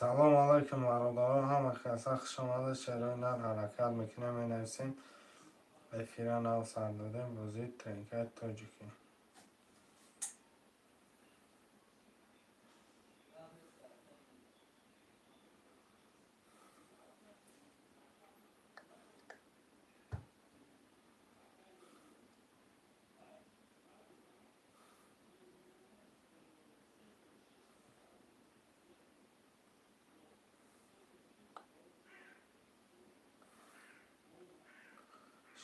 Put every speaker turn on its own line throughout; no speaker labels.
سلام علیکم برادران، همه کسا خوش آمده. چرا نر حرکت میکنه می نویسیم افیرا نو سر دادیم بازی ترینکت تاجیکی.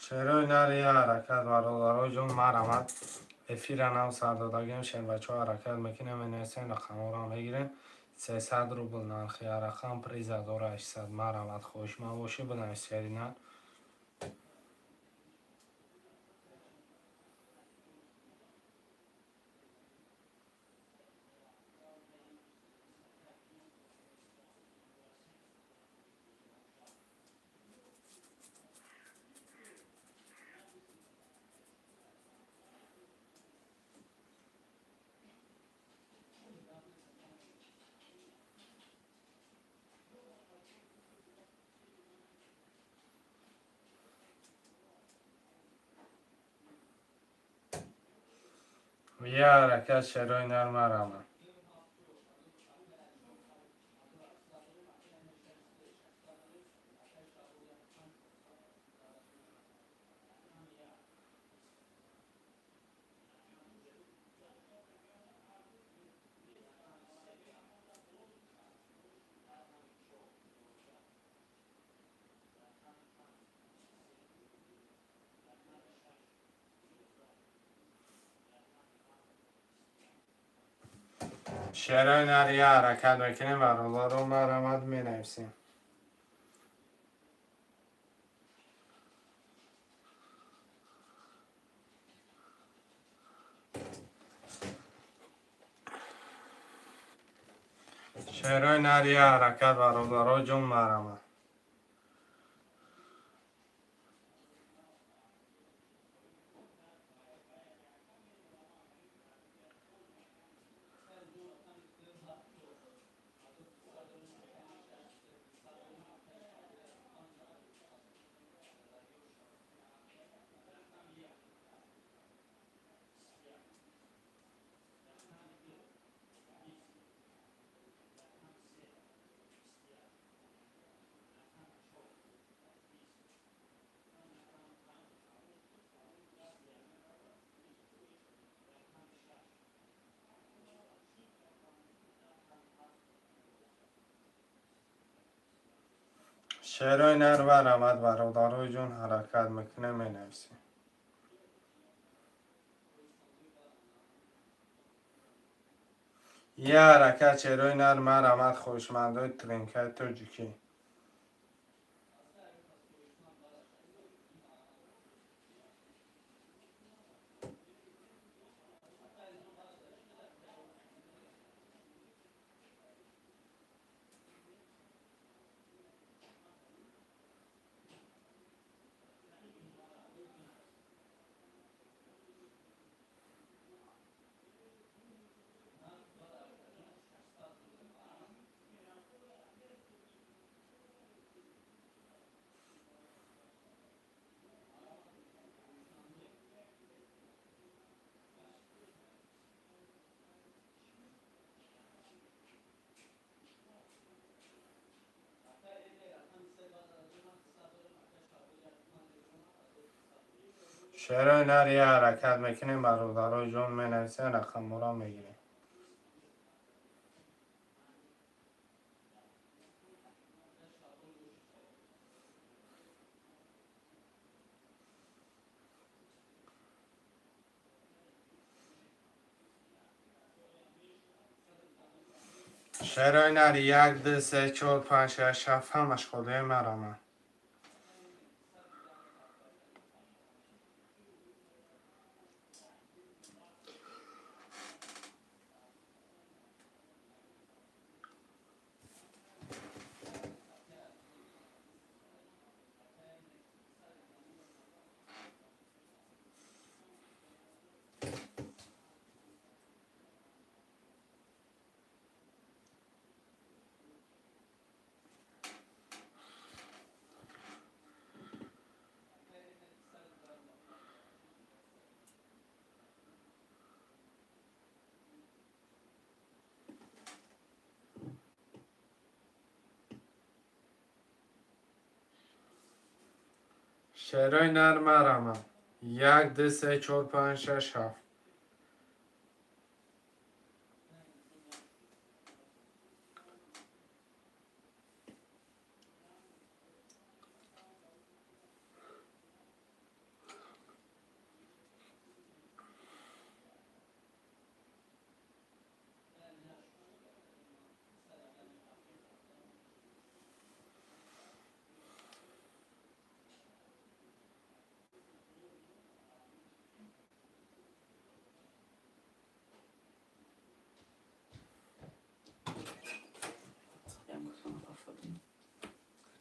چرا نر یه حرکت برادران جون مرمت افیرا نو سر دادگیم. شن بچه ها حرکت میکنه می نویسیم رقم را میگیریم. 300 روبل نرخی رقم پریز 1800 مرمت خوش ما باشی بنویسید نه. یه حرکت چرا نر مرمت چرا نر یه حرکت میکنیم برادران مرمت می نویسیم. چرا نر یه حرکت برادران جون مرمت چرا نر مرمت برادران جون حرکت میکنه می نویسیم. یه حرکت چرا نر مرمت خوشمندای ترینکت تاجیکی. چرا نر یه حرکت میکنیم برادران جون می نویسیم رقم را میگیریم. چرا نر 1 2 3 4 5 6 7 هم مشغوله مرمت. شعرهای نرم رحمت 1 2 3 4 5 6 7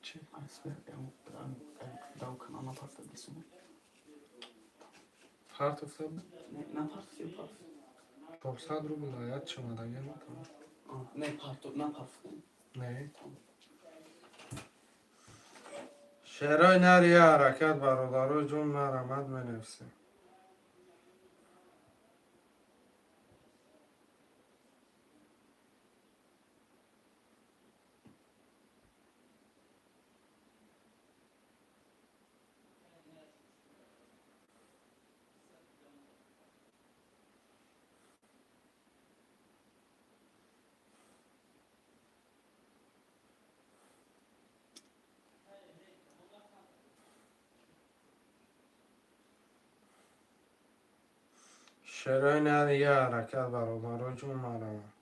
چی؟ Part of them? Popsad رو بلایت شما دیگه نکنم. نه. شعرهای نری حرکت برادرای جون مرمت بنویسیم. شعرهای نری حرکت برادرای جون مرمت.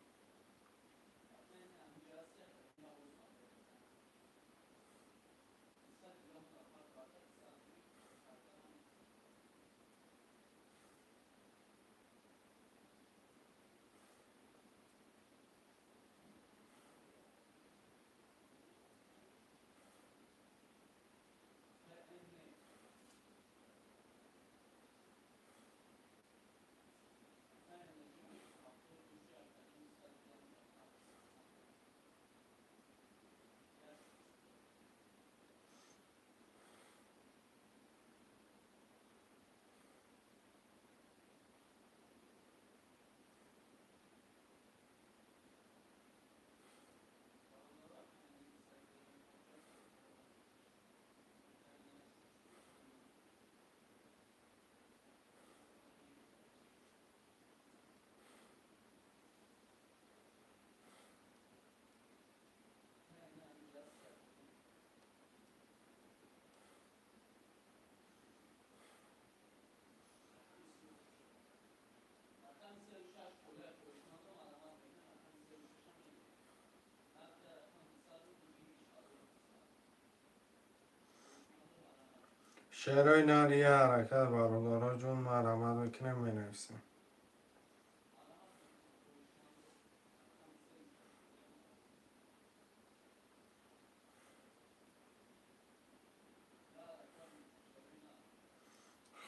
شعرهای نری حرکت برادرای جون مرمت بکنیم بنویسیم.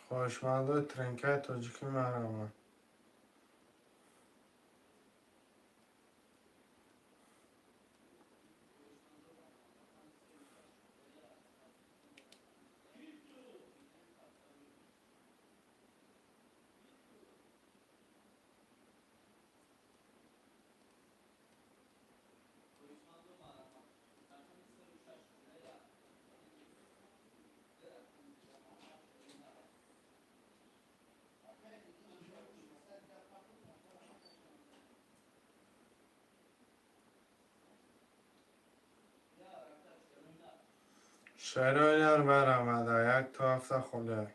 خوشمنده ترنکه تاجیکی مرمت. شعرهای نر مرمت 1 تا 7 خوله.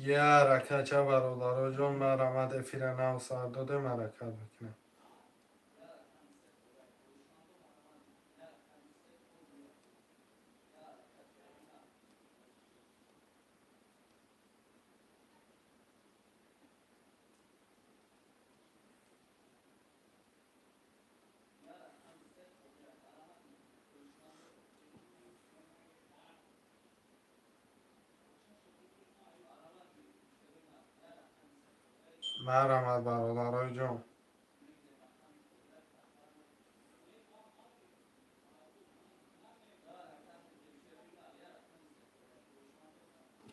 یه حرکت چه برادرای جون مرمت افیر نو ساعت داده حرکت بکنیم. مرحمت برادرای جون.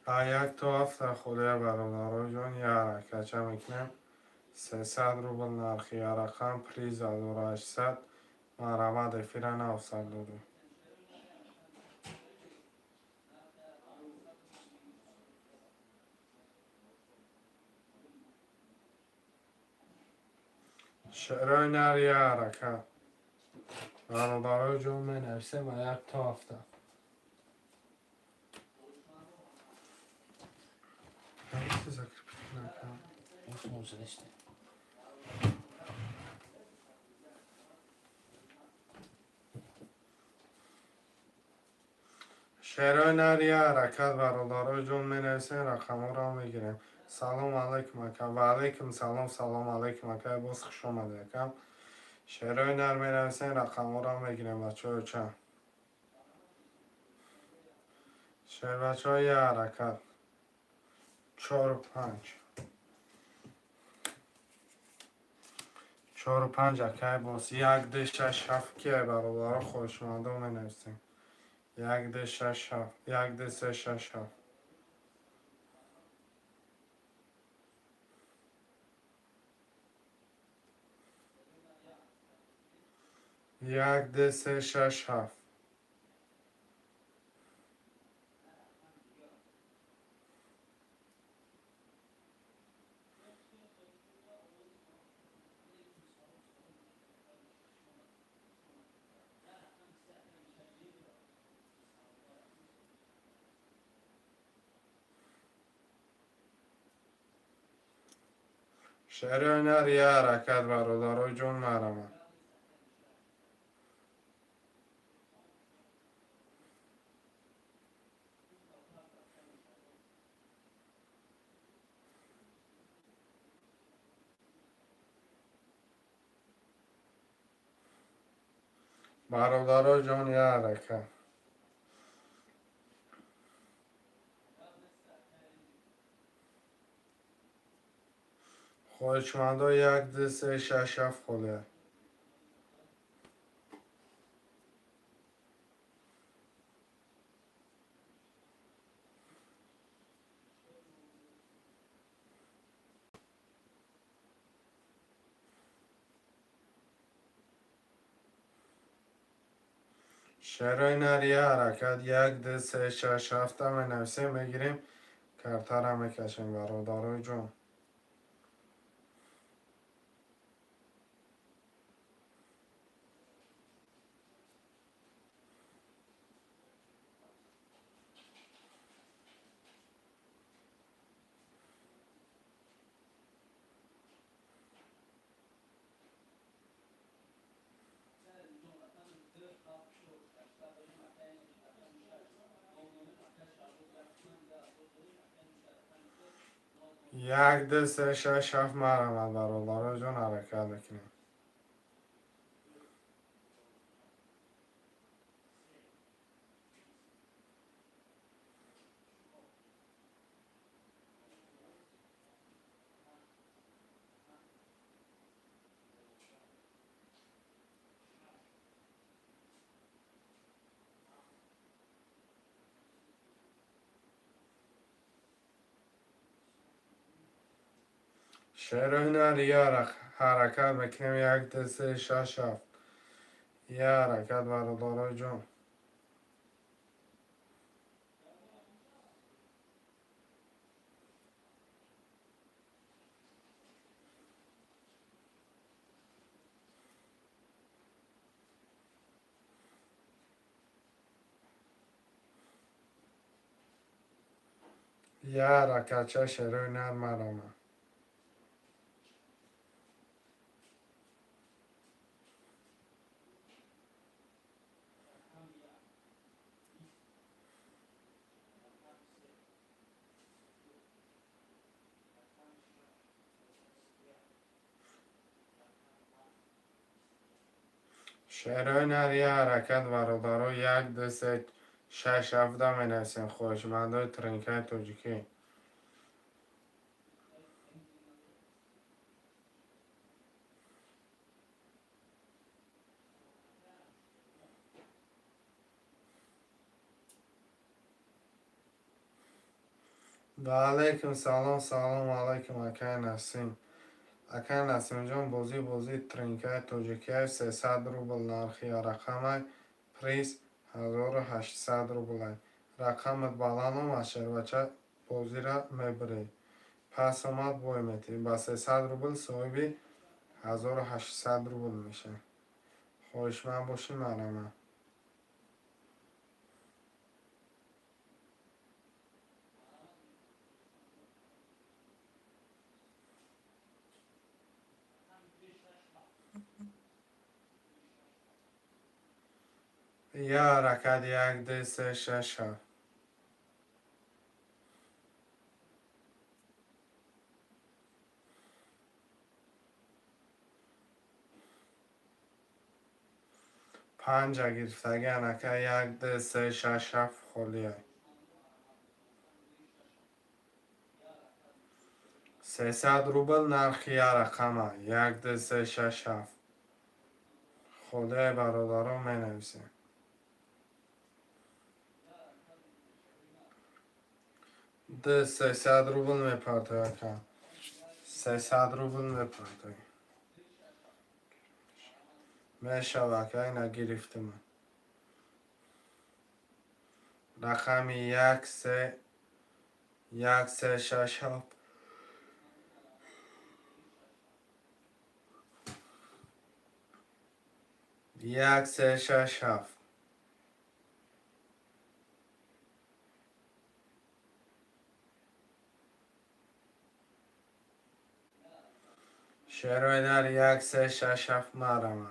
یک تا هفته خوده برادرای جون یه حرکت چه میکنیم 300 روبل نرخی رقم پریز 1800 مرحمت افیر 900 دادو. شعرهای نر یه حرکت برادرای جون می نویسیم و یک تا هفته شعرهای نر یه حرکت برادرای جون می نویسیم رقم ها را میگیریم. سلام علیکم اکا و علیکم سلام. سلام علیکم اکا باز خوش آمده اکا. شعرهای نر می نویسیم رقم ها را میگیریم بچه های چند شعر بچه های یه حرکت 4 و 5 4 و 5 اکای باز 1 2 6 7 که برادرها خوشمانده می نویسیم 1 2 6 7 1 2 3 6 7 1 2 3 6 7 شعر نر یه حرکت برادرای جون مرمه برادرای جون یه حرکت خوشمانده 1 2 3 6 7 خوده شعر نر یه حرکت 1 2 3 6 7 می نویسیم بگیریم کرتر هم میکشیم برادرای جون یک دو سه شش هفت مرحمت برادرای جون حرکت بکنیم شعر هنر یه حرکت بکنیم 1 2 3 6 7 یه حرکت برادرای جون یه حرکت چه شعر هنر مرحمت شعر هنر یه حرکت برادرای 1 2 3 6 7 می نویسیم خوشمنده ترینکای توجیکی و علیکم سلام. سلام علیکم اکای نسیم. اکای نسیم جان بازی ترینکای توجیکی 300 روبل نرخی رقم پریس 1800 روبل رقمت بالا نماشر بچه بازی را میبری پس اومد بای میتی با 300 روبل صاحبی 1800 روبل میشه. خوش من باشی مرمه. یا رکد 1 2 3 6 7 5 گرفتگی انکه 1 2 3 6 7 خالیه 300 روبل نرخی رقمه 1 2 3 6 7 خدای برادران می نویسیم 300 روبل میپرده که 300 روبل میپرده میشوه که اینا گرفتم رقم 1 3 1 3 6 7 1 3 6 7 شروع در 1 3 6 7 مرمه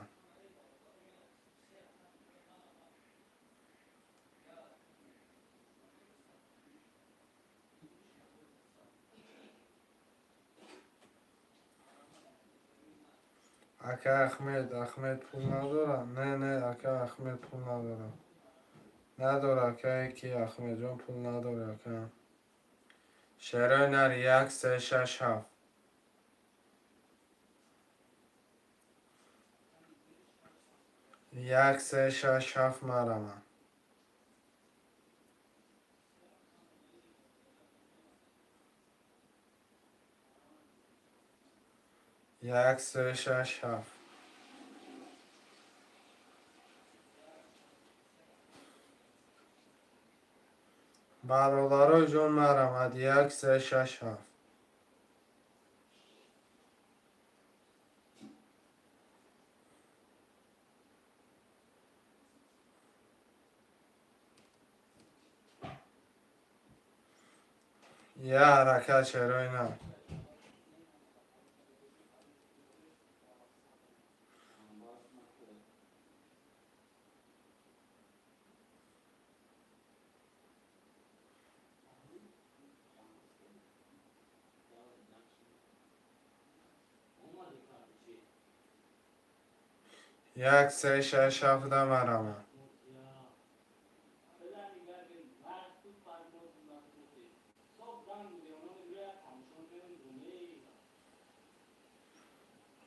اکه احمد پول نداره نه اکه احمد پول نداره اکه کی احمد جان پول نداره اکه شروع در 1 3 6 7 1 3 6 7 مرمه 1 3 6 7 برادرای جون مرمد 1 3 6 7 یه حرکت چرای نه 1 3 6 7 مرمه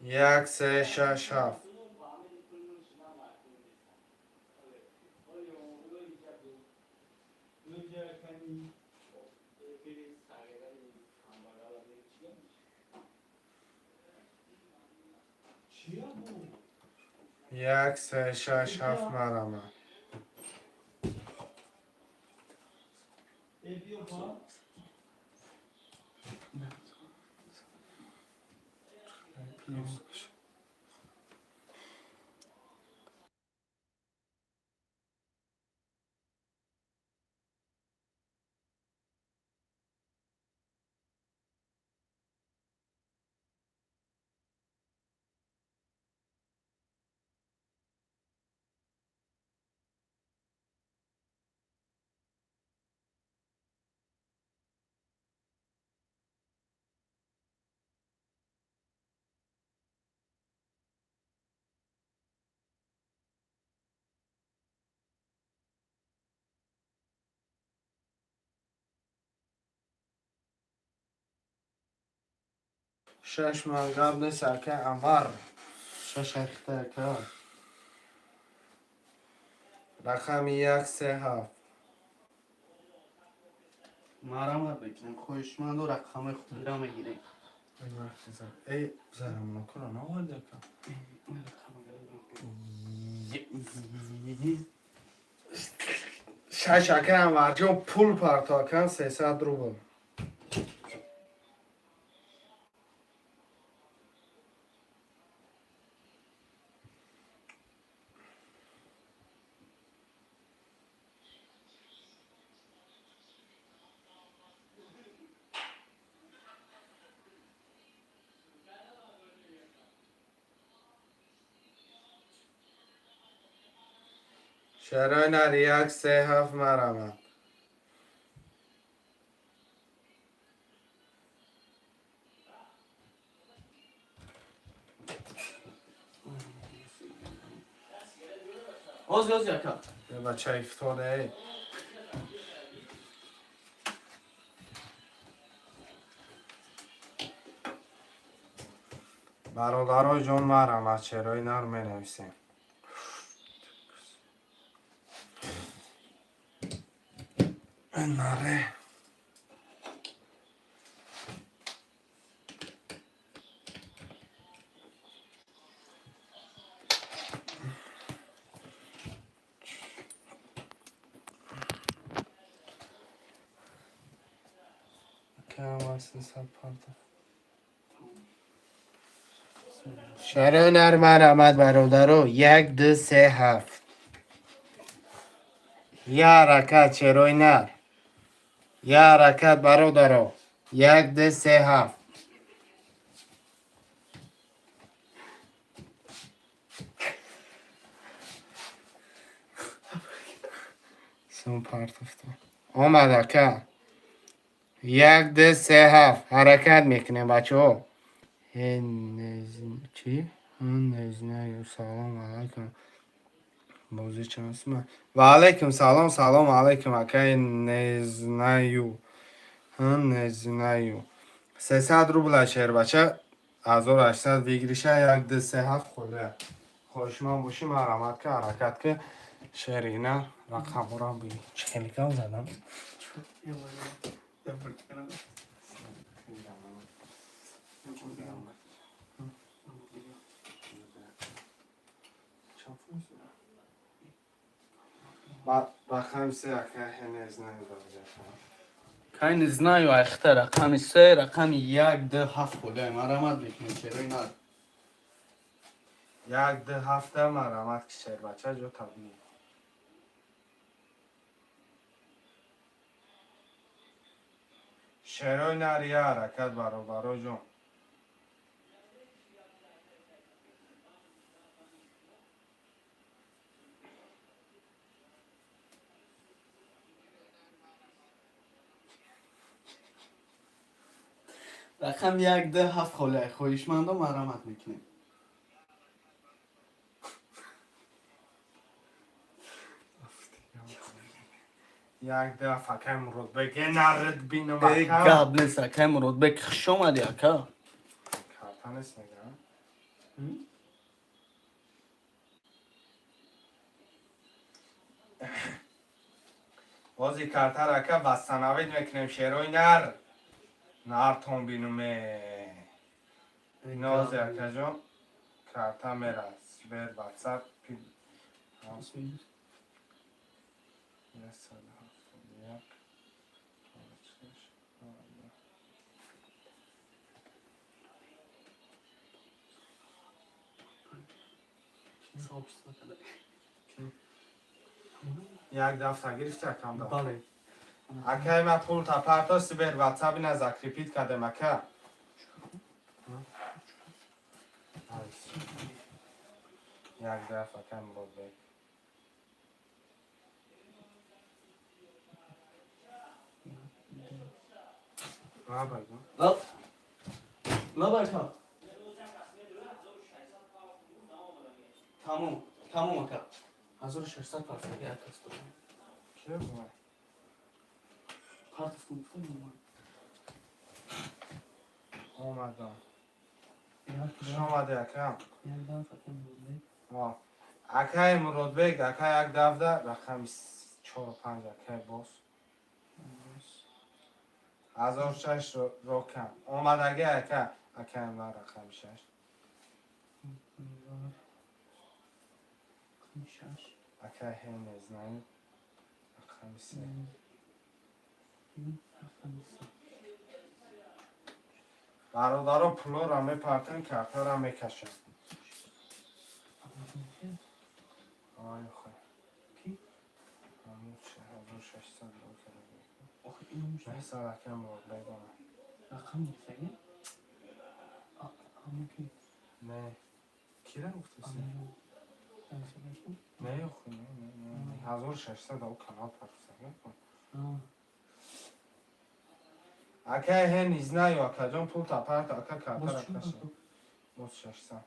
یک سه شش هفت یک سه شش هفت مرمه شش من قبل سرکه امر شش اختکار رقم یک سه هفت
مرامت بکنیم خویشمند و رقم خود را میگیریم.
ای بزرم نکنه نوارده که شش هم ورجا پول پرتاکن 300 روبل. چرا نری یک 3-7 مرمت
آز یکا
یه بچه افتاده ای برادرای جون مرمت چرا اینا رو می نویسیم نره چرا نر مرمت برادرو 1-2-3-7 یه حرکت چرا نر یه حرکت برادرو 1-2-3-7 سون پارت افتاد آمده که 1-2-3-7 حرکت میکنه بچه ها چی؟ نزنه سلام علیکم بازی چند اسمه و علیکم سلام علیکم اکای نزنیو نزنیو 300 روبل شهر بچه 1800 بگیریشه 1-2-3-7 خوده خوشمان باشی مرمت که حرکت که شهر اینا رقم را بی چکلیکم زدم رقم 3 اکای نزنیو
که نزنای و اخته رقم 3 رقم 1-2-7 خوده مرامت بکنیم چرا اینا
1-2-7 مرمت که شهر بچه جو طبیعی شهرهای نریه حرکت برای جون
رقم 1-2-7 خوده خویشمند و مرامت میکنیم
1-2 فکم رو بگه نرد بینم
ای گاب نیست اکای مرود بکخش آمدی اکا
کارتا نیست نگم بازی کارتا رکه بستنوید میکنیم شیروی نر تون بینومه نازی اکا جون کارتا میرس بیر واتساپ یک دفعه گرفته کم دفعه
بله
اکای ما پول تا پرتاستی بیر واتساپ نزا کریپیت کردم اکا یک دفعه کم بود بیر ها بگو
لا برکا تمام اکا 1600 پرسه یک است
که بود؟
پارت کنیم
اومدم شما اکا اکای مرود بگ اکای یک دفعه رقم 4-5 اکای باز 1006 رو کم آمدگی اکا اکا رقم 6 اکا هم نزنیم رقم 3 برادرها پلو را میپرتن کارتا را میکشن آی خواه همون 1600 رو کرده نحصد اکم رو بگم نه کی را گفتی سی؟ نه خواه نه 1600 او کنال پرسه اکا هی نیزنه یا اکا جان پول تا پرت اکا کارتا را کشن باز 600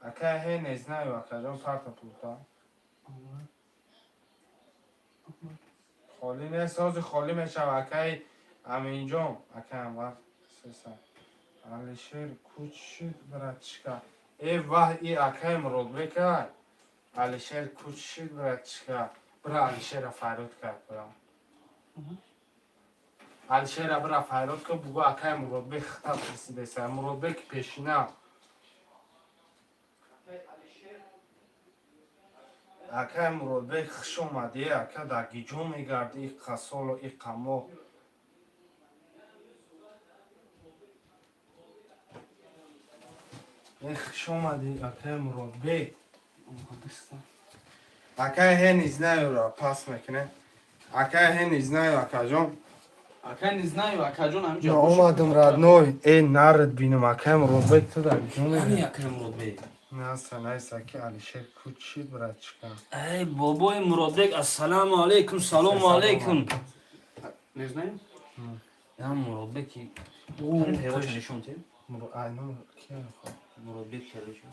اکا هی نیزنه یا اکا جان پرت پول تا خالی نه ساز خالی میشه اکای امین جان اکا هم وقت 300 علیشیر کوچ شد برای چکا ای وح ای اکای مرود بکر علیشیر کوچ شد برای چکا برای علیشیر فیروت کرد برام علیشیر برای فیروت کرد بگو اکای مرود بک خطاب رسیده سر مرود بک پیشینه اکای مرود بک خش اومده اکا در گیجو میگرد ای قصال و ای قمو ای خش اومده اکای مرود بک اکای هی نیزنه را پاس میکنه اکای هی نیزنه اکا جان
اکا نیزنه و اکا جون همینجا
ما اومدم رادنوی ای نرد بینم اکای مرود بک تو در گیجو
همین
میگرد
اکا مراد بی
نه نیست که علیشیر کوچی برای چکن
ای بابای مرادک السلام علیکم سلام علیکم
نیزنه؟
یا مرادکی
او
همین پیوش نشون تی
اینو کی خواهد
مرادک کردشون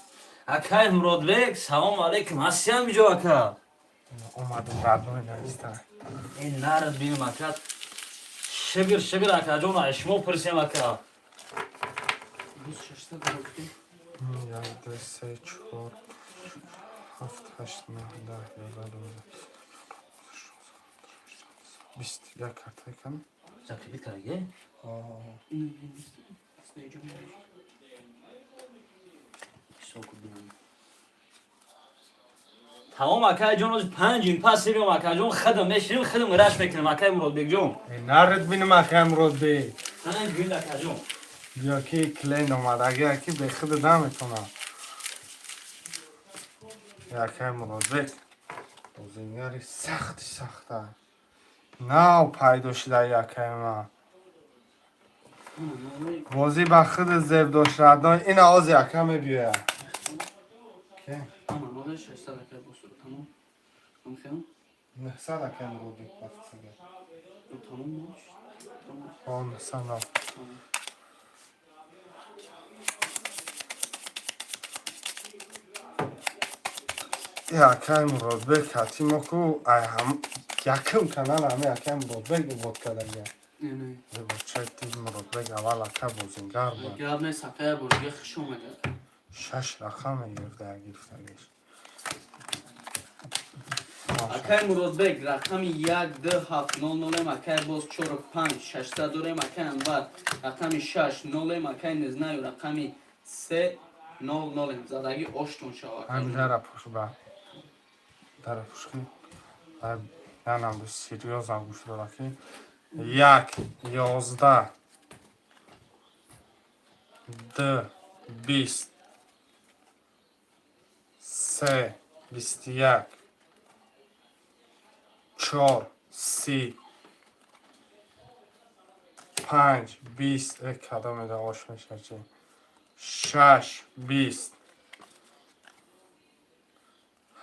اکای مرادک سلام علیکم هستیم بیجا اکا
اومدم رادنوی نیستن
این نرد بینم اکا شگر اکا جون اشمو پرسیم اکا
600 گرفتی؟
یک دو سه چهار هفت هشت نه ده یازده دوازده بیست یک کارت کنم
زکبیت کرده سوکو بینم تمام اکای جون از 5 این پاس بیم اکا جون خدم میشیم خدم راش میکنم اکای مرادک جون
نرد بینم اکای مرود بی
5 بین اکا جون
بیا که کلین اومد اگه اکی به خود نمیتونم اکای مرود بی بازینگری سخته نه پیدا شده اکای ما بازی با خود زیب داشت ردان این آز یکم میبیه که
Ama ne oluyor? 600 dakika bu soru tamam. Konuşalım.
نحصد اکم رو بی بفتگه
Tamam mı?
آن
Tamam.
نحصد
Tamam.
یکم رو بی کتی ما کو ای هم یکم کنن همه یکم رو بی بود کدن
Yani
یه بچه تیز مرود بی اول اکه بازینگر بود
Gabne sakaya buraya kış olmadı.
6 رقم گرفته گرفتگیش
Akay Murodbek rakami 12700 Akay Boz Çoruk 5 600 داریم Akay Anvar rakami 6 0 Akay Neznayo rakami 3 0 زدگی 8 تون شو
هم در پوش با در پوش که یعنی دو سیریوز هم گوش داره که 1 11 2 20 3 21 4 30 5 20 یک کدام ده آش میشه چی 6 20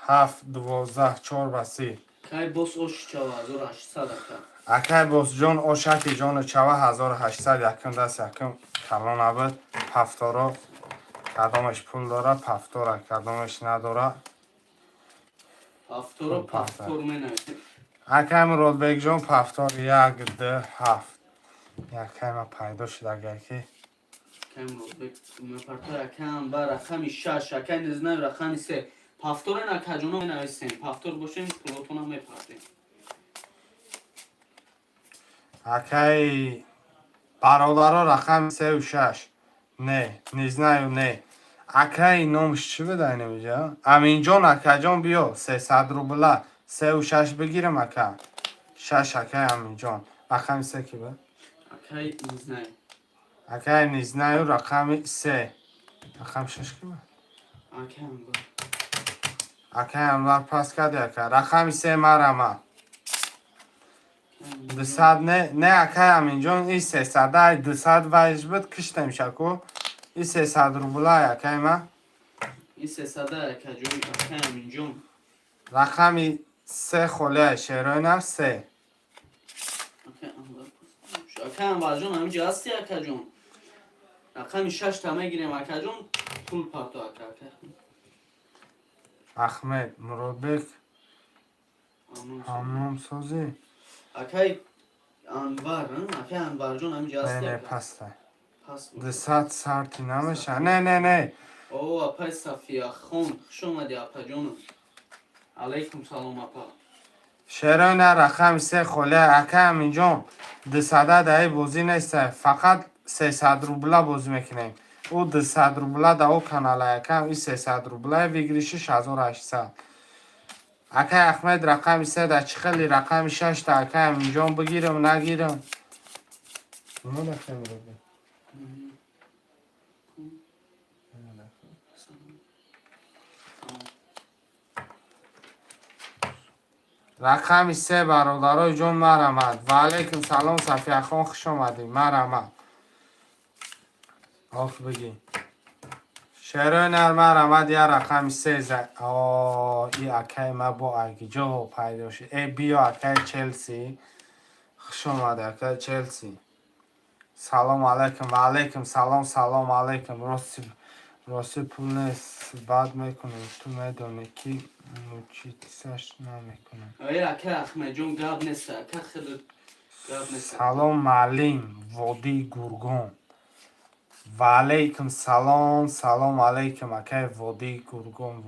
7 12 4 و 30
Akay Boz 8 çava 1800 Akay.
اکای باز جان او شکی جان چوه 1800 یکم دست یکم کلان عبد پفتارا کدامش پول داره پفتاره کدامش نداره
Haftora paftor menaydı.
اکای مراد بیگ جان پفتار 1 2 7 یکای ما پیدا شد اگر که
Akay Murodbek meparta Akay Anvar rakami 6 Akay Neznayo rakami 3 Paftor en Akay Jono menaysin. Paftor boşen plotona meparta.
اکای برادرها رقم 3 و 6 نه نیز نه و نه اکای نامش چی بده اینجا امین جان اکا جان بیا 300 روبله 3 و 6 بگیرم اکا 6 اکای امین جان رقم 3 کی به
اکای نیزنای.
اکای نیز نه و رقم 3 رقم 6 کی به
اکای انبار.
اکای انور پاس کرده اکا رقم 3 مرمه 200 نه اکای امین جان این 300 200 وایج بود کشتم شکو این 300 روبله اکای ما
این 300 اکای جوی اکای امین جان.
رقم 3 خله شیرای نه 3
اکای انبار. اکای انبار جان همینجا هستی اکای جان. رقم 6 تمه گیریم اکای جان. پول پاتو اکای.
احمد مرادبک همون سازی
اکای انبار اکای انبار جان همینجا
نه
هستی
نه
اکای.
پسته
پس
200 سارتی نمیشه نه نه نه
او اپای صفیه خون خوش اومدی اپا جانم. علیکم سلام اپا.
شیرای نه رقم 3 خله اکا همین جان 200 دهی بازی نیسته فقط 300 روبله بازی میکنیم او 200 روبله ده او کانال یکم این 300 روبله بگیری 6800 اکا احمد رقم 3 ده چی خیلی رقم 6 ده اکا همین جان بگیرم نگیرم اونو رقم رو بگیر رقم 3 برادرای جان مرمد و علیکم سلام صفیه خان خوش آمدی مرمد آف بگی شعرهای نرمه رمد یه رقم 3 ای اکای ما با اگیجا پیدا شد ای بیا اکای چلسی خوش آمده اکای چلسی سلام علیکم و علیکم سلام علیکم راستی پول نیست بد میکنیم تو میدونی که چی تیسش نمیکنم
ای اکا احمد جان گاب نیست اکا خیلی گاب نیست.
سلام معلم وادی گرگان و علیکم سلام علیکم اکای وادی گرگان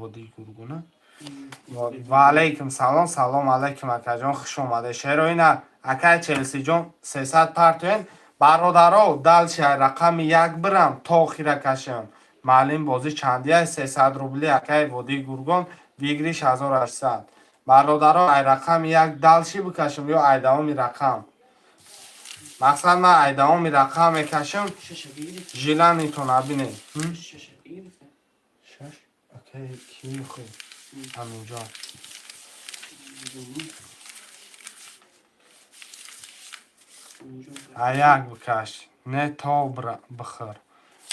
و علیکم سلام علیکم اکا جان خوش اومده شیرای نه اکا چلسی جان 300 پرتوین برادرها دلش رقم 1 برم تا خیره کشم معلم بازی چندیه 300 روبلی اکای وادی گرگان ویگریش 1800 برادرها ای رقم 1 دلشی بکشم یا ای دومی رقم مقصد من ای دومی رقم میکشم
شش بگیرید.
ژیلن ایتون بینه
شش بگیرید.
شش اوکی کی میخوای همینجا یک بکش نه تا بخور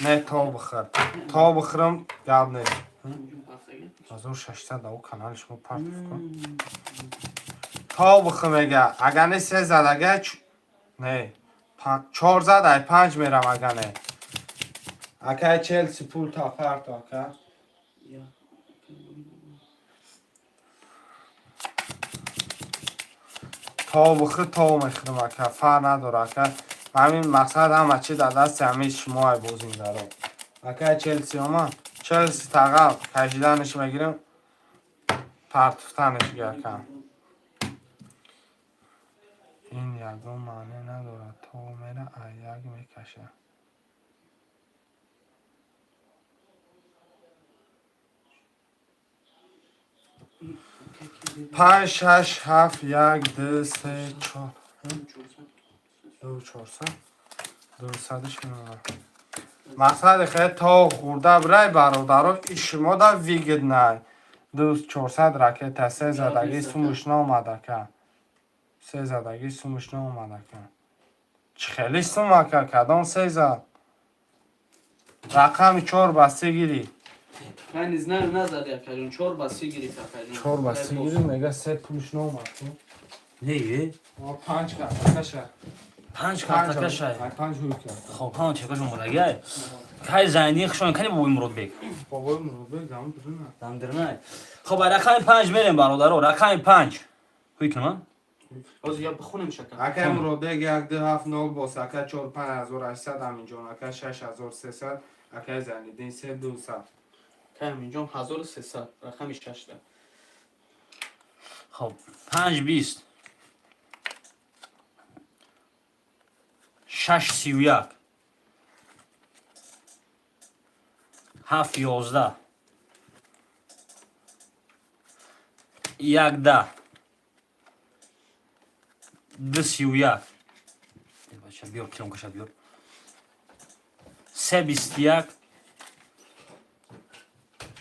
نه تا بخور تا بخورم گاب نیست 1600 او کانالش مو پرت کن تا بخور میگه اگر نه 3 زد اگر نه 4 زد ای 5 میرم اگر نه اگر چلسی پول تا پرت اگر تا بخور تا میخورم اگر فر نداره اگر همین مقصد همه چی در دست همه شما بازی داره اگر چلسی همه چلسی تقل کشیدنش میگیرم پرتفتنش گرکم این یکم معنی نداره تا میره یک میکشه 5 6 7 1 2 3 4 2400 200ش میمونه مقصد خیلی تا خورده برای برادرها شما دا ویگد نه 2400 راکت 3 زدگی سومش نامده که 3 زدگی سومش نامده که چه خیلی سومه که کدام 3 زد رقم 4 بسته گیری
من نیز نه نزد اکا جان 4 بسی گیرید اکا جان
4 بسته گیری میگه 3 پولش نامده
نه
5 کرد کشه
5 کارت کشای
5 هوی کرد
خب ها چه کجا مراگای کای زنی خشون کنی بوی مرود بک
بابای مربی دام درونه
دم درنای خب رقم 5 میریم برادرو رقم 5 هوی کنم
باز یا بخونم شکر
اکا مربی 1 2 7 0 باس اکا 4 5800 همینجا اکا 6300 اکا زنیدین 3 200
که همینجا 1300 رقم 6 ده
خب 5 20 6 31 7 11 1 10 2 31 بچه بیار کلم کشه بیار 3 21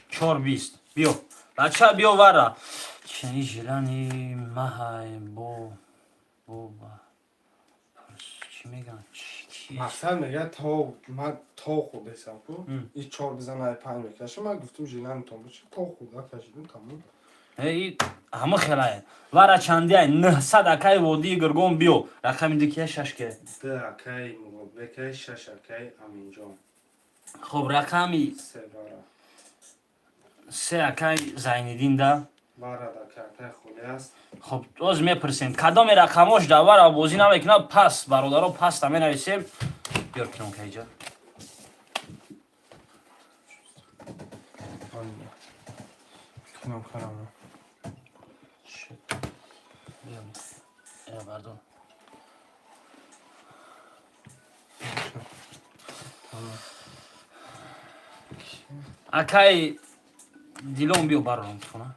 4 20 بیو بچه بیو ورا چنی جلانی مهای بو چی میگن
مقصد میگه تا من تا خود حساب کن این 4 بزنه 5 میکشه من گفتم ژیلان تو بچه تا خود کشیدم تمام
ای همه خیلی ورا چندی 900 اکای ودی گرگون بیو رقم دیگه 6 که
ده اکای بکی 6 اکای امینجان
خب رقمی
3 بارا
3 اکای زینالدین ده
بارا دا کارت خولی است
خب باز میپرسیم کدام رقماش داور بازی نمیکنه پس برادرها پس تا مینویسیم بیار کنم که اینجا
کنم کنم
اینو بردار اکای دیلون بیو برام کنم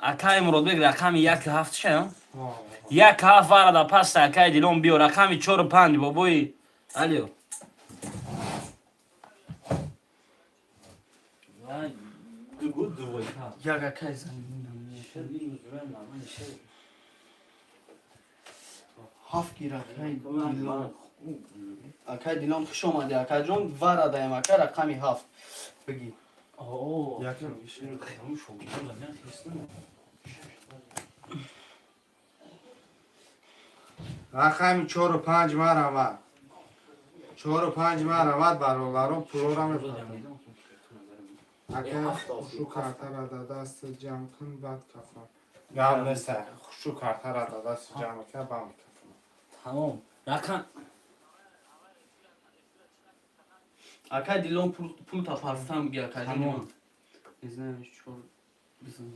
اکای مراد بگیر رقم 1 شه 1 وردا پس اکای دیلون بیو رقم 4 5 بابوی الیو
یک اکای زنیم هفت گیر اکای دیلان اکای دیلان خوش آمده اکای جون ورا دایم اکای رقمی 7 بگی
یکی میشه رقم 4 و 5 مار آمد 4 و 5 مار آمد برادران پلو را می‌پردازم. اگر خوشو کارت را در دست جمع کن بعد کفن گام نیست خوشو کارت را در دست جمع کن بعد کفن
تمام رقم
اکای دیلان پول تا پرستم بگی اکای
تمام.
جون بزنش چور بزن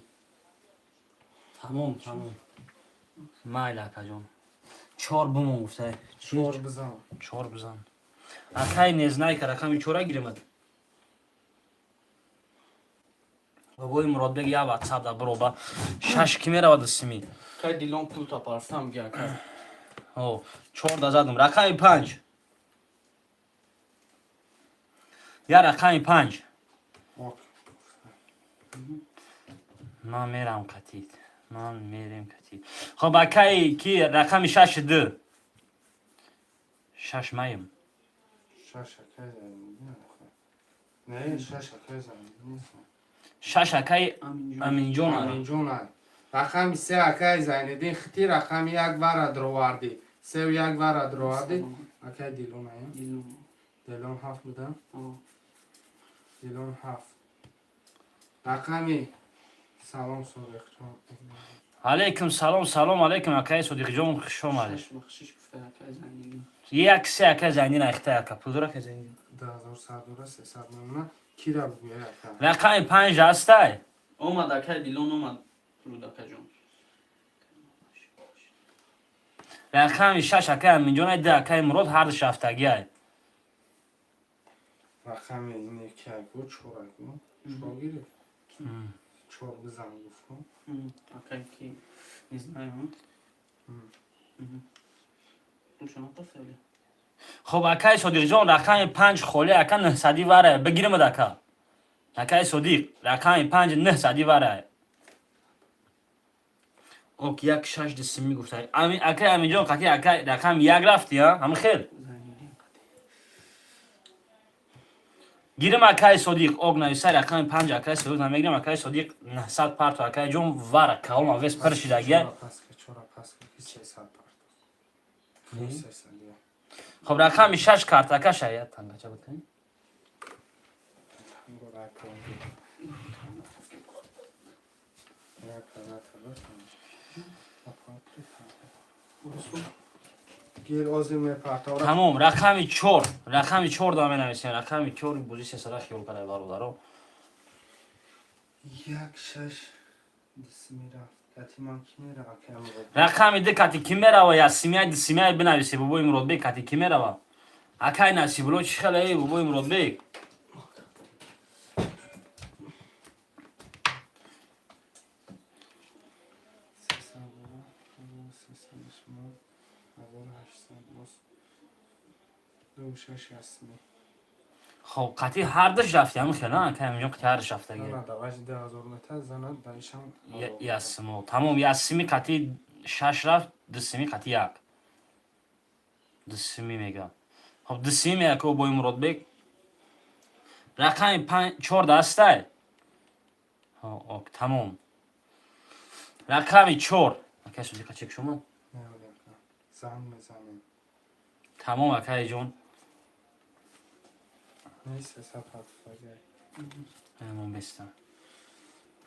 تمام مایل اکا جون 4 بمون گفته
4 بزن
4 بزن اکای نزنای که رقم 4 گیرم بابای مراد بگی یا واتساپ دا برو با 6 کی میره دستمی
اکای دیلان پول تا پرستم بگی اکای
او 4 دا زدم رقم 5 یا رقم 5 من میرم کتید من میرم کتید خب اکای کی رقم 6 2 6 مایم
6 اکای زنیم نه 6 اکای زنیم
6 اکای امین جون
امین جون رقم 3 اکای زیندین خطی رقم 1 ورا درواردی 3 و 1 ورا درواردی اکای دیلون ایم دیلون 7 بودم دیلون 7 رقمی سلام صادق جان
علیکم سلام علیکم اکای صدیق جون خوش اومدید
بخشش گفته اکای زنیم
یک سه اکای زندین اخته اکا پودر که زندین
10000 300 میمونه کی را بگویه اکا
رقم 5 هسته
اومد اکای دیلان اومد رود اکای جون
رقم 6 اکای امین جون ده اکای مراد هر دو شفتگی های
رقم این یکی اگو 4 اگو 4 گیری 4 بزن گفتم
اکای کی نزنایم روشنا پسیلی
خب اکای صدیق جون رقم 5 خوله اکا 900 وره بگیرم دکا اکای صدیق رقم 5 900 وره اوک یک 6 دسمی گفته امین اکای امین جون قطعی اکای رقم 1 رفتی ها همه خیر گیرم اکای صدیق اوگ نویسه رقم 5 اکای صدیق نمیگیرم اکای صدیق 900 پارت اکای جون وره کالما ویس پرشیدگی
چرا پس که 300 پارت 300
خب رقم 6 کارت اکا شاید تنگا چه بکنی
گیر آزیم پرتاورا
تمام رقم 4 دامه نویسیم رقم 4 بوزی 300 خیال کنه برادرو
1 6 دسمی رفت Yatiman kimi ra akam ro.
رقم دکتی کی میره و یا سیمیای سیمیای بنویسی بابای مراد بیگ کتی کی میره و اکای نسی بلو چی خاله بابای مراد بیگ
دوشش اسمی.
خب قطعی هر دش رفتی همون خیلی نه که همینجا قطعی هر دش رفته
نه
گیر
دوش 10,000 متر زند دایشم.
یا سیمو تمام یا سیمی قطعی شش رفت دسیمی قطعی یک دسیمی میگم خب دسیمی یک بابای مراد بیگ رقم 4 دسته اوک تمام رقم 4 کسی دیگه چک شما
زن میزنیم.
تمام اکای جون
نیست سفر فاجعه.
همون بستم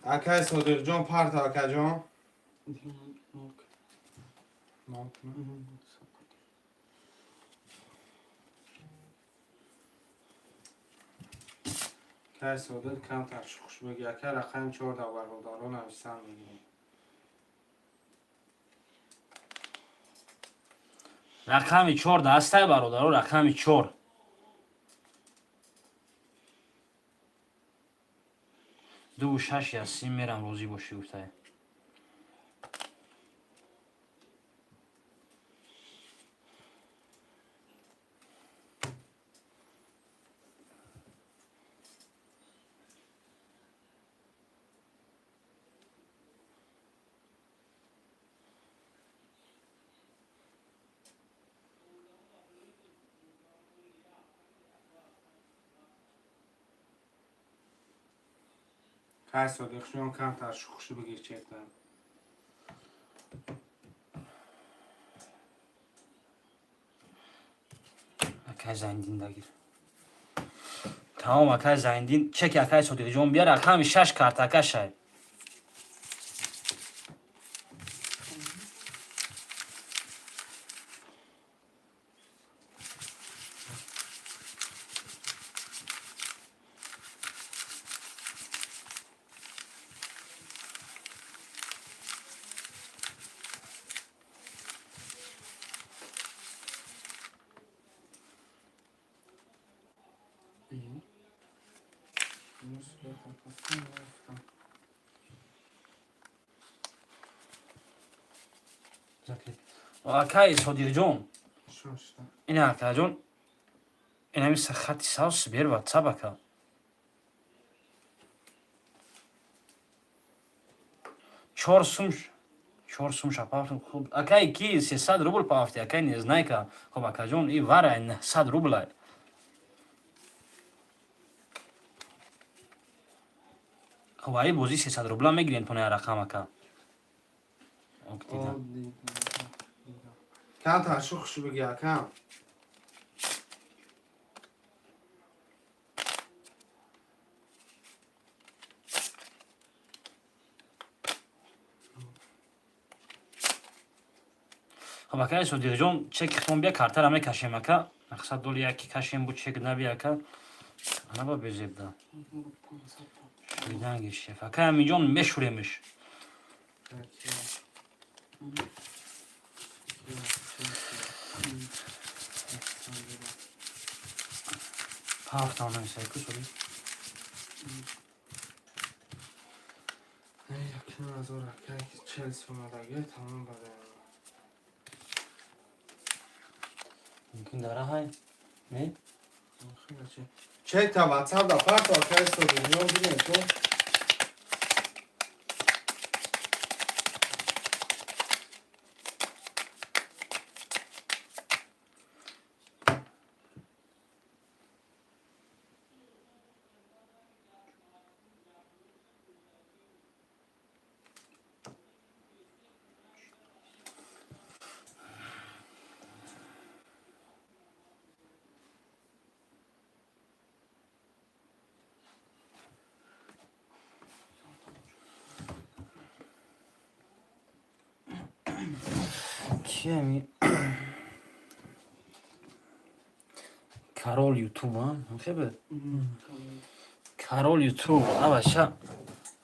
Akay Sodir John part Akay John. Akay Sodir کم ترشخش بگی اکر رقم 4 برادارو نوشتن میگیم.
رقم 4 دسته برادر رقم 4 2 6 یا 3 میرم روزی باشی گفته
Akay Sodir شون کم ترشخش بگی چکتن.
اکای زندین دگیر تمام اکای زندین چک اکای صدیق جون بیا رقم 6 کارت اکای شای اکای صدیق جون
شوشتا.
این اکای جون این همی خطی ساوس بیر واتساپ اکا 4 سوم شپافتم خوب اکای کی 300 روبل پافتی اکای نیز نایکا خب اکای جون ای واره 900 روبل خب ای بوزی 300 روبل میگیرین پونه رقم اکا اوک دیدم
کم ترشخش بگی اکم.
خب اکای صدیق جون چک خون بیا کارتر همه کشیم اکا مقصد دولی یکی کشیم بود چک نبی اکا انا با بزیب دا شویدن گیشیف اکای همی جون مشوریمش پافت آنه میسایی کس بودی
یکم از اون رکه 40 سومدگه تمام بده.
ممکن داره های نه؟
چک تا واتساپ دا پارت Akay Sodir John بگیم تو.
کمی کارول یوتیوب هم خیلی کارول یوتیوب آباشا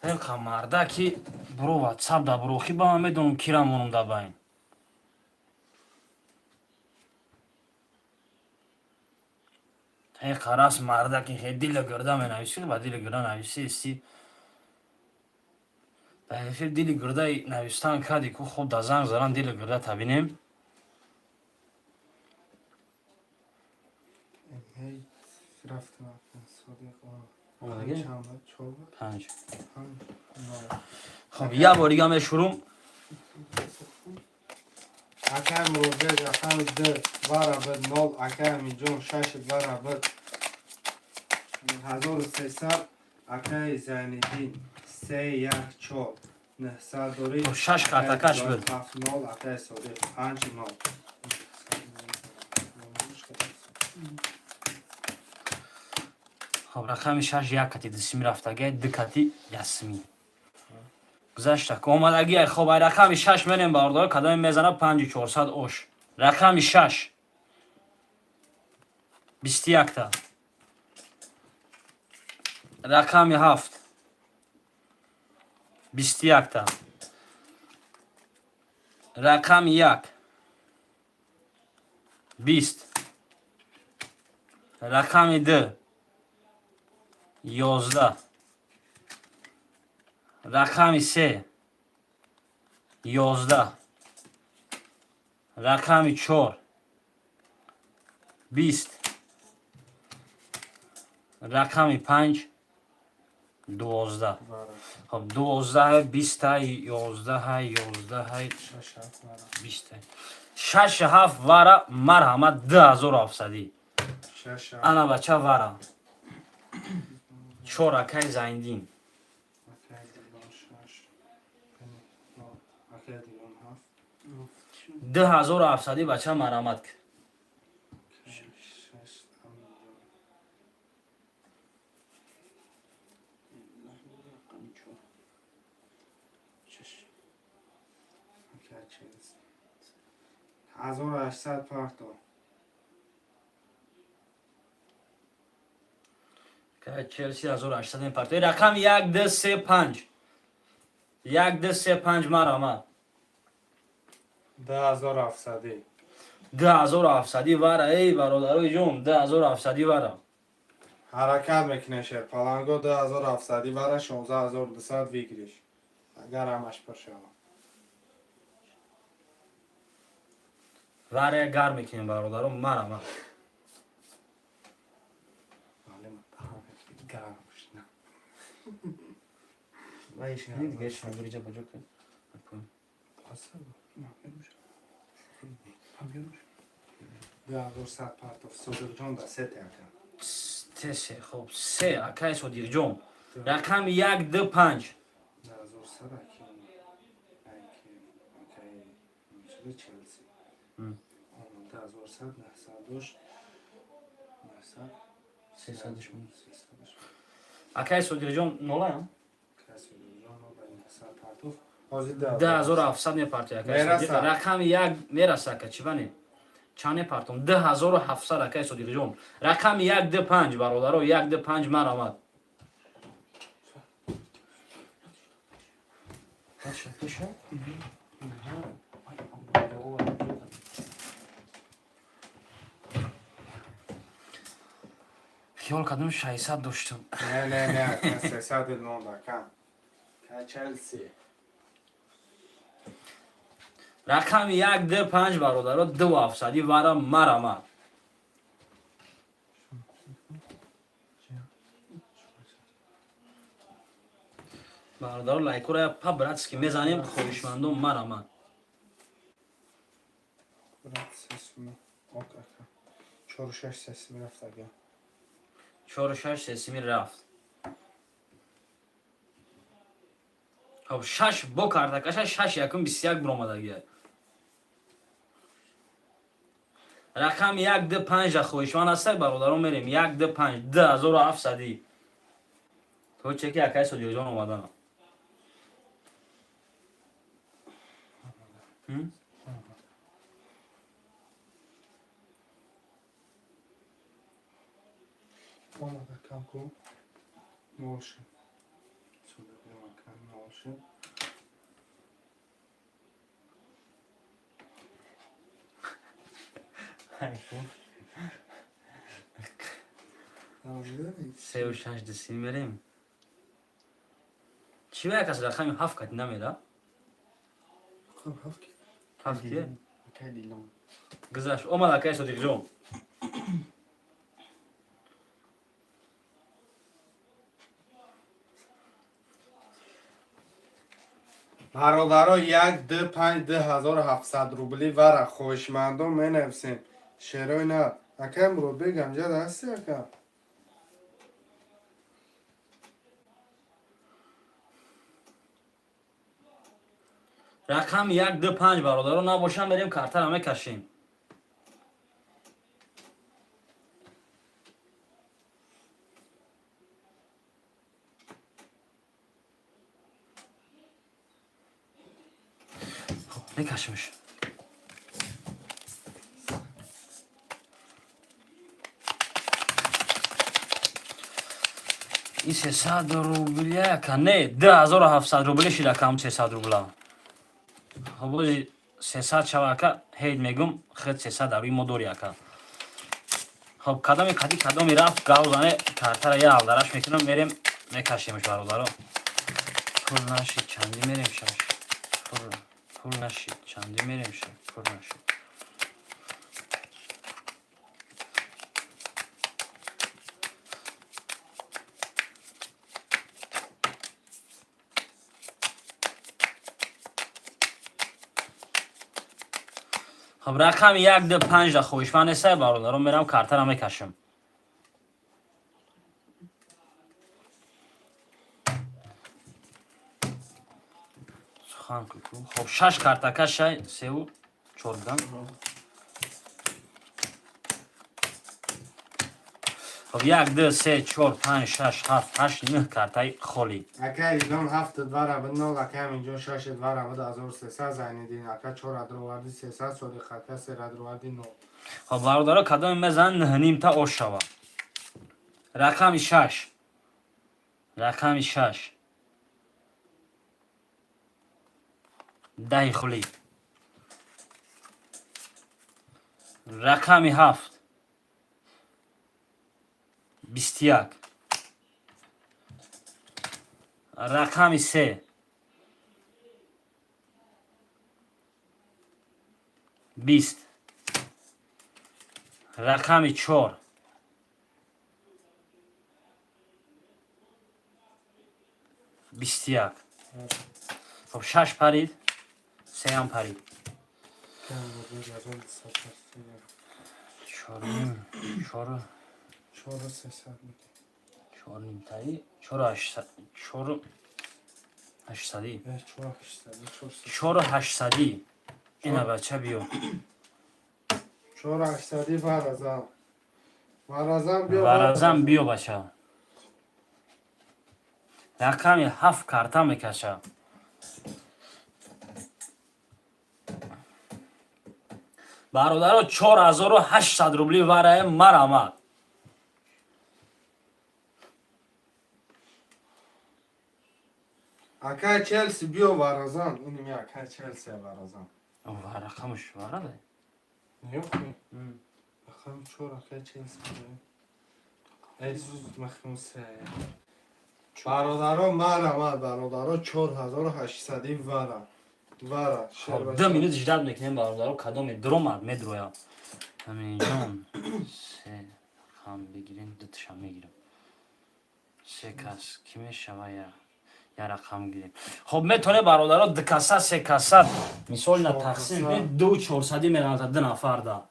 این مرده که برو واتساپ دا برو خی با من میدونم کیرم اونم دا باین هی خراس مرده که هی دیل گرده می نویسی با دیل گرده نویسی استی دا هی دیل گرده نویستان کردی که خود دا زنگ زران دیل گرده تبینیم
هی رفتم صادق
اومدگی؟
چند چوب
5
هم
خب یه بار دیگه می شروع
اکر مرده رقم ده برابر نول اکر میجون 6 برابر 1300 اکر زیندین 314 900
خب 6 خطکش بود
7 نول اکر صادق 5 نول
خب رقم 6 یک کتی دسمی رفتگی دو کتی یسمی گذشته که اومدگی خب رقم 6 منیم باردار کدام میزنه 5400 اوش رقم 6 21 تا رقم 7 21 تا رقم 1 20 رقم 2 11 رقم 3 11 رقم 4 20 رقم 5 12 خب 12 20 11 11 20 6 7 وارا مرحمت 2700 انا بچه وارا 4 اکای زایندین 2700 بچه مرحمت کرد
هزار و 800 پارتو
که چلسی 1800 پارتوی رقم 1 2 3 5 1 2 3 5 مرحمت
10700
2700 وارا ای برادرای جون 2700 وارا
حرکت میکنه شیر پلنگو 10700 برای 16200 ویگریش اگر همش پر شود
وارا گار میکنیم برادرم مرحمت
گرمش نه
وایش نه دیگه شما بریجا بجا کن
اصلا نه بگوش 100 پارتو صدق جان دا 3 تکن
سه خب 3 اکای سودیر جون رقم 1 2 5
100 اکی میشه چلسی 100 900
300 اکای سودیر جون نولا هم 2700 پارتو اکای سودیر رقم 1 میرسه که چی بانی چانه پارتون 2700 اکای سودیر جون رقم 1 2 5 برادرو 1 2 5 مرحمت خیال کدوم 600 داشتم
نه 300 نون کم چلسی
رقم 1 2 5 برادرو 2700 وارا مرحمت برادرو لایکو را پا براتسکی میزنیم خوشمندم مرحمت
چهار و شش سسمی رفت اگه
4 و 6 سسمی رفت خب 6 بو کرده کشه 6 یکم 21 برآمدگی رقم 1 2 5 خویشوان است برادران میریم 1 2 5 2700 تو چکی اکای سودیر جان اومدن
اومده کم کن نوشه صدق کم نوشه
سه و شش دسیم بریم چی باید کسی رقمی 7 کتی نمیده؟
خب هفت که
7 که؟
که دیلم
گذاشت اومد اکای صدیق جون
برادرها 1,2,5,2,700 روبلی وره خوشمندم می نفسین شیروی نه اکه مرود بگم جد هستی اکه
رقم 1 2 5 برادران نباشن بریم کارتر همه کشیم خب میکشیمش این 300 روبلیه که نه 2,700 روبلی شده کم 300 روبلا خب بازی 300 شوه که هید میگم خود 300 در روی ما دوری اکا خب کدامی کدی کدامی رفت گاوزانه کارتر یه حالدارش میکنم میریم میکشیمش برادرها پول نشید چندی میریم شش پول نشید چندی میریم شش پول نشید خب رقم 1 2 5 دا خوشمند است برادران میرم کارتر هم میکشم سخن کوکو خب 6 کارتکش شای 3 و 4 بدم خب 1 2 3 4 5 6 7 8 9 کارتای خالی
اکه ایدان 7 وره بدنال اکه هم اینجا 6 وره بد 1300 زنیدین اکه 4 ادروادی 300 صدیق اکه 3 ادروادی 9
خب برادرها کدام میزن نیم تا آش شوه رقم 6 رقم 6 ده خلی رقم 7 21 رقم 3 20 رقم 4 21 خب 6 پرید 3 هم پرید
کم بود از اون
4 نیم 4
4 300 بود
4 نیم تایی 4 800 4 800
4 800
4 800 اینا بچه بیو
4 800 ورزم ورزم بیا
ورزم بیو بچه رقم 7 کارتا میکشه برادرها 4,800 روبلی وره مر آمد
اکه چلسی بیا ورزم اینم یک اکه چلسی ورزم
اوه رقمش ورده
yok bakalım çok rakı çelsin ezuz مخموسه برادرها مرمد برادرها 4,800 وره
خب 2 minut جداد میکنیم برادرها کدام درو میدرویا همین جان 3 هم بگیریم 2 تاشم میگیریم 3 کس کی میشوه یا رقم گیریم خب میتونه برادرها 2 کاسه 3 کاسه مثال نه تقسیم کنید 2,400 میرن 2 نفر دا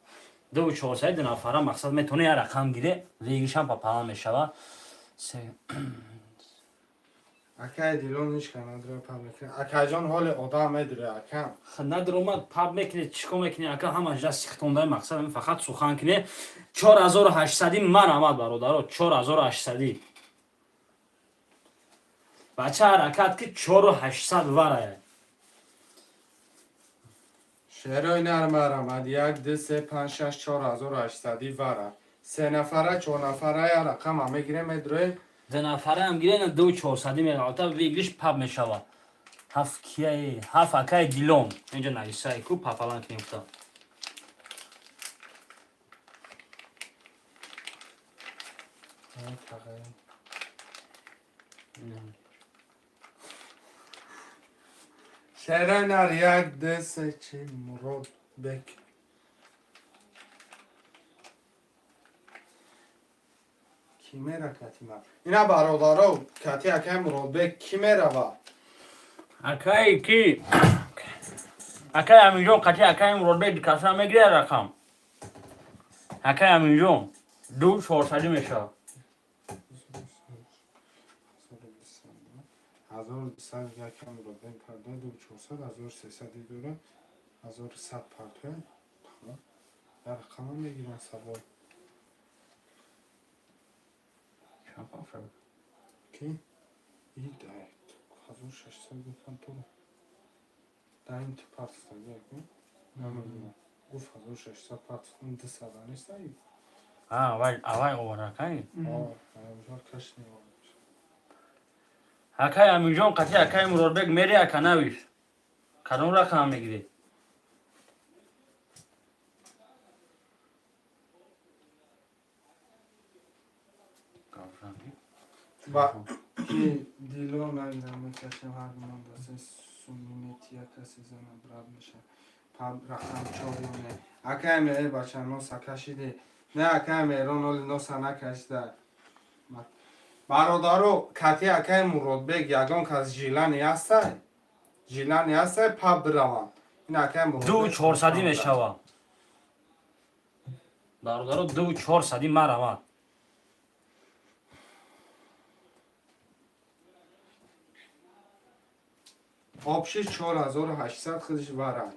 2,400 2 نفر مقصد میتونه یا رقم گیره ریگیش هم پاپا میشوه
اکه دیلون نیش کنه درو پا میکنه اکه جان حال آدم میدره اکه
ندر اومد پاب میکنه چیکار میکنه اکه همش دست سیختونده مقصد همین فقط سخن کنه 4,800 من آمد برادرها 4,800 بچه حرکت که 4,800 وره
شهرهای نرمرمد 1 2 3 5 6 4,800 وره 3 نفره 4 نفره یا رقم هم میگیره میدره
2 نفره هم گیره نه 2,400 میره البته ویگلیش پاب میشوه 7 کیه 7 اکای دیلوم اینجا نویسه کو پاپالان کنیم تا
شهرنر یک دست چه مراد بک کی میره کتی ما اینا برادرها کتی اکای مراد بک کی میره با
اکای کی اکای امینجون قطعی اکای مراد بک کسا میگیره رقم اکای امینجون 2400 میشه
1200 یک مراد بک پرده 2400 1300 دیگه 1100 پرده تمام در رقم میگیرن سوال کی این ده 1600 گفتم تو در این تو پرستان یک نمیدونم گفت 1600 پرستان 200 نیست این
اوای اوراکای
اینجا کش نیوان
اکای امینجون قطعی اکای مراد بک میری اکا نویش کدوم رقم میگیری
و که دیلو نگیرم میکشم هر من دسته سومینیتی کسی زنم برد میشه رقم چاریونه اکای میره بچه نوسا کشیده نه اکای میره نولی نوسا نکشیده برادرو کتی اکای مراد بگ یگان که از جیلانی هسته جیلانی هسته پا بروان این اکای مراد بگ
2400 میشوه برادرو 2400 مرا
آبشی 4800 خودش برای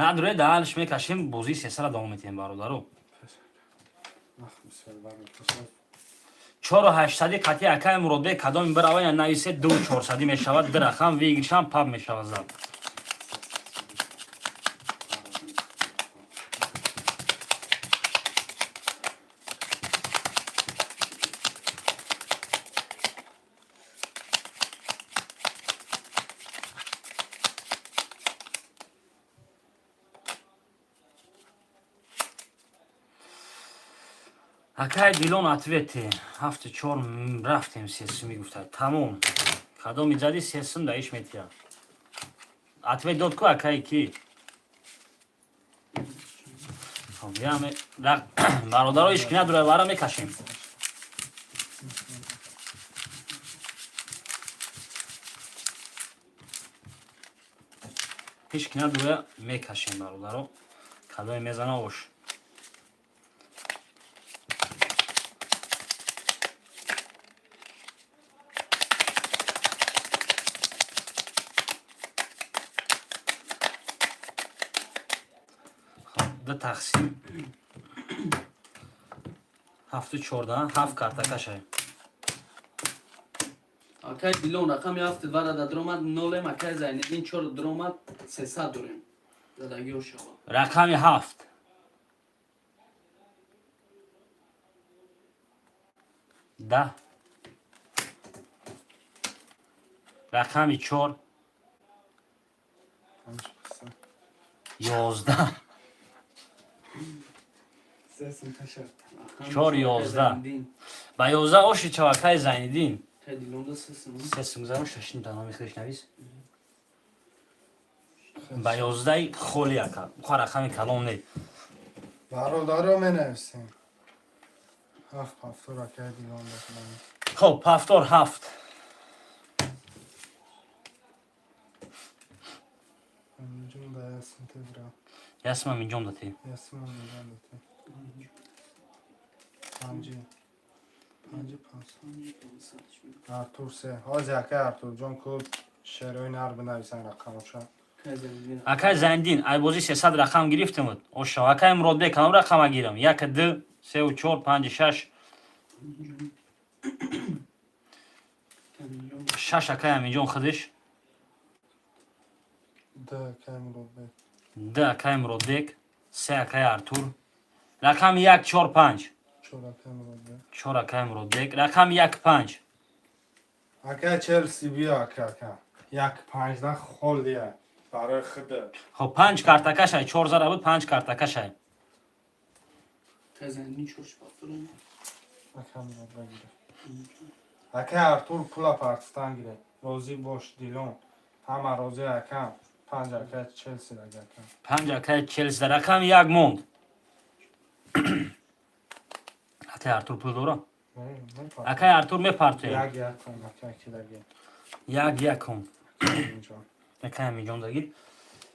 نداره دهنش میکشیم بازی 300 دوام میتیم برادرو 4800 قطعی اکای مراد بک کدام برای یا نویسه 2400 میشود در رقم ویگیرشم پاپ میشود زد اکای دیلون اتویتی هفته 4 رفتیم سیسی میگفته تموم کدام زدی سیسم دایش میتیا اتویت داد کو اکای کی خب بیام برادرها ایشکی نداره برا میکشیم ایشکی نداره میکشیم برادرها کدام میزنه اوش تقسیم 7 14 7 کارت کشه
اکای دیلون رقم یافت ورد درآمد 0 اکای زینالدین 4 درآمد 300 داریم زدگی و شما
رقم 7 10 رقم 4 11 4 11 با 11 اوشی چوکای زینالدین
اکای دیلون دا سسم
سسم زدم ششین تا نامی خودش نویس با 11 خولی اکا بخواه رقم کلام نی
برادرها می نویسیم هفت را که دیگان بکنم
خب هفتار 7
اینجون دا یاسم تبرا
یاسم هم اینجام داتی
یاسم هم اینجان داتی پنجی ارتور سه حاضی اکای ارتور جان کود شروع نر بنویسن رقم چون
اکای زندین ای بازی 300 رقم گرفتیم او شو اکای مراد بک کدام رقم گیرم 1 2 3 و 4 5 6 6 اکای همینجان خودش
ده که مراد بک
2 اکای مراد بک 3 اکای ارتور رقم 1 4 5
چورا که مراد بک
4 اکای مراد بک رقم 1 5
اکای چلسی بیا اکای یک 15 خول دیه برای خودت.
خب 5 کارتا کشای 4 زره بود 5 کارتا کشای.
که زنی چورش پافتورم
اکا مراد بگیره. اکا ارتور پولا پارتستان گیره. روزی باش دیلون. همه روزی اکا 5 اکا چلسی لگه اکا.
5 اکای چلسی رقم 1 موند. اکای ارتور پول دورا. اکای ارتور میپارتوی.
یک کن اکا کی لگه.
یک کن.
اینجا.
اکای همینجان دگیر.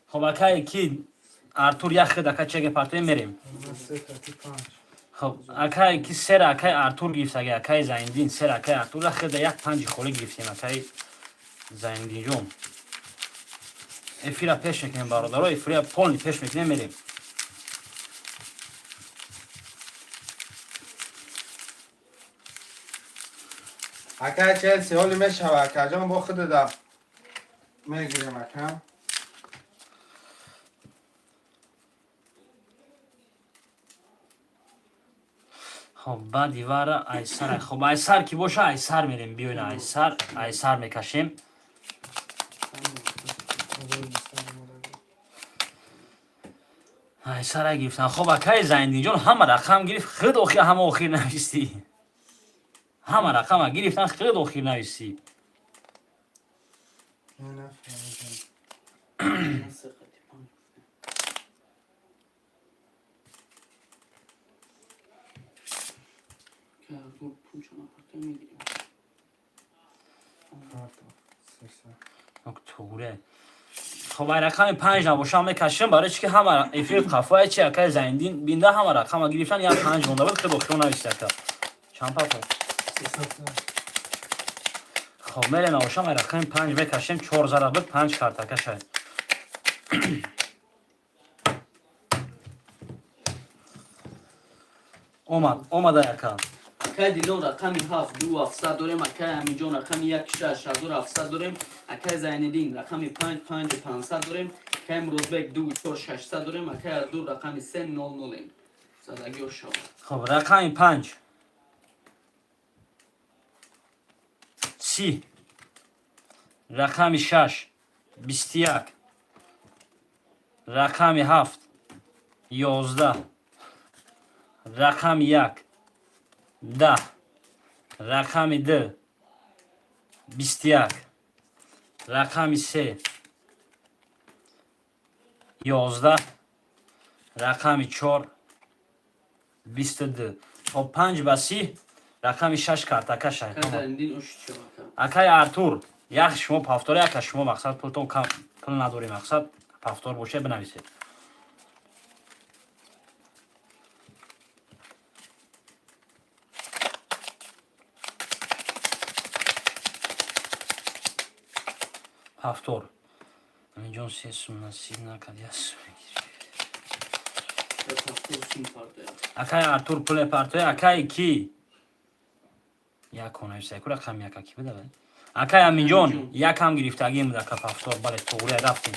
خب اکای کی ارتور یک خد اکای چگه پارتوی میریم.
سه تا 5.
خب اکای کی سر اکای ارتور گرفت اگه اکای زایندین سر اکای ارتور خد یک 5 خوله گرفتیم اکای زایندین جون. افیرا پیش میکنیم برادرها افیرا پولنی پیش میکنیم میریم.
اکا چلسی حالی میشه اکا جان با خود دا. میگیریم اکا.
خب بعد دیواره ایسر خب ایسر کی باشه ایسر میریم بیاین ایسر میکشیم. ایسر گرفتن خب اکای زایندین جون همه رقم گرفت خود آخر همه آخر نویستی. همه رقم گرفتن خود آخر نویستی.
نه
که ارتور پول چون پافتور میگیریم
اکتبر. خب رقم 5 نباشه میکشیم برای چی که همه افریق خفای چی اکای زایندین بینده همه رقم گرفتن یا 5 مونده بود خود آخر نویستی اکا. چند پاپا. خب میره نباشه ما رقم 5 بکشیم 4 زره بود 5 کارتا کشای. اومد اکا.
اکای دیلون رقمی 7 2700 داریم اکای همینجان رقمی 16700 داریم اکای زایندین رقمی 5500 داریم اکای مرودبک 2600 داریم اکای ارتور رقمی 300 زدگی و شما
خب رقم 5 30 رقم 6 21 رقم 7 11 رقم 1 10 رقم 2 21 رقم 3 11 رقم 4 22 خب 5 با 30 رقم 6 کارتا کشای.
اکای زایندین اش شما
اکای ارتور یک شما پافتور یک شما مقصد پولتون کم پول نداری مقصد پافتور باشه بنویسید. پافتور اینجا سه سوم نصیب نکرد
پافتور سیم پارده
اکای ارتور پول پارتوی اکای کی یک کنه سیکو رقم یک کی بده اکای همینجان یک هم گرفتگی بود اکا پافتور بله توگوره رفتیم.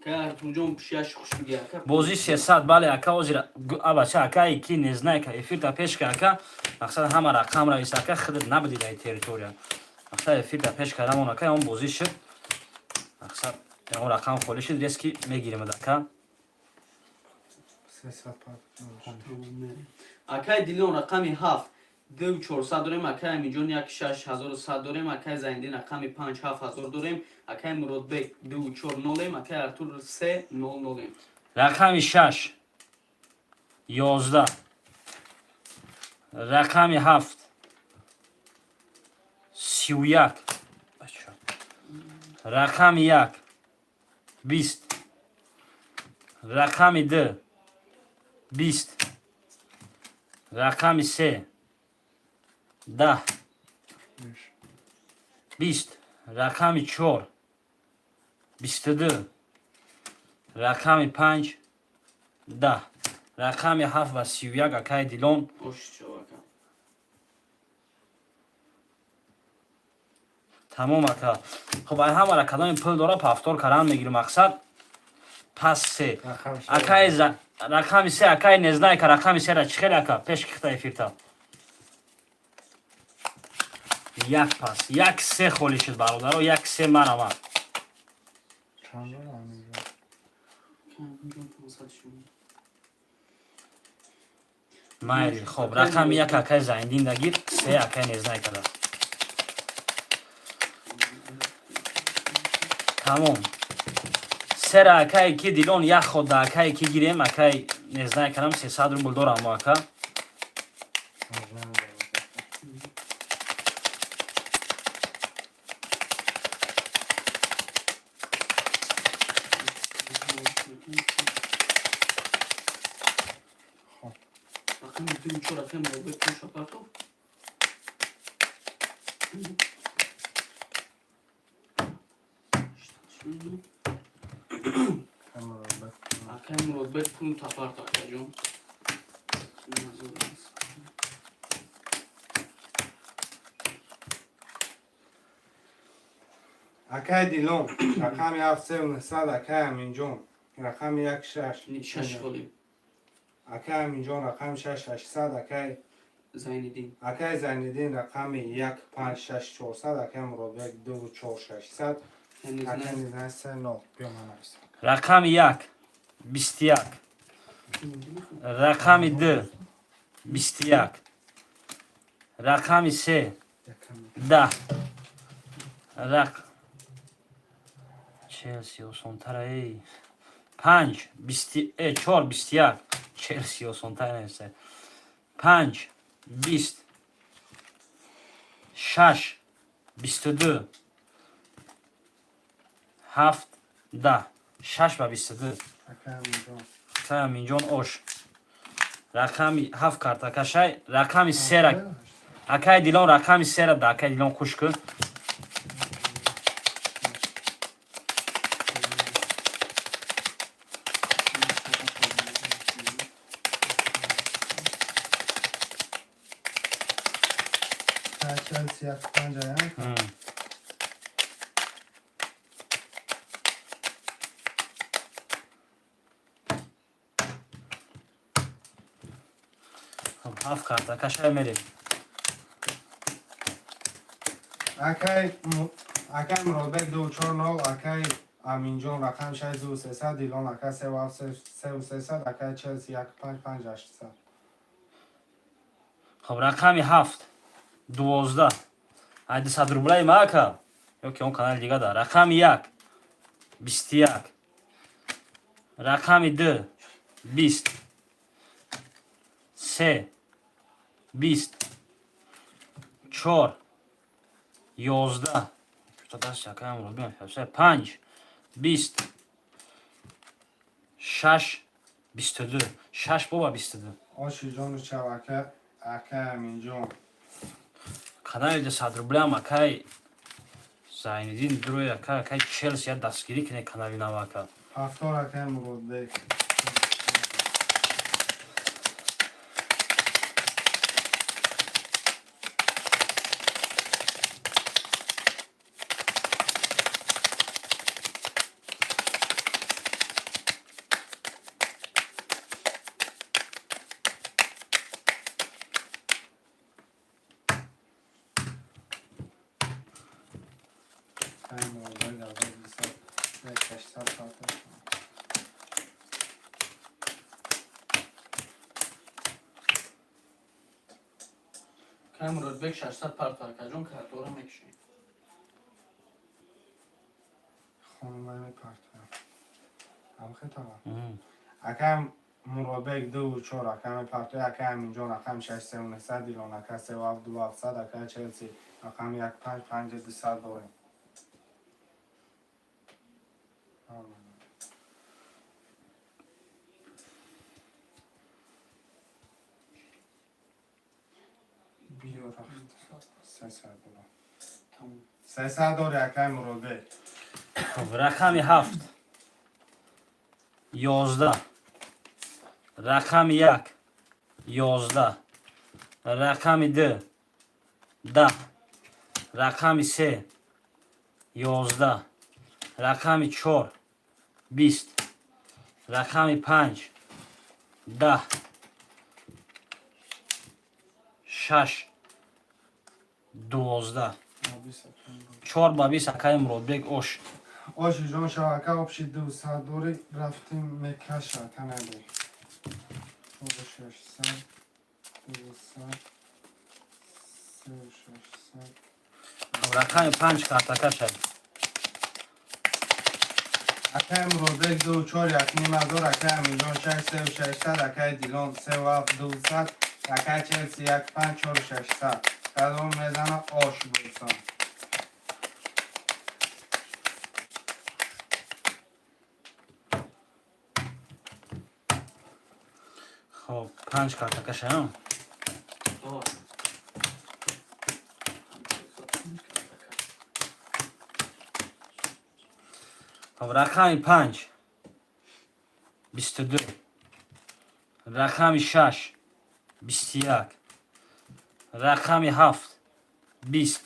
که ارتور جون پیشش خوش بگی اکا
بازی 300 بله اکا وزیر ابچه اکا کی نزنه که افیرتا پیش که اکا مقصد همه رقم را ایست اکا خودت نبودی در تریتوریا مقصد افیرتا پیش کردم اون اکا اون بازی شد مقصد اون رقم خولی شد ریسکی میگیریم اکا
300
اکای دیلون رقمی 7 2400 داریم اکای همینجان 16100 داریم اکای زایندین رقمی 57000 داریم اکای مرودبک 240 اکای ارتور 300
رقم 6 11 رقم 7 31 رقم 1 20 رقم 2 20 رقم 3 10 20 رقم 4 22 رقم 5 10 رقم 7 و 31 اکای دیلون
اش شو اکا
تمام اکا. خب همه را کدام پول داره پافتور کردن میگیره مقصد пас се.
Рақам шаш.
Акай рақами се акай не знае ка рақами сера чӣ хел ака пеш кихта эфирта. Як пас, як се холи шуд бародаро, як се марама.
Чанд дорам اینجا؟
майли хоб рақами як акай заиндин дагир се акай не знае када. Тамом. Сера акай ки дилон як ход да акай ки гирем акай не знае кадам 300 рубл дорам мо ака.
Рақами 2 рақам Муродбек пул шапартов. Акай Муродбек пул тапарт акаҷон.
акай дилон рақами 7900 акай аминҷон рақами 16
шаш холи
акай аминҷон рақами 6800 акай
Зайниддин.
акай зайниддин рақами 156400 акай муродбек 24600 акай низан 30 биё манависам
рақами як 21 рақами 2 21 рақами 3 10 челси осонтара 5 4 21 челси осонтара нест 5 20 6 22 7 10 6 ба 22
акай аминҷон
акай аминҷон ош рақами 7 карта кашай рақами 3 акай дилон рақами 3 да акай дилон хуш кун
چلسی 150
7 карта кашай мерем
акай муродбек 240 акай аминҷон рақам 6300 дилон акай 3300 акай челси 155
хоб рақами 7 12 800 рублаи мака ёки он канали дига да рақами 1 21 рақами 2 20 3 20 4 11 5 20 6 22 6 боба 22
оши ҷону чавака акай аминҷон
канали 100 рублям акай Зайниддин дуруи акай челси я дастгирӣ кине канали навака
70 акай муродбек акай муродбек аввал 800 карта
Акай Муродбек 600 парта акаҷон картора мекишем.
хонумаи парта амхетава акай муродбек 24 акай парта акай аминҷон рақам 6300 дилон акай 3700 акай челси рақам 155 дорем биё рафт 300 дорем
Тамом.
300 дори акай муродбек
рақами 7 11 рақами 1 11 рақами 2 10 рақами 3 11 рақами 4 20 رقم 5 10 6 12 4 با 20 اکای مرادبک اوش
آشی جان شبکه آبشی 200 دوری رفتیم مکه شبکه نداری 600 200 3600
رقم 5 کارتاکا شد
اکای مرادبک 2 4 یک نیم هزار اکای میلیون 6 3 600 اکای دیلان 3 و 200 اکای چلسی 1 5 4 600 کدام میزنه آش بودسان
خب 5 کارتاکا شد خب رقم 5 22 رقم 6 21 رقم 7 20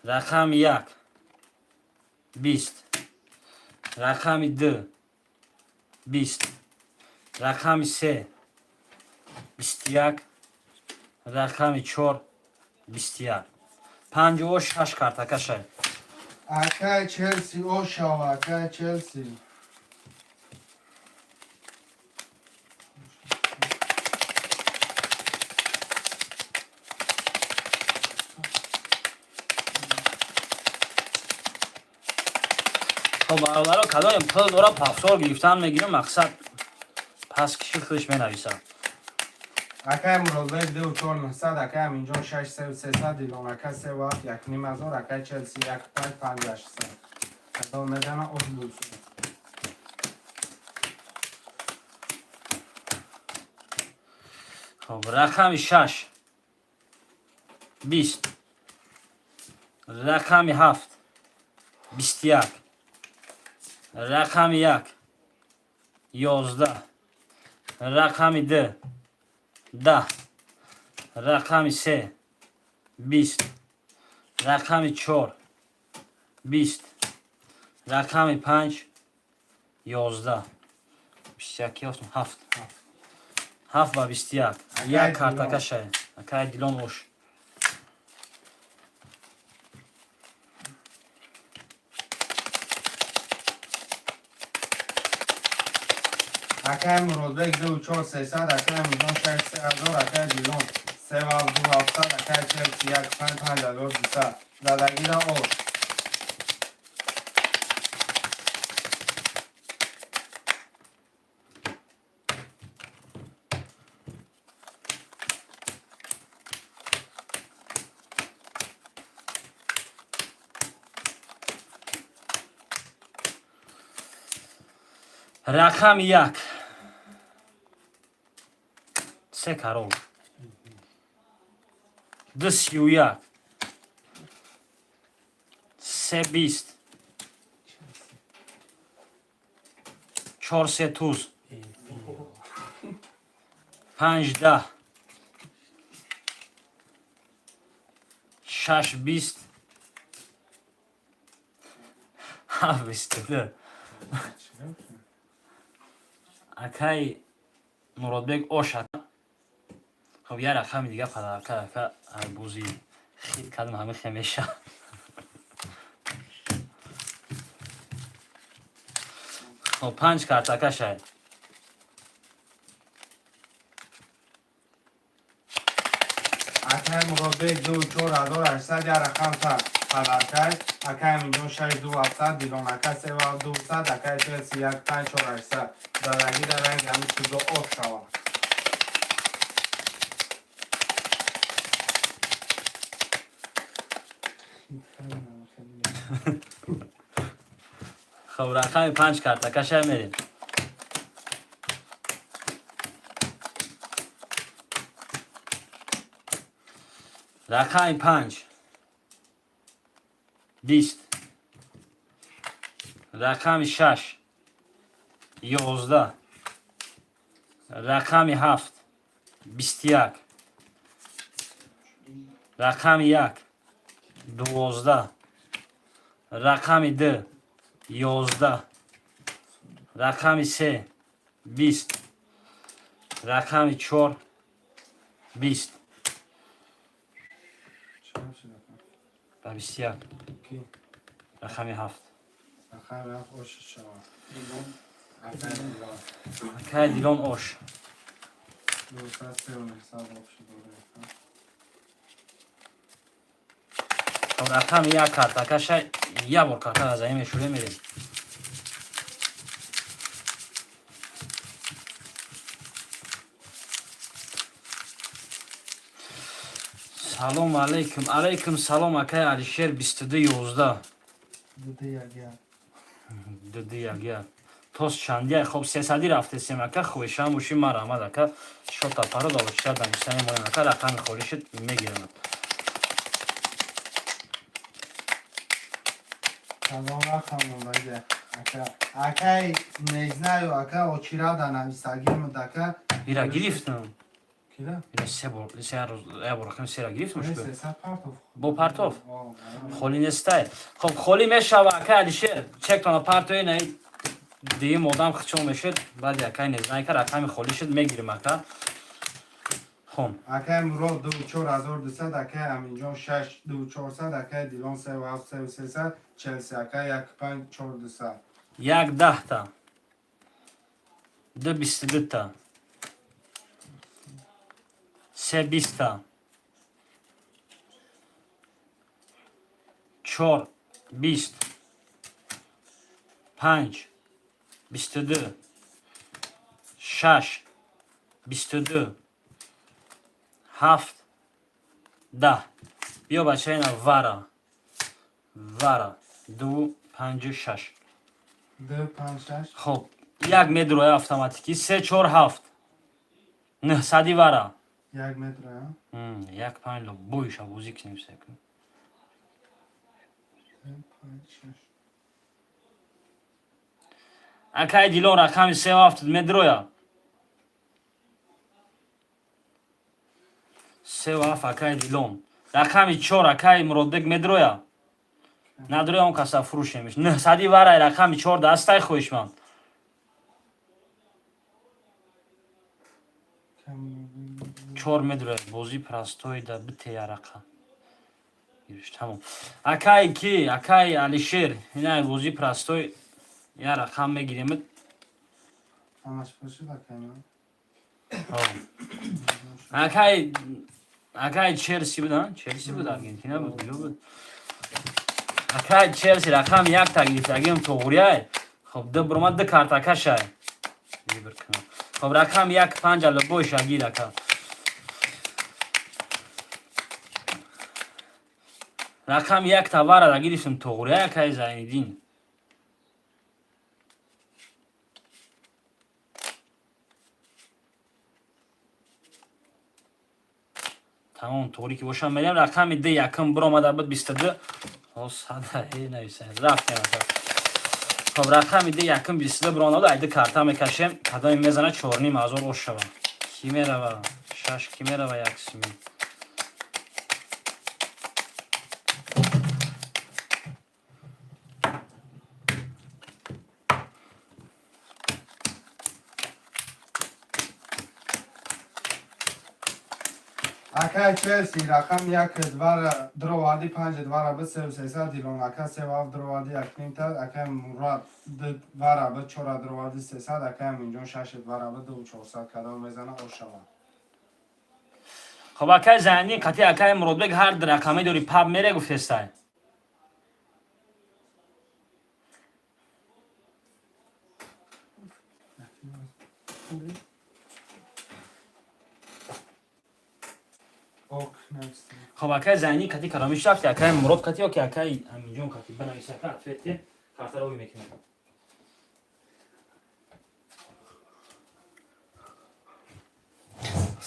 رقم 1 20 رقم 2 20 رقم 3 21 رقم 4 21 56 کارتاکا شد
اکای چلسی آش اکای چلسی
خب برادرها کدایم پل داره پافسار گرفتن میگیره مقصد پس کشی خودش مینویسه
اکای مرادبک 2 4 900 اکای امینجان 6 3 300 دیلان اکای 3 و 7 یک نیم هزار اکای چلسی 1 5 5 800 کدام میزنه آش بودسان
خب رقم 6 20 رقم 7 21 رقم 1 11 رقم 2 10 رقم 3 20 رقم 4 20 رقم 5 11 21 7 7 و 21 یک کارتاکا شد اکای دیلان اوش
اکای مرادبک 2 4 300 اکای امینجان 6 3 هزار اکای دیلان 3 و 2 700 اکای چلسی 1 5 5 هزار 200 زدگیر آش
رقم 1 3 کارول 2 31 3 20 4 3 توز 5 10 6 20 7 22 اکای مرادبک اوشد خب یه رقم دیگه پدرکه که اربوزی خیلی کدوم همه خمیشه خب 5 کارتاکا شد
اکای مرادبک 2 4 هزار 800 یک رقم تا پدرکای اکای امینجان 6 2 700 دیلان اکای 3 و 200 اکای چلسی 1 5 4 800 زدگی در رنگ همی سوزو آش شود
خب رقم 5 کارتاکا شد میریم رقم 5 20 رقم 6 11 رقم 7 21 رقم 1 12 رقم 2 11 رقم 3 20 رقم 4 20
چند شد
و 21
کی؟
رقم 7
آخر رفت اوش شما آخر دیلان
اکای دیلان اوش
203 و حساب آفش دوره
خب رقم 1 کارت اکاش یه بار کارت از این شروع میریم سلام علیکم علیکم سلام اکای علیشیر 22 11
دیده یک
دیدی یک توس چندی خب 300 رفته سیم اکا خویش هم بوشی مرا آمد اکا شد تا پارو دالو چتر دانستانی مولن اکا رقم خوریشت میگیرم
سلام رقم بایده اکای نیزنه و اکا اوچیرا دانم استاگیم دکا
بیرا گرفتم
کیره؟
این سه روز رقم سه را گرفتم شد
300 پارتوف
با پارتوف خولی نستای خب خولی میشوه اکا علیشیر چک تانا پارتوی نای دیگه مودم خچون میشد بعد اکای نیزنه که رقم خولی شد میگیرم اکا خب
اکای مراد 24,200 اکای امینجان 6,2400 اکای دیلان 3,700 چلسی اکای 1,5,400
یک 10 تا دو 22 تا سه 20 تا 4 20 5 22 6 22 7 10 بیا بچه اینا وارا 2 5 6
2 5 6
خب یک متر اتوماتیکی 3 4 7 900 وارا
یک متر
یک پنج لو بویش بوزی کنیم سکن
2 5 6
اکای دیلون رقم 3 7 مترویا 3 7 اکای دیلون رقم 4 اکای مرودک مترویا نداره اون کسا فروش نمیش 900 وارا رقم 4 دستای خویش من 4 متر بوزی پراستوی دا بته یا رقم گیرش تمام اکای کی اکای علیشیر اینا بوزی پراستوی یا رقم میگیریم
همش پرشید اکای من
اکای چلسی بودن چلسی بود ارجنتینا بود دیگه بود اکای چلسی رقم 1 تا گرفت اگه اون توغریای خب دو برمات دو کارت اکاشای لیبر کنم خب رقم 1 5 لبوش اگیر اکا رقم 1 تا وارد اگیرشم توغریای اکای زایندین تمام طوری که باشم میریم رقم ده یکم برو آمده بود 22 ساده ای نویسه رفتیم خب رقم ده یکم 22 برو آمده ایده کارتا میکشیم کدام میزنه 4 نیم هزار اوش شوه کی میروه 6 کی میروه یک سیمی
اکای چلسی رقم 1 دوار دروادی 5 دوار به 300 دیلون اکای 3 و دروادی 1 نیم تا اکای مراد دوار به 4 دروادی 300 اکای امینجان 6 دوار به 2,400 کدام میزنه او شما
خب اکای زنی کتی اکای مرودبگ هر در رقمی دوری پاب میره گفتستای
اوک نفسی
خب اکای زنی کتی کرامیش رفتی اکای مرود کتی یا که اکای امینجان کتی بنویسه اکای اتفتی کارتا رو میکنه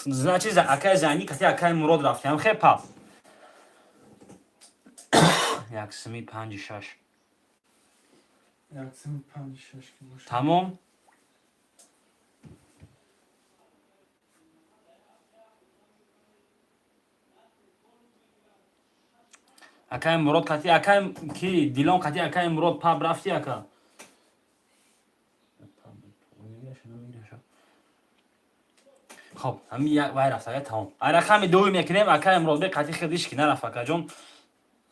значит اکای زنی کتی اکای مرود رفتی هم خیلی پاپ یک سمی 5 6
یکسیم 5 6 که باشه
تمام اکای مرود کتی اکای کی دیلون کتی اکای مرود پاپ رفتی اکا خب همین یک وای رفته تمام رقم دوم میکنیم اکای مرادبک قطعی خودش که نرفت اکا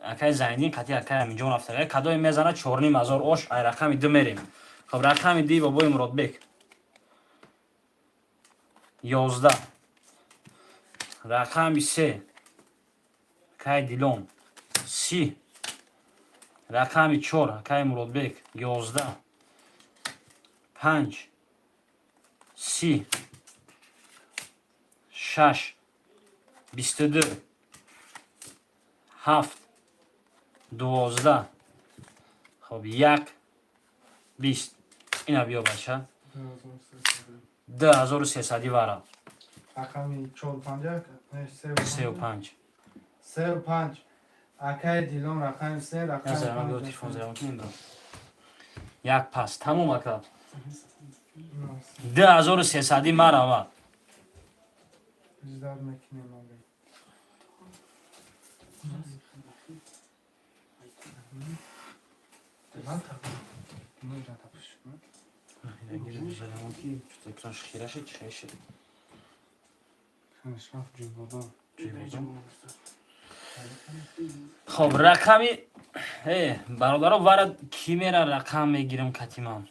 اکای زیندین قطعی اکای همینجا رفته کدای میزنه 4,500 آش رقم دو میریم خب رقم دی بابای مرادبک 11 رقم 3 اکای دیلون 30 رقم 4 اکای مرادبک 11 5 30 6 22 7 12 خب 1 20 اینا بیا بچه 2300 وارا
رقمی 450
35
35 اکای دیلون رقم 3 رقم
نظر من بیا تلفن زیرم کنیم برم یک پس تموم اکا 2300 مرا آمد
اجدار میکنیم آقای من تقریبا نمیدونم تپش
Ekran şişirəşi çıxışı.
کنشمف جوابا
خب رقمی برادر وارد کی میره رقم میگیرم کتیمان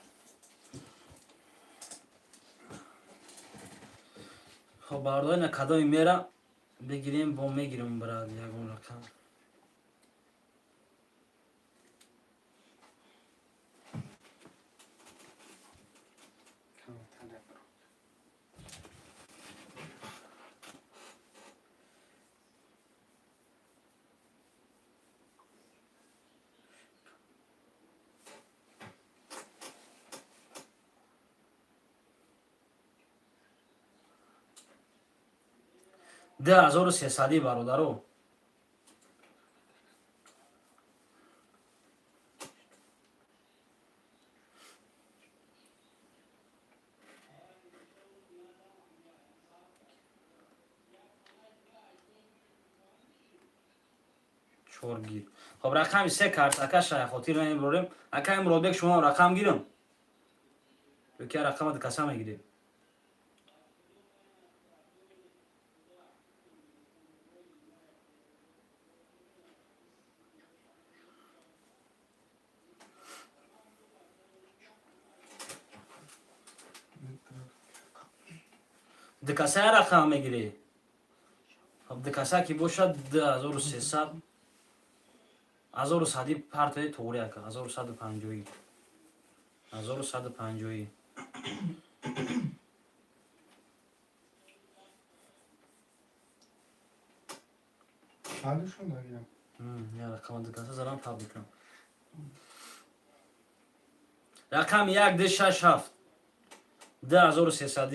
خب برادر نکدای میره بگیریم با میگیرم براد یکون رقم ده 1300 برادرو چورگیر خب رقم 3 کارت اکا شای خاطر نمیبریم اکا مرادبک شما رقم گیرم یکی رقم ده کسا میگیریم ده کسا رقم میگیری خب ده کسا کی باشد 2300 1100 پارت توری اکا 1150 1150
حالشون داریم
یا رقم ده کسا زرم تبریکم رقم 1 ده 6 7 10300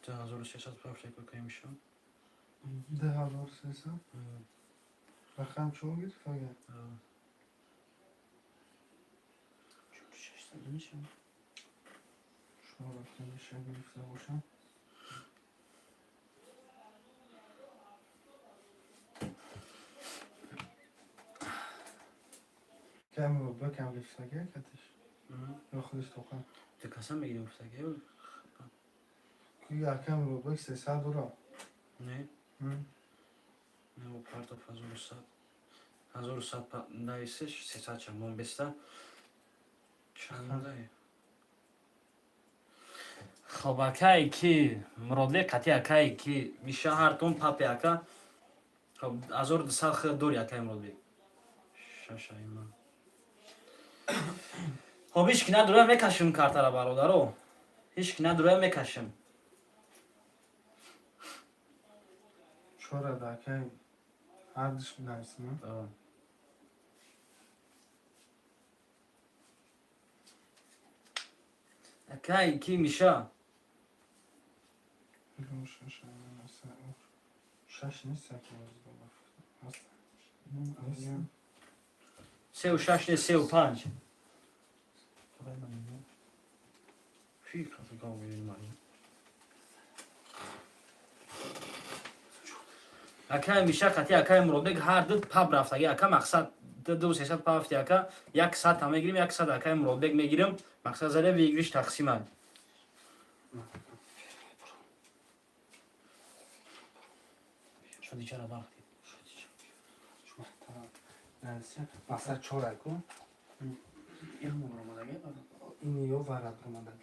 1600 پاپ که میشم
10300 رقم چون گیر فاگر شما رقم بشه گرفته باشم کم رو بکم گرفته کتش یا خودش توقع
ده کسا میگیریم افتاده
که یکم رو بک 300 رو
نه نه و پارت اف 1100 نایسه 300 چند بسته چند خب اکایی که مرادلی قطعی اکایی که میشه هر تون پاپی اکا خب 1200 خیلی دوری اکای مرادلی شاشه ایمان خب هیچ که نداره میکشم کارتا را برادرو هیچ که نداره میکشم
چرا دکه هر دش نرسیم
اکایی که میشه
شش نیست که هست.
3 و 6 نیست 3 و 5 اکای میشه قطعی اکای مربک هر دو پاب رفت اگه اکا مقصد دو سیصد پاب رفتی اکا 100 هم میگیریم 100 اکای مربک میگیریم مقصد زده ویگریش تقسیم هست شدی چرا وقتی
مثلا چهار کن این یو ورد اومده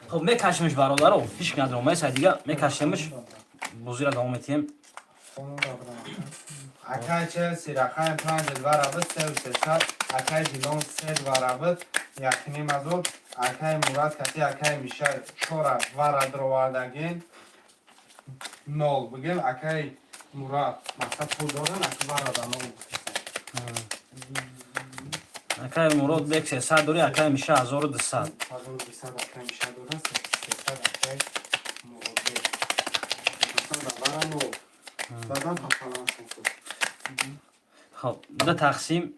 خب میکشمش برادرو هیچ ندارم مثلا دیگه میکشمش بوزیرا دوام میتیم
اکای چلسی رقم 5 ورابط 3 و 300 اکای دیلون 3 ورابط یکنی مزول اکای مراد کسی اکای میشه 4 ورد رو واردگین 0 بگیم اکای مراد مثلا پول دارن اکای ورد 0
اکای مراد بک 300 دوری اکای میشه 1200
1200 اکای میشه دارن 300 اکای مراد مثلا ورد 0 بعدم پاسالان شد
خب دو تقسیم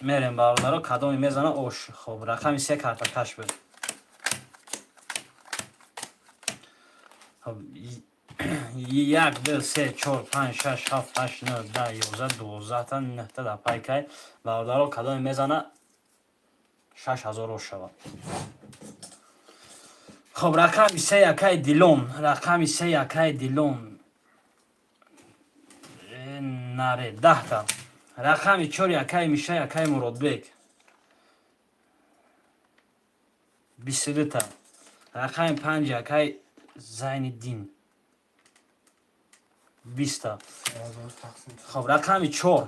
میریم برادرو کدومی میزنه اوش خب رقمی 3 کارت کش بده خب 1 2 3 4 5 6 7 8 9 10 11 12 تا 9 تا در پایکای برادرو کدومی میزنه 6000 اوش شود خب رقمی 3 اکای دیلون رقمی 3 اکای دیلون نره 10 تا رقمی 4 اکای میشه اکای مرادبک 22 تا رقم 5 اکای زین الدین 20 تا خب رقم 4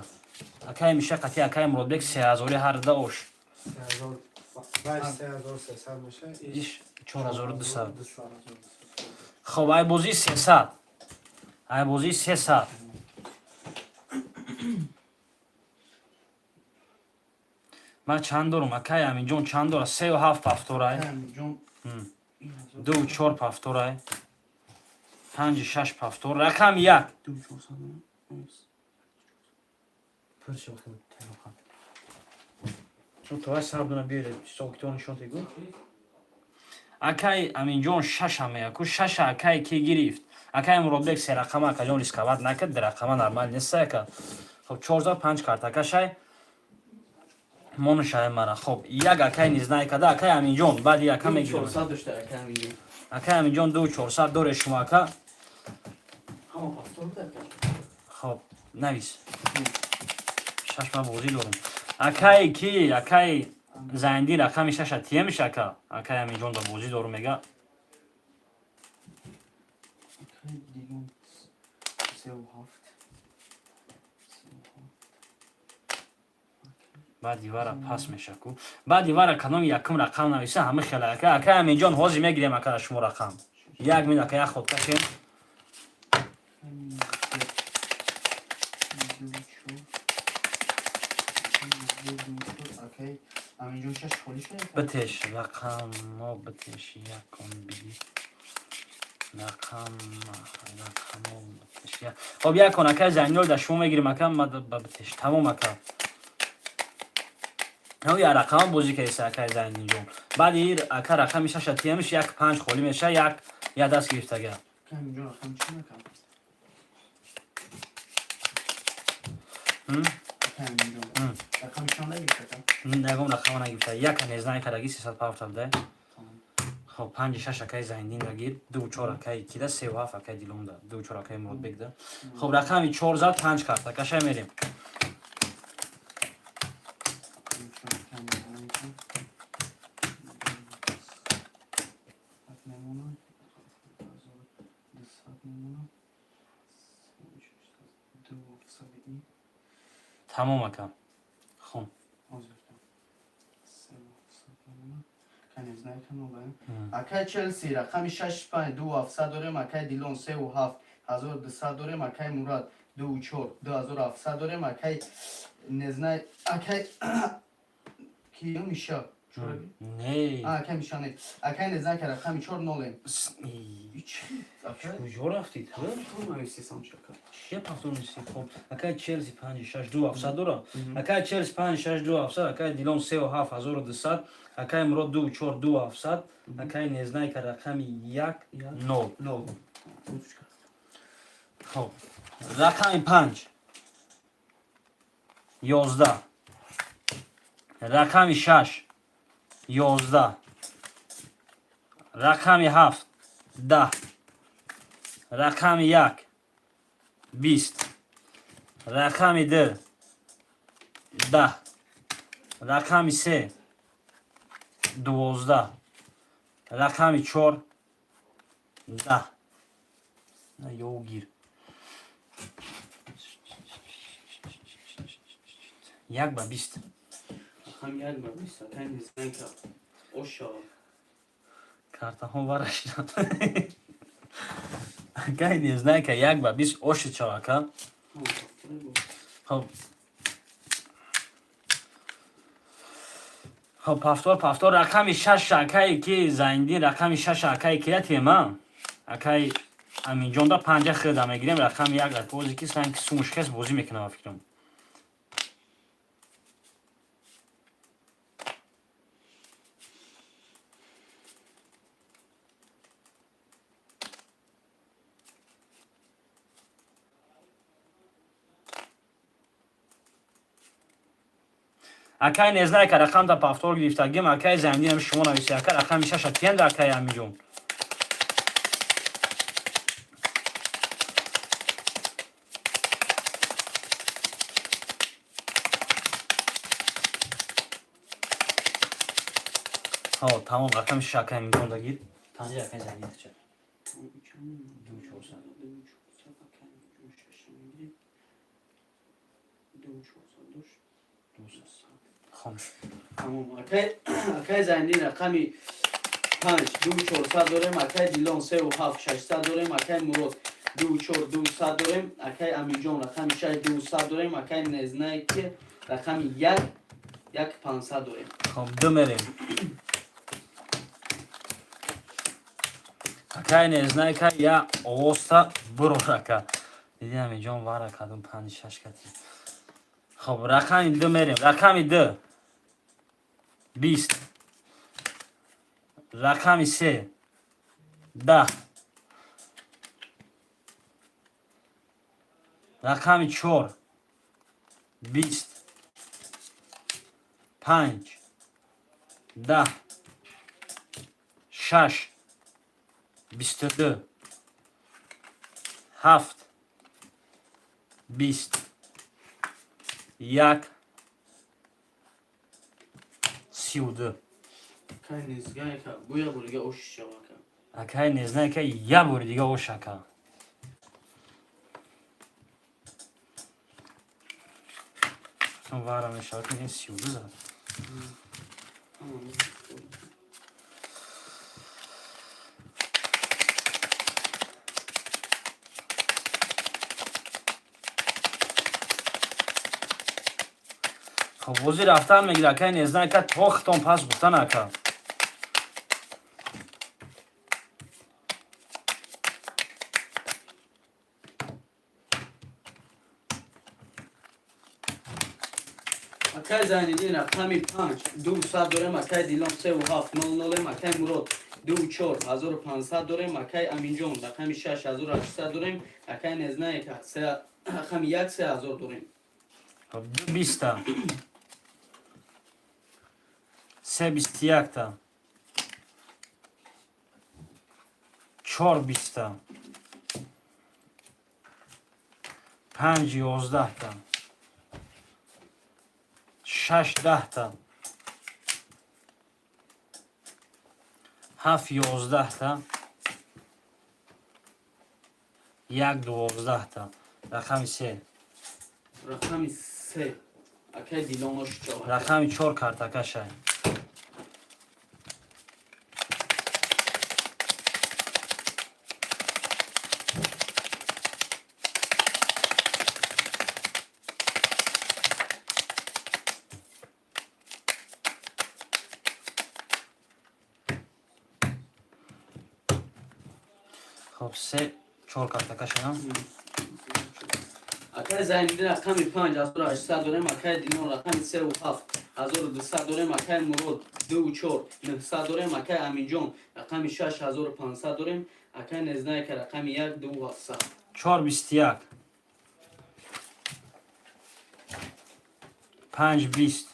اکای میشه قطعی اکای مرادبک 3000 هر دو اوش
3300 میشه
ایش 4200 خب ای بازی 300 ای بازی 300 من چند دارم اکای همین جون چند داره 3 و 7 پفتورای 2 و 4 پفتورای 5 و 6 پفتور رقم 1 پرچه وقتی تلفن چون تو حساب دونه بیاره سوکتون نشون تیگو اکای همین جون 6 همه اکو 6 اکای کی گرفت اکای مرادبک 3 رقم اکا جون ریسکاوت نکرد در رقم نرمال نیست اکا خب 4005 کارت اکاشای مون شای مرا خب یک اکای نیز نه کدا اکای همین جون بعد یک اکا میگیرم
400 داشته اکای همین جون
اکای همین جون 2400 دور شما اکا
همه پاستور بده
خب نویس شش ما بوزی دارم اکای کی اکای زندی رقم 6 تیم میشه اکا اکای همین جون دو بوزی دارم میگه
اکای دیگون 3 و 7
بعد دیواره پاس میشه کو بعد دیواره کدام یکم رقم نویسه همه خیلی اکای همین جون حاضر میگیریم اکا شما رقم یک میده اکای خود کشیم
اکای همین جون 6 خالی شده
بتش رقم ما بتش یکم بگی رقم بتش خب یک کن اکای زنگل در شما میگیریم اکا ما بتش تمام اکا او یا رقم بوزی که ایسا اکای زنگل جون بعد این اکا رقم میشه شتیمش یک 5 خالی میشه یک دست گرفته گه
همین جون رقم چی نکن همین جون رقم شان نگیرد
نگم رقم نگرفته یک نیزنای کدگی 350 ده خب 5 6 اکای زندین دگیر 2 4 اکای کیده 3 و 7 اکای دیلون ده 2 4 اکای مرادبک ده خب رقم 400 5 کارت کشای میریم تمام اکا خب
اکای چلسی رقم 6 5 2 700 داریم اکای دیلون 3 و 7 1200 داریم اکای مراد 2 و 4 2700 داریم اکای نزنای اکای کیو میشه
نه
акай мишонед акай незна ки рақами 4 нолем
کجا رفتید؟ چه پفتون نیستی؟ خب اکای چلسی 5-6-2-700 داره اکای چلسی 5-6-2-700 اکای دیلان 3,700 اکای مراد 2-4-2-700 اکای نزنای که رقمی 1-0 خب رقمی 5 11 رقمی 6 11 رقمی 7 10 رقمی 1 20 رقمی 2 10 رقمی 3 12 رقمی 4 10 نه یو گیر یک با 20
рақами 1 ба 20 акай незна ки оша
карта ҳо варашдан акай незнай ка 1 ба 20 оши чавака خب خب پفتار رقم 6 اکای کی زنگی رقم 6 اکای کی تیما اکای امینجان دا 5 خرید میگیریم رقم 1 در پوزی کی سنگ سومش کس بازی میکنه فکرم اکای نزنای که رقم تا پفتار گرفتگیم اکای زمینی هم شما نویسی اکای رقم 6 تیند اکای امینجان ها تمام رقم 6 اکای امینجان دگیر پنجه اکای زمینی چه خاموش
تمام акай занди рақами 5 2400 дорем акай дилон 37 дорем акай мурод 24 дорем акай амиҷон рақами 6 200 дорем акай незнае ки рақами 1 500 дорем
خب دو میریم اکای نزنای که یا اوستا برو رکا دیدی امینجان وارا کدوم 5-6 کتی خب رقم 2 میریم رقم 2 20 رقم 3 10 رقم 4 20 5 10 6 22 7 20 1 32
акай незгае ки гӯя бурига ош шавака
اکای نزنای که یه بار دیگه او شکا وارم شاید این 32 زد خب بازی رفتن میگیره اکای نزنای که تاختان پس گفتن اکا
акай зайнидин рақами 5 200 дорем акай дилон 3700 акай мурод 24 1500 дорем акай аминҷон рақами 6800 дорем акай незнае ки рақами 1 3000 дорем
خب 20 تا 21 تا 4 20 تا 5 11 تا 6 10 تا 7 11 تا 1 12 تا رقم 3
рақами 3 акай дилон ош чавака
رقم 4 کارت کشه خب 3 4 کارتکش شدم.
اکای زنیدی رقمی 5 1800 داریم. اکای دیلون رقمی 3 و 7 1200 داریم. اکای مرود 2 و 4 900 داریم. اکای امینجان رقمی 6500 داریم. اکای نزنای که رقمی 1 2 و 700
4 21 5 20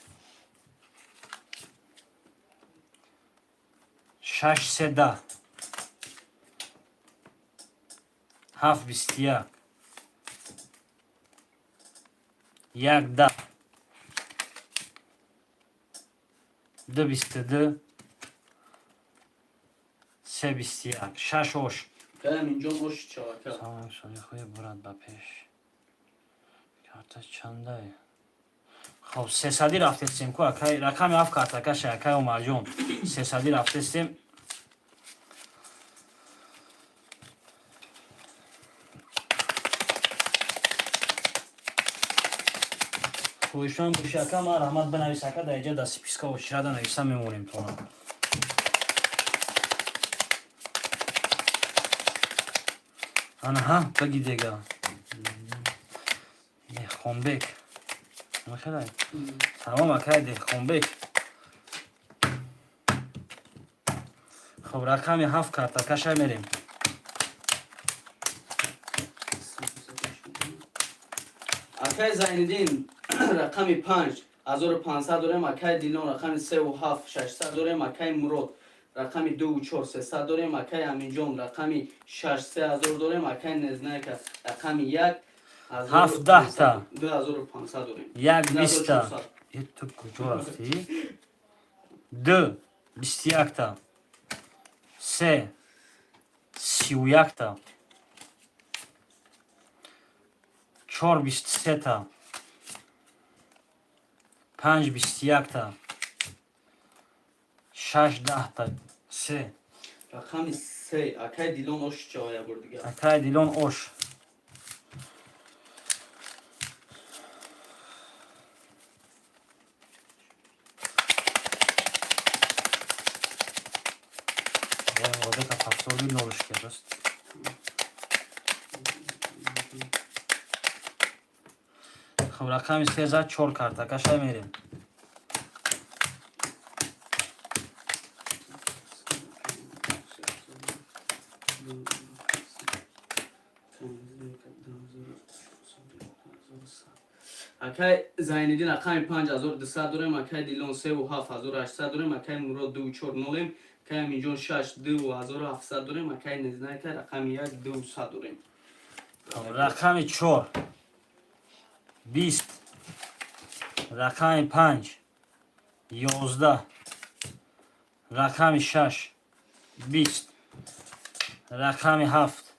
6 3 10 7 21 1 10 2 22 3 21 6 اوش.
اکای امینجان اوش چاکا
سلام شما خوی برند با پیش کارت چنده. خب 300 رفتیم کو اکای رقم 7 کارتکش اکای عمر جون 300 رفتیم. خویشان گوشیکه ما رحمت بنویسه که در اینجا دست پیسکا و شیره دا نویسته میمونیم تو آنها بگی دیگه خونبک میخوای تمام اکای خونبک. خب رقم 7 کارتکش میریم.
اکای زینالدین رقمی 5 1500 داریم. اکای دیلون رقمی 3 و 7 600 داریم. اکای مرود رقمی 2 و 4 300 داریم. اکای امینجان رقمی 6 3000 داریم. اکای نزنک رقمی 1
17 تا
2500 داریم.
1 20 تا تو کجا رفتی؟ 2 21 تا 3 31 تا 4 23 تا 5 21 تا 6 10 تا 3
رقمی 3 اکای دیلون اوش چایا بردیگه
اکای دیلون اوش. وضع که فصل بی نولش کرد است. خب رقم 34 کارتکش میریم.
اکای زینالدین رقمی 5200 داریم. اکای دیلون 3 و 7800 داریم. اکای مراد 2 و 4 نولیم. اکای امینجان 6 2 و 1700 داریم. اکای نزنک رقمی 1 200 داریم.
رقم 4 20 رقم 5 11 رقم 6 20 رقم 7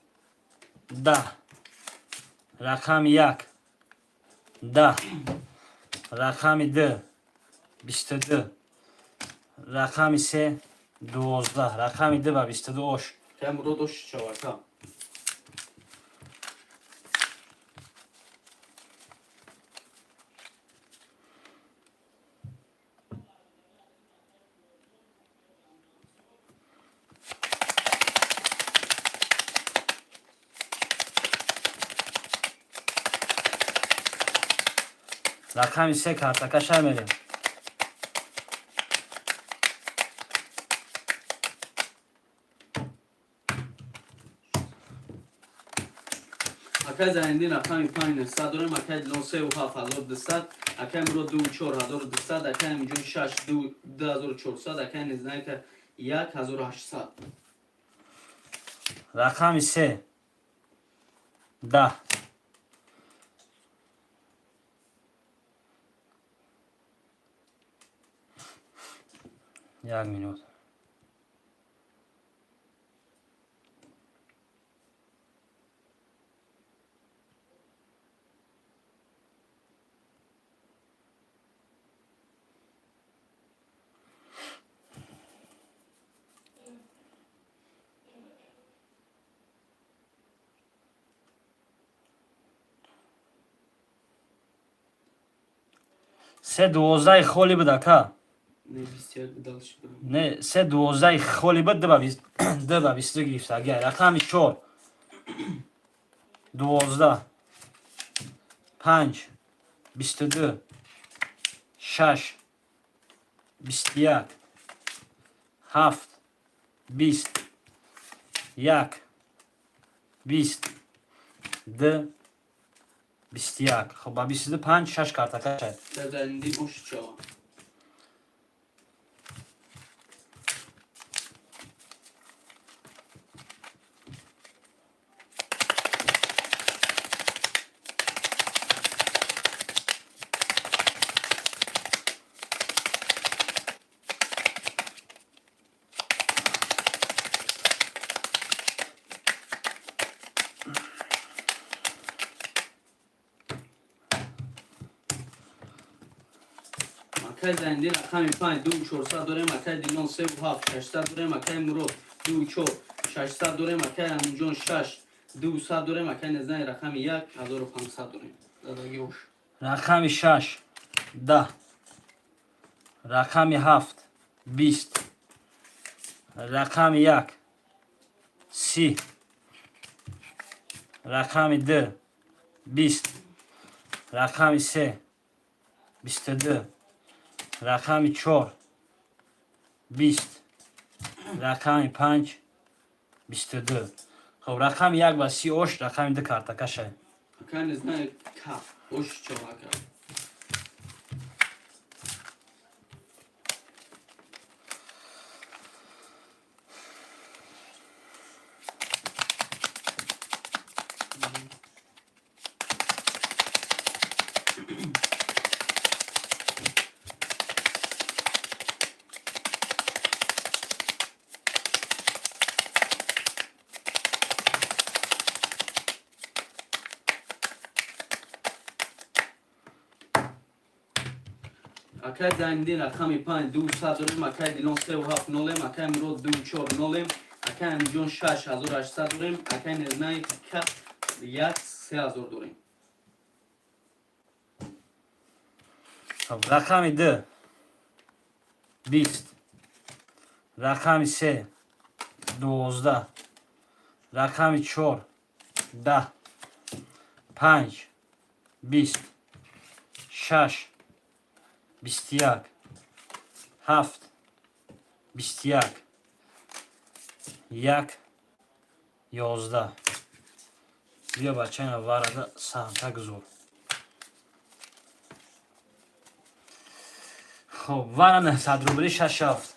10 رقم 1 10 رقم 2 22 رقم 3 12 رقم 2 و 22 اوش.
اکای مراد اوش چاوکا
رقم 3 کارتکش میریم.
اکای زینالدین رقمی 5900 داریم. اکای دیلون 3 و 7200 اکای مراد 2 و 4200 اکای امینجان 6 2 2400 اکای نزنک 1800
رقم 3 10 1 minut. سه 12 خالی بده که
نه 21 بدالش برم
نه 3 12 خالی بده ده با 20 گرفته. اگر رقم 4 12 5 22 6 21 7 20 1 20 2 21 خب با 25 6 کارت شد
بزنی اوش چا مکه زنده رقم 5 2 400 داره مکه دیلان 3 و 7 600 داره مکه مرو 2 4 600 داره مکه انجون 6 200 داره مکه نزدن رقم 1 1500 داره داداگی اوش
رقم 6 10 رقم 7 20 رقم 1 30 رقم 2 20 رقم 3 22 رقم 4 20 رقم 5 22 خب رقم 1 و 30 اوش رقم 2 کارت شد
مکه نزدن کف اوش چا مکه مکه زنده رقم 5 200 داره مکه دیلان 3 و 7 0 مکه مرو 2 4 0 مکه انجون 6800 داره مکه نزدن کف 1 3000 داره
خب رقم 2 20 رقم 3 12 رقم 4 10 5 20 6 21 7 21 1 11 بیا بچه اینا وارد سمت گذار خب وارد 900 روبلی 6 7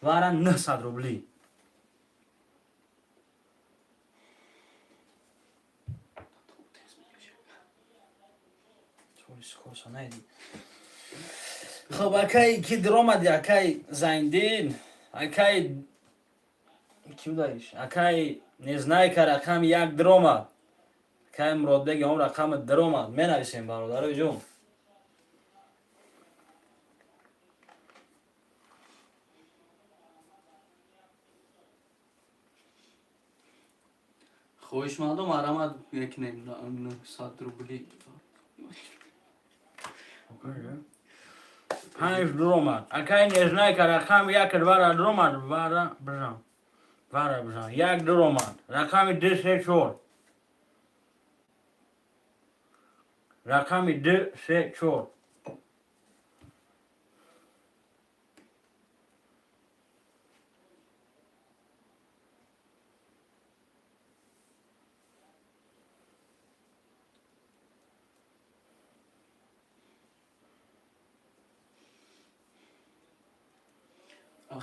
وارد 900 روبلی خب اکای کی درآمد اکای زایندین اکای کی بودش اکای نزنای که رقم 1 درآمد اکای مراد بگه اون رقم درآمد می نویسیم برادر جون
خوش مردم مرامت یک نیم 900 روبلی
5 درآمد اکای نزنای که رقم 1 درآمد وارا بزن 1 درآمد رقم 2 3 4 رقم 2 3 4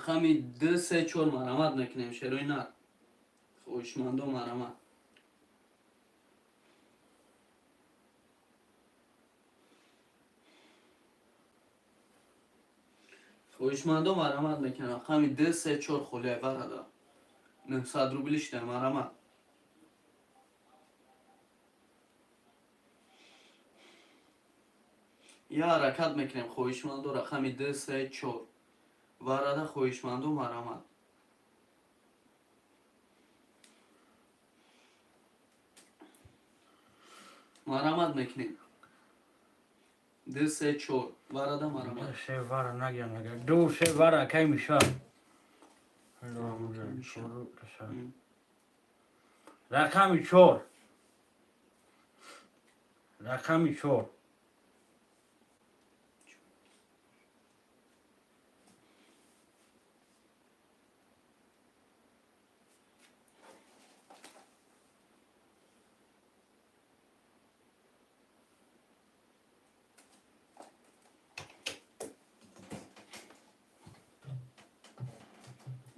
رقم 2 3 4 مرامت نکنیم شروع نه خوش مردم مرامت خوش مردم مرامت نکنیم رقم 2 3 4 خلیه برده 900 روبلیش در مرامت یا حرکت میکنیم خویشمند و رقم 2 3 4 وارد خویشمند و مرامت مرامت میکنیم دو سه چهار وارده مرامت
دو سه وارا نگیرم نگیرم دو سه وارا کی میشه رقمی چهار رقمی چهار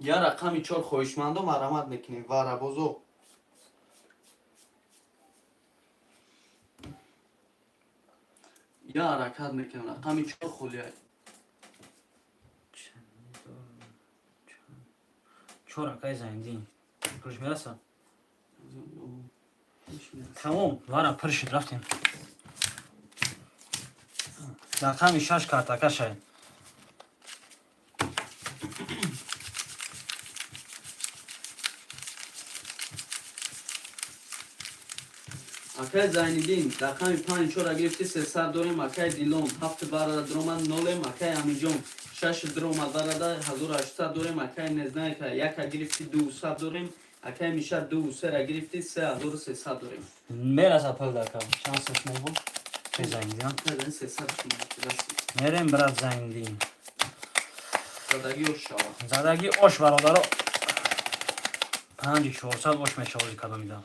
یا رقمی چهار خویشمنده مرامت میکنیم واره بزرگ یا حرکت میکنیم رقمی چهار خولیه
چهار اکای زندین پرش میرسه تمام وارا پرشید رفتیم رقمی شش کارتاکه شاید
اکای زینیدین رقمی 5 چهار گرفتی 300 داریم اکای دیلون 7 برده درومن نولیم اکای امیجون 6 درومن برده 1800 داریم اکای نزنه که یک گرفتی 200 داریم اکای میشه 2 سه گرفتی 3300 داریم
میرسه پل دکم شانسش نبود چه زندین
نزن 300
میریم برات زندین
زدگی و شوا
زدگی آش برادرها 5400 آش میشه بازی کدام میدم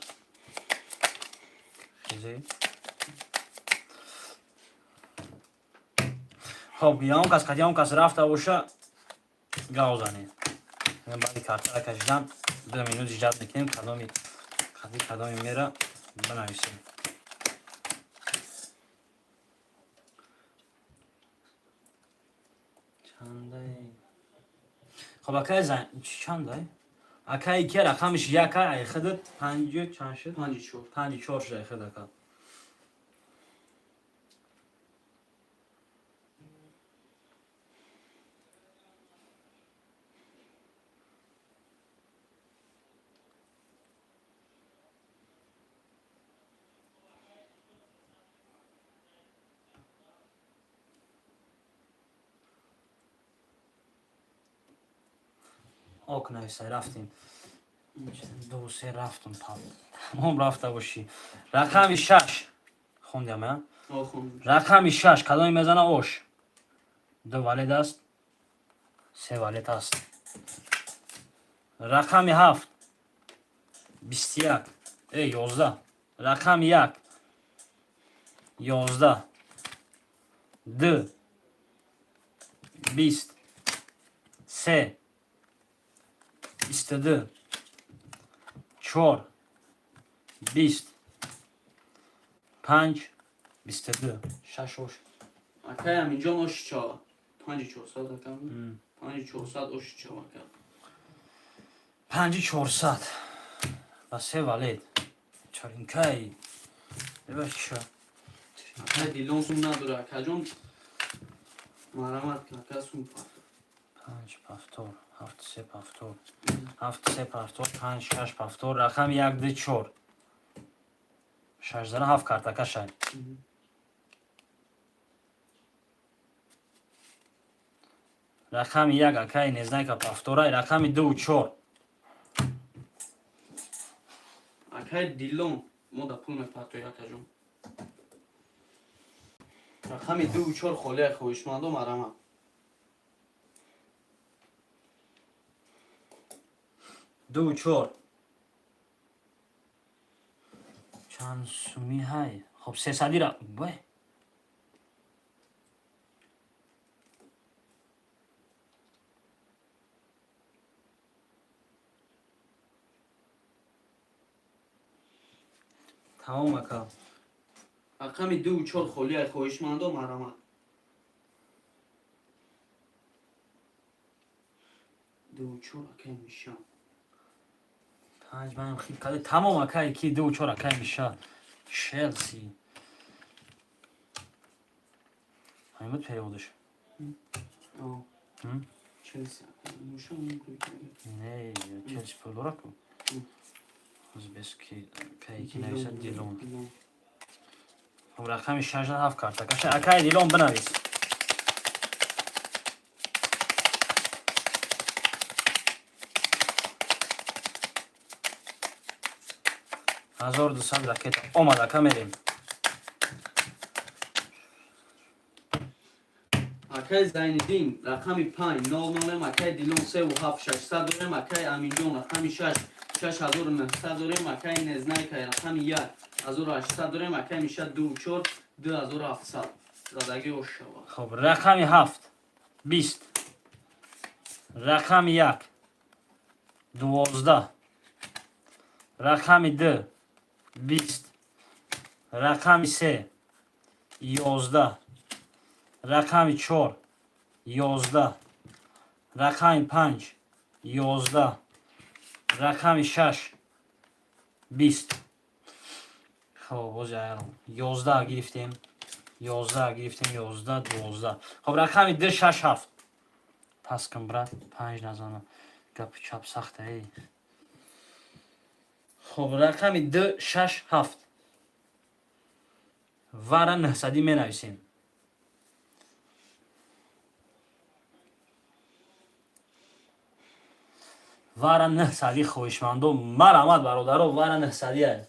چیزی خب یا اون کس که اون کس رفته باشه گاو زنید بعدی کارتا را کشیدم 2 مینوت ایجاد میکنیم کدامی میره بنویسیم چنده خب اکای زن چنده اکای که رقمش یکه ای خودت 5 چند شد 54 شد ای خود اکا آک نویسه رفتیم 2 3 رفتم تمام رفته باشی رقم 6 خوندیم ها رقم 6 کدامی میزنه آش 2 والد است 3 والد است رقم 7 21 11 رقم 1 11 2 20 3 22 4 20 5 22 6 آش
اکای همینجا اوش چاوا 5400 اکام 5400 اوش چاوا کرد
5400 و 3 والد چارینکای بباش شو
اکای دیلون سون نداره اکا جون مرامت که اکا سون پا
5 پفتور 7 3 پفتور 7 3 پفتور 5 6 پفتور رقم 1 2 4 6 زنه 7 کارتاکه شد رقم 1 اکای نزدیک پفتوره رقم 2 4
اکای دیلون مودا پول میپاتو اکا جون رقم 2 4 خوله خویشمندو مرامت
2 4 چند سومی های خب 300 را بای تمام اکا
رقم 2 4 خوله خویشمندو مرامت 2 4 اکای میشم
5 من خیلی کده تمام اکای کی 2 4 اکای میشه چلسی همین بود پیودش
آه
هم
چلسی میشم
نه چلسی پولورا کو از بس کی کی نویسه دیلون خب رقم 6 7 کارت کش اکای دیلون بنویس. هزار دو صد راکت اومد اکا میریم.
اکای زیندین رقم 5 00 اکای دیلون 37 600 داریم. اکای امین جون رقم 6 6900 داریم. اکای نزنای رقم 1 1800 داریم. اکای میشه 2 4 2700 زدگی و شوا.
خب رقم 7 20 رقم 1 12 رقم 2 20 رقم 3 11 رقم 4 11 رقم 5 11 رقم 6 20 خب باز 11 گرفتیم 11 گرفتیم 11 12 خب رقم 2 6 7 پس کن برات 5 نزنم گپ چپ سخته ای. خب رقم 2 6 7 وارا 900 می نویسیم. وارا 900 خویشمندو مرحمت برادرو وارا 900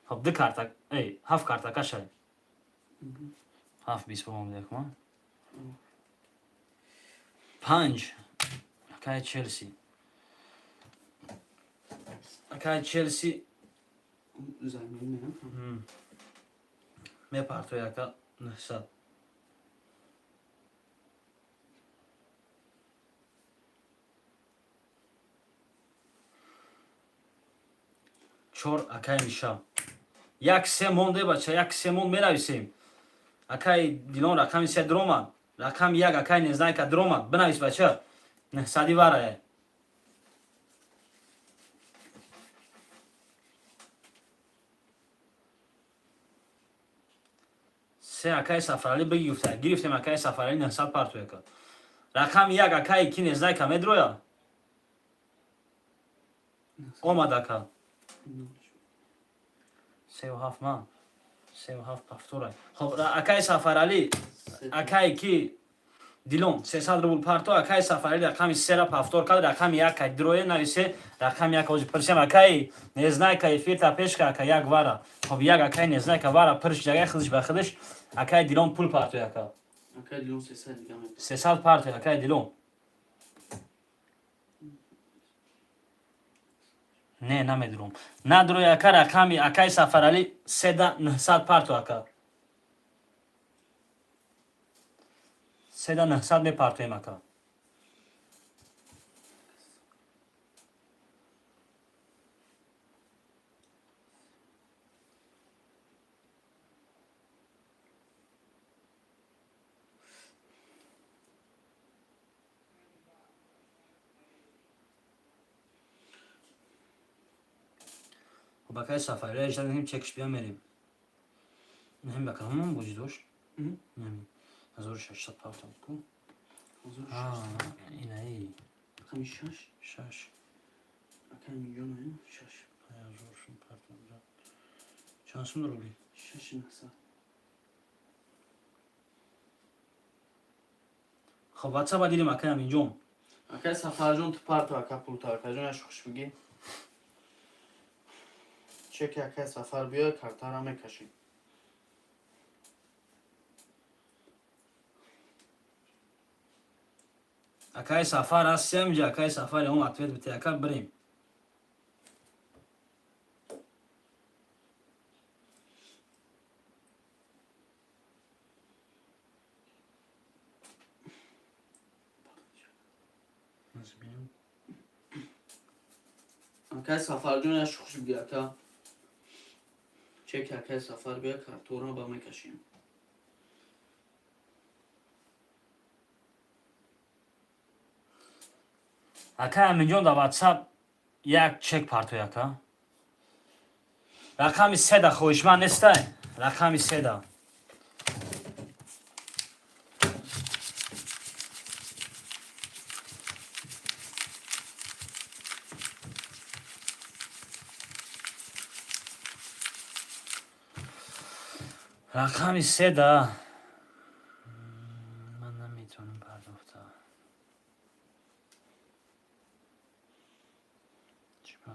خب دو کارت ای 7 کارت کشه 7 20 بمون دیگه 5 اکای چلسی اکای چلسی
زمین
می پارتو یکا 900 4 اکای میشه یک سه مونده بچه یک سه مون می نویسیم. اکای دیلون رقم 3 درومن رقم 1 اکای نزنای که درومن بنویس بچه 900 واره سه اکای سفرالی بگیفته گرفتیم اکای سفرالی 900 پارتو یکا رقم 1 اکای کی نزنای که مدرویا اومد اکا 37 ما 37 پافتوره. خب اکای سفرالی اکای کی دیلون 300 روبل پارتو اکای سفرالی رقم 3 را پافتور کرد رقم 1 که دروی نویسه رقم 1 اوج پرسیم اکای نزنای که فیرتا پیش که اکای 1 واره. خب 1 اکای نزنای که واره پرش جگه خودش به خودش اکای دیلون پول پارتو یکا
اکای دیلون 300 دیگه
300 پارتو اکای دیلون نه نمیدروم ندروی اکا رقمی اکای سفرالی 900 پارتو اکا 900 می پارتویم اکا خب اکای سفرالی اجازه دهیم چکش بیا میریم نهم بکن همون بوجی دوش نمی 1600 پارتو کو اینه ای
رقم 6
6
اکای میلیون 6
1000 پارتو چانسون روبی
6 900
خب بچه با دیدیم اکای اینجام
اکای سفر جون تو پارتو اکا پول تا اکا جون اش خوش بگی چک اکای سفر بیا کارتا را میکشیم
اکای سفر هستیم جا اکای سفر هم اتویت بتی اکا بریم
اکای سفر جون اش خوش بگی اکا چک اکای سفر بیا کارتا را با میکشیم
اکای امینجان در واتساپ یک چک پارتو یکا رقم 3 خویش من نیسته رقم 3 رقم 3 ده. من نمیتونم پرداخت. چیکار؟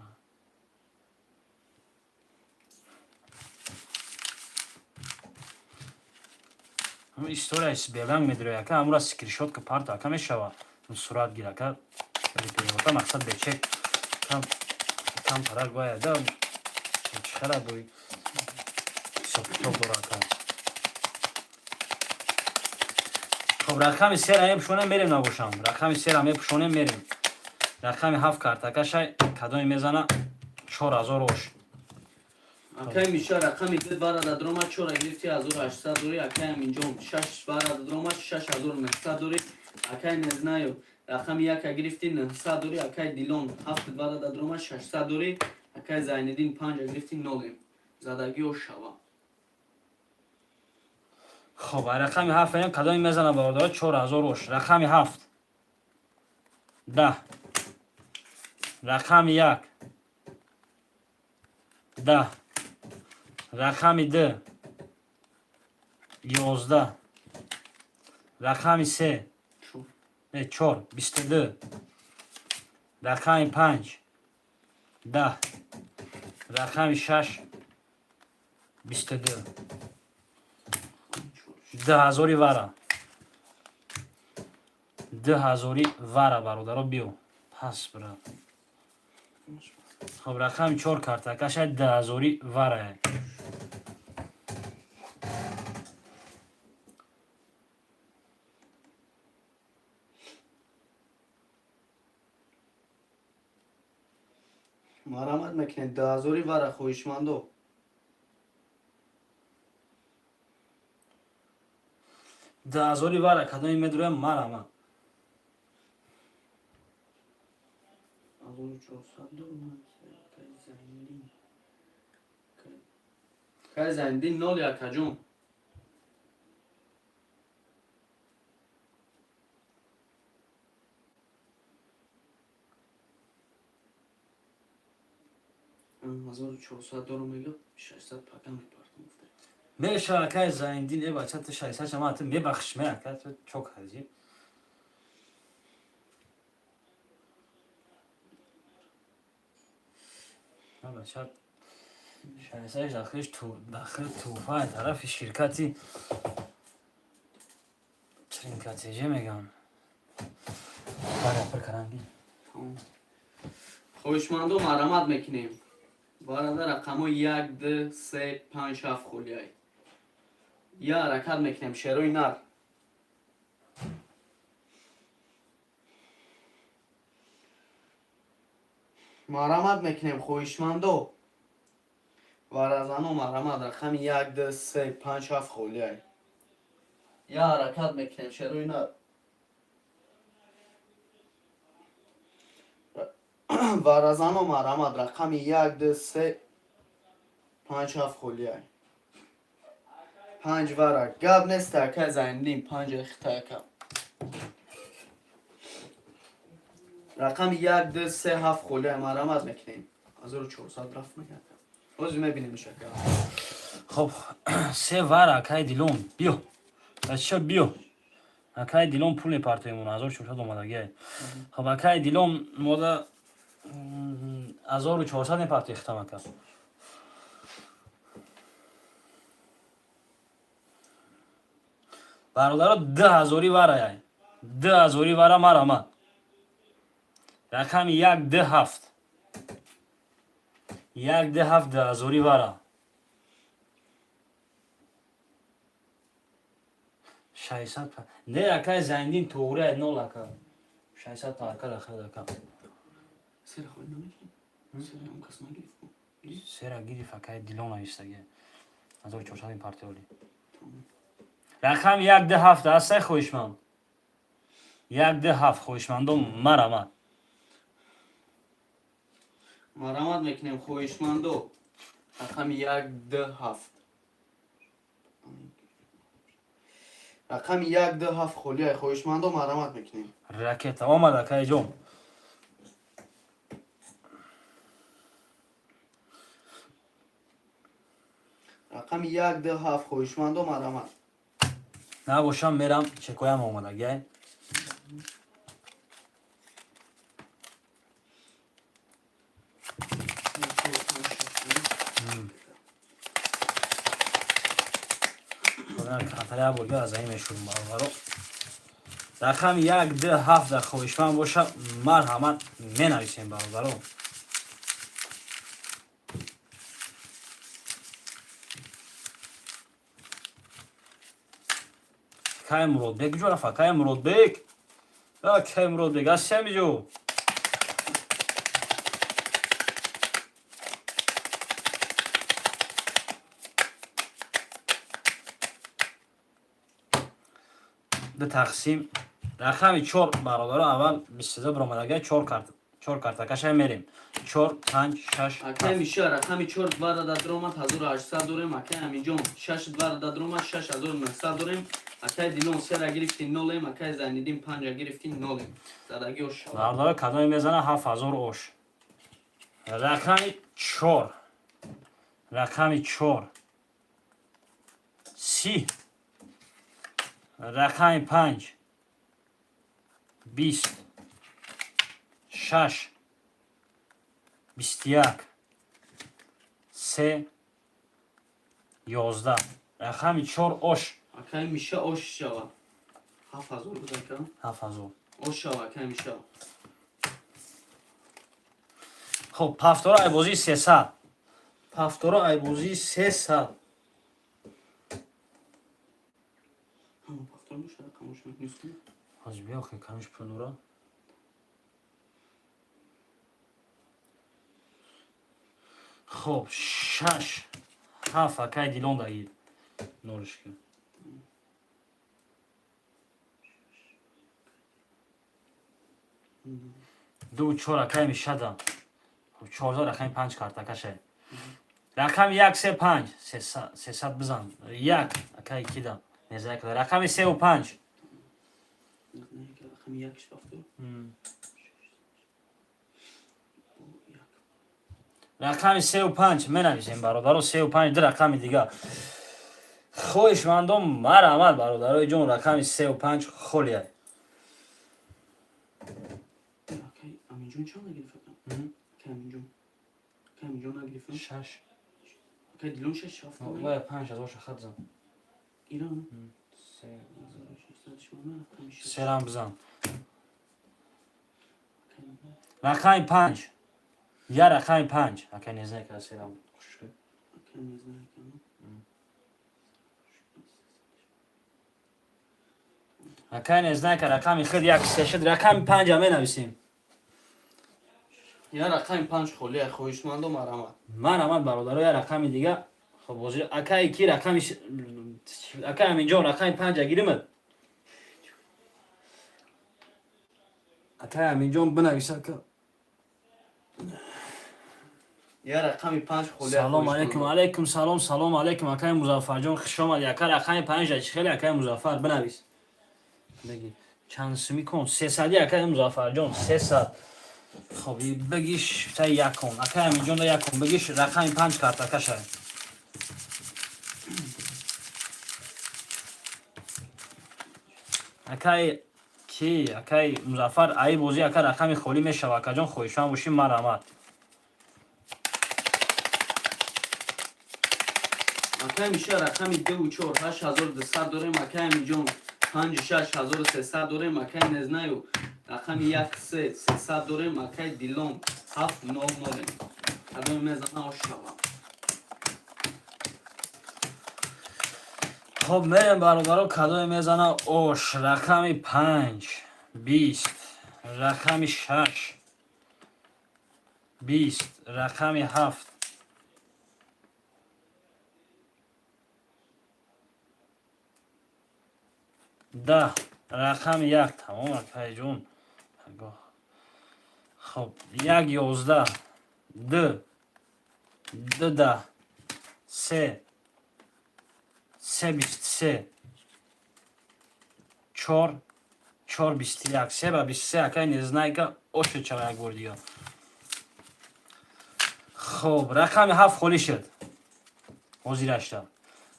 همون استوریش بیلنگ میداره که امروز اسکرینشات که پارت کم میشود اون صورت گیره که ریپورت مقصد به چک کم پرال باید دم چرا دوی سوپتوب داره که خب رقم 3 را بشونه میریم نباشم رقم 3 را بشونه میریم رقم 7 کارت که شای کدوی میزنه 4000 روش
اکای میشه رقمی که بار دادرما 4 گرفتی 1800 دوری اکای اینجا 6 بار دادرما 6900 دوری اکای نزنایو رقم 1 گرفتی 900 دوری اکای دیلون 7 بار دادرما 600 دوری اکای زایندین 5 گرفتی 0 زدگی و شوا
خب رقم 7 کدوی میزنه باردار 4000 روش رقم 7 10 رقم 1 10 رقم 2 11 رقم 3 4 22 رقم 5 10 رقم 6 22 10,000 واره 10,000 واره برادر بیو پس برا خب رقم 4 کارت که شاید 10,000 واره
مرامت میکنه 10000 بار خویشمندو
10,000 واره کدومی میدرویم مرامت
1400 دور که زایندین 0 یا کجون هزار 400 دور میگه 600 پاکم میپردم
میشه که زایندین ای بچه تو 600 شما تو میبخش میکه تو چوک هزی بچه 600 داخلش داخل توفای طرف شرکتی ترینکاتیجه میگم برای پر کرنگی
خویشمندو مرامت میکنیم برادر رقمو 1 2 3 5 7 خولیای یا حرکت میکنیم شروع نر مرامت میکنیم خویشمندو برادرانو مرامت رقم 1 2 3 5 7 خولیای یا حرکت میکنیم شروع نر وارزانو مرامت رقم 1 2 3 5 7 خولیای 5 وارا گاب نیست که زایندیم 5 اختار کم رقم 1 2 3 7 خولیای مرامت میکنیم 1400 رفت میگم روز میبینیم شکل
خب 3 واره که دیلون بیو بچه بیو اکای دیلون پول پارتیمون 1400 اومدگی خب اکای دیلون مودا 1400 پارتی اختم کرد برادر 10,000 واره 10,000 واره مرامت رقم 1 2 7 1 2 7 10,000 واره 600 نه اکای زندین توره نول اکا 600 تا اکا داخل اکا
سر خوی نمیکنیم سر هم کس نگیریم
سر گیری فکای دیلون ایستگی 1400 این پارتی اولی رقم 1 2 7 هسته خویشمند 1 2 7 خویشمندم مرامت
مرامت میکنیم خویشمندو رقم 1 2 7 رقم 1 2 7 خولیای خویشمندو مرامت میکنیم
راکت آمد اکای جون
رقم рақами 1 2 7 хоҳишмандо марамад.
نباشم میرم چکویم آمده گه خطره بولگه از این میشون باورو رقم 1 2 7 در خویشمن باشه مرحمت می نویسیم باورو کای مرود بگ جو رفا کای مرود بگ کای مرود بگ از چه میجو به تقسیم رقم 4 برادر اول 23 برآمدگی 4 карта кашай мерем 4 5 6
акай миша рақами 4 двара дадрома 1800 дорем акай амиҷон 6 двара дадрома 6900 дорем акай дилон 3 ра гирифти 0 акай зайнидин 5 ра гирифти 0 задаги ош
برادر کدام میزنه 7000 اوش رقم 4 رقم 4 30 رقم 5 20 6 21 3 11 رقم 4 اوش
акай миша ош шава 7000 будака
7000
ош шава акай миша
خب پفتورا ایبوزی 300 پفتورا ایبوزی 300
ҳама пафтор боша рақамош мекунисту
از بیا که کمش پندورا خب 6 7 اکای دیلون دهید نورش کن 2 4 اکای میشدم 14 رقم 5 карта کشه رقم 1 3 5 300 بزن 1 اکای کیدم نزدیک رقم 3 و 5
рақами якш пафтор
رقم 3 و 5 менависем бародаро 3 و 5 ду рақами дига хоҳишмандон марҳамат бародарои ҷон рақами 3 و 5 холия
акай амиҷон чанд нагирифтам акай амиҷон нагирифтам
6
акай дилон 6 пафтор
вай 5 азош хадзам
иран
3 бизан рақами 5 я рақами 5 акай незнай ка 3 хушка
акай незнай
акай незнай ка рақами хид як сешид рақами 5 менависем
я рақами 5 холия хоҳишмандо марамад
марҳамат бародаро я рақами дига хоб бози акай ки рақами акай аминҷон рақами 5 агиримад акай аминҷон бинависа ка
я рақами 5 холия
салом алейкум алейкум салом салом алейкум акай музаффарҷон хуш омад яка рақами 5 чхели акай музаффар бинавис беги чанд сими кун 300 акай музаффарҷон 300 хоб бегиш та якон акай аминҷон да якон бегиш рақами 5 карта кашай акай ки акай музаффар ай бози ака рақами холӣ мешава акаҷон хоҳишманд бошӣ марҳамат
акай миша рақами 2 4 8200 дорем акай амиҷон 5 6 1300 дорем акай незнаю рақами 1 3 300 дорем акай дилон 7 0 0 кадом мезана ош шава
хоб мерем бародаро кадое мезана ош рақами 5 20 рақами 6 20 рақами 7 10 рақами 1 тамом акайҷон хоб 1 11 2 10 3 3 23 4 4 21 3 ба 23 акай незнайка ошуд чава як бор дига хоб рақами 7 холӣ шуд ҳозираштам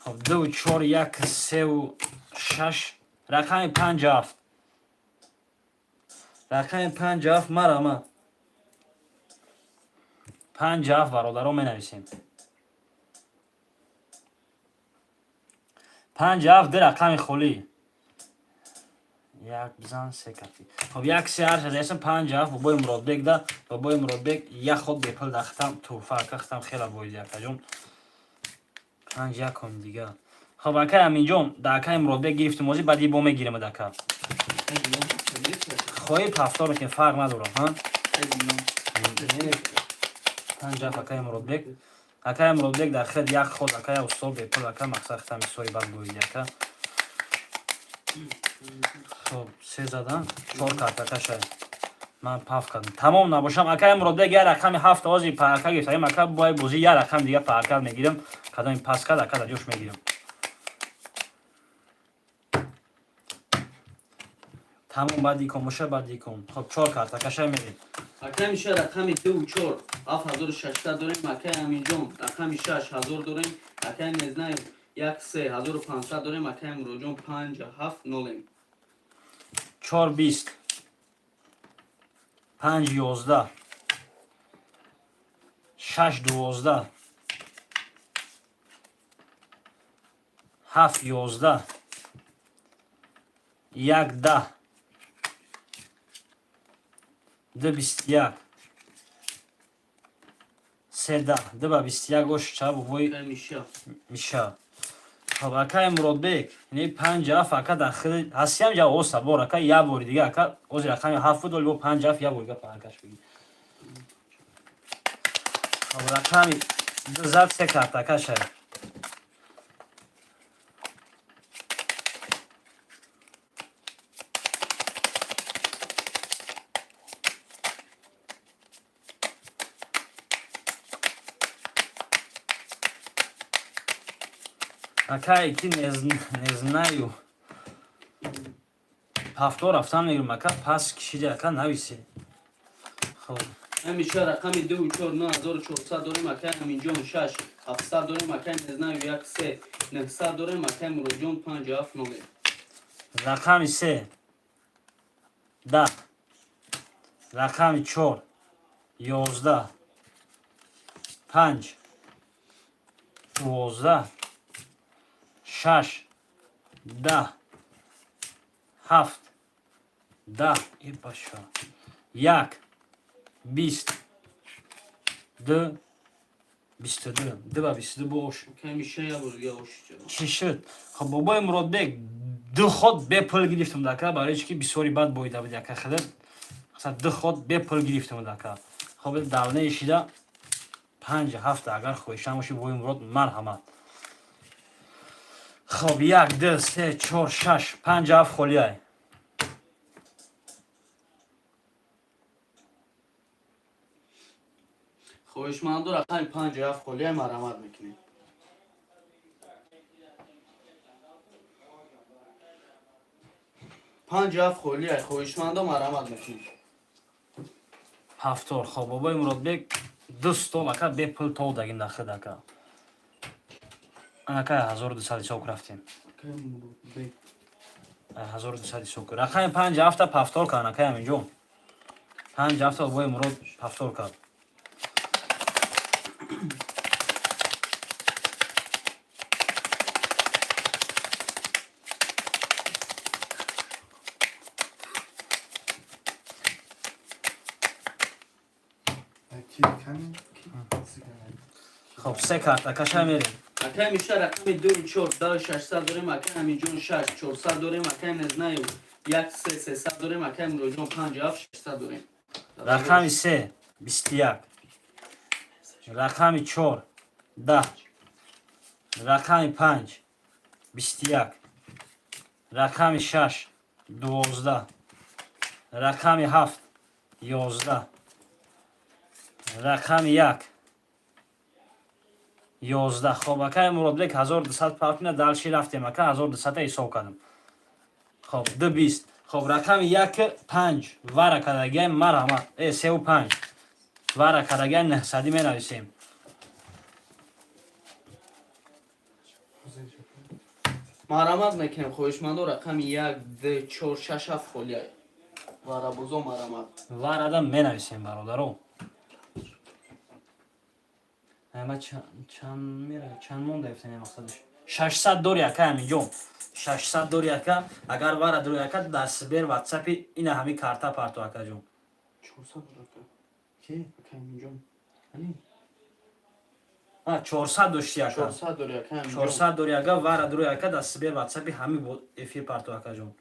خب 2 4 1 3 6 رقم 57 رقم 57 مرا 57 برادران می نویسیم 57 در رقم خالی یک بزن سه کفی خب یک سه هر شده اسم 57 بابای مرادبک ده بابای مرادبک یک خود بپل دختم توفه کختم خیلی باید یک جون 5 یک هم دیگه خب اکای همین جون دکای مرادبک گرفتیم موزی بعدی با میگیریم دکا خواهی پفتار که فرق ندارم ها 57 اکای مرادبک اکای مرادبک در خد یک خود اکای استاد بپل اکای مقصد ختم سوری بعد باید یکا خب 3 زدم 4 کارت اکای من پاف کردم تمام نباشم اکای مرادبک یک رقم 7 آزی پارکا گرفتیم اکای باید بوزی یک رقم دیگه پارکا میگیرم کدام این پاس کرد اکای جوش میگیرم تمام بعدی کن باشه بعدی کن خب 4 کارت اکای میگیرم
اکای میشه رقم 2 و 4 7600 داریم اکای همین جون رقم 6000 داریم اکای نزنه 3500 داریم اکای مروجون 57 نولیم
4 20 5 11 6 12 7 11 1 10 2 21 3 10 2 با 21 گوش چه بوی
اکای
میشه خب اکای مرادبک یعنی 57 اکا داخل هستیم جا اوسا بور اکا یا بور دیگه اکا اوز رقم 7 دول با 57 یا بور پارکش بگی خب رقم 2 3 کارت اکا شد اکای کی نزنایو هفتور رفتم میگم اکا پس کشیده اکا نویسی خب
همیشه رقم 2 و 4 9400 داریم اکای همین جون 6 700 داریم اکای نزنه 1 3 900 داریم اکای مروجون 57 نولیم
رقم 3 10 رقم 4 11 5 12 6 10 7 10 ای باشا 1 20 2 22 2 با 22 باش
اکای میشه یا بور یا اوش
چی شد خب بابای مرادبک دو خود به پل گرفتم دکا برای اینکه بسیاری بد بویده بود یکا خدر مثلا دو خود به پل گرفتم دکا خب دالنه ایشیده 5 7 اگر خویشتن باشی بابای مراد مرحمت خب 1 2 3 4 6 5 7 خالیه
خوشمند رقم 57 خالی مرحمت میکنیم 57 خالی خوشمند مرحمت میکنیم
هفتار خب بابای مرادبک دو стол ака бе пул тол дагин дахид ака ака 1200 сок рафтем 1200 сок рақами 57 пафтор кан ака ҳаминҷо 57 бобои мурод пафтор кард خب سه کارت اکا میریم
اکا میشه رقم 2 4 10 600 داریم اکا همینجون 6 400 داریم اکا نزنه 1 3 300 داریم اکا مروجون 57 600 داریم
رقم 3 21 رقم 4 10 رقم 5 21 رقم 6 12 رقم 7 11 رقم 1 11 خب اکای مرادبک 1200 پاک نه دالشی رفتیم اکا 1200 حساب کردم خب 220 خب رقم 1 5 وارا کدگی مرحمت 3 و 5 وارا کدگی 900 می نویسیم
марҳамат мекунем хоҳишмандо рақами 1 2 4 6 7 холия варабузо марҳамат
варада менависем бародаро. Ама чанд монда ефтане мақсадаш 600 дори ака аминҷон 600 дори ака агар вара дори ака дар сибер ватсапи ина ҳами карта парту акаҷон
400 рака
ки
ака аминҷон ани
400 дошти ака
400 дори ака аминҷон
400 дори ака вара дори ака дар сибер ватсапи ҳами бо эфир парту акаҷон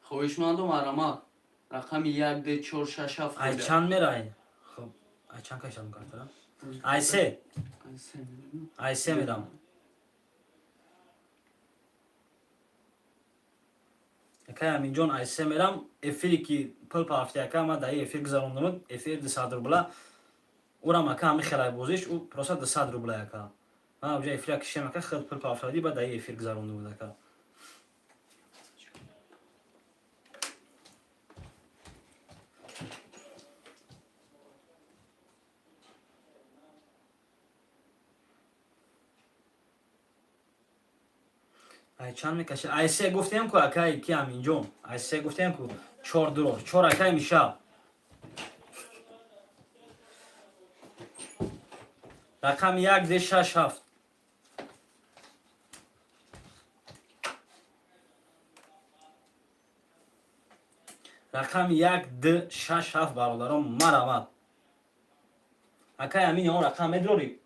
хоҳишмандо марҳамат рақами 1 2 4 6 7
ай
холия
чанд мерай хоб ай чанд кашам картара ай се ай се медам акай аминҷон ай се мерам эфире ки пул парафти ака ма даи эфир гузарондамуд эфир 200 рубла урам ака ҳами хелай бозиш ӯ просто 200 рубла ака ма уҷа эфира кишем ака хел пул парафти ба даи эфир гузарондамуд ака ай чанд мекаша ай се гуфтем ку акай ки аминҷон ай се гуфтем ку 4 дурор 4 акай мишаб рақами 1 2 6 7 рақами 1 2 6 7 бародарон марҳамат акай амин он рақам медорӣ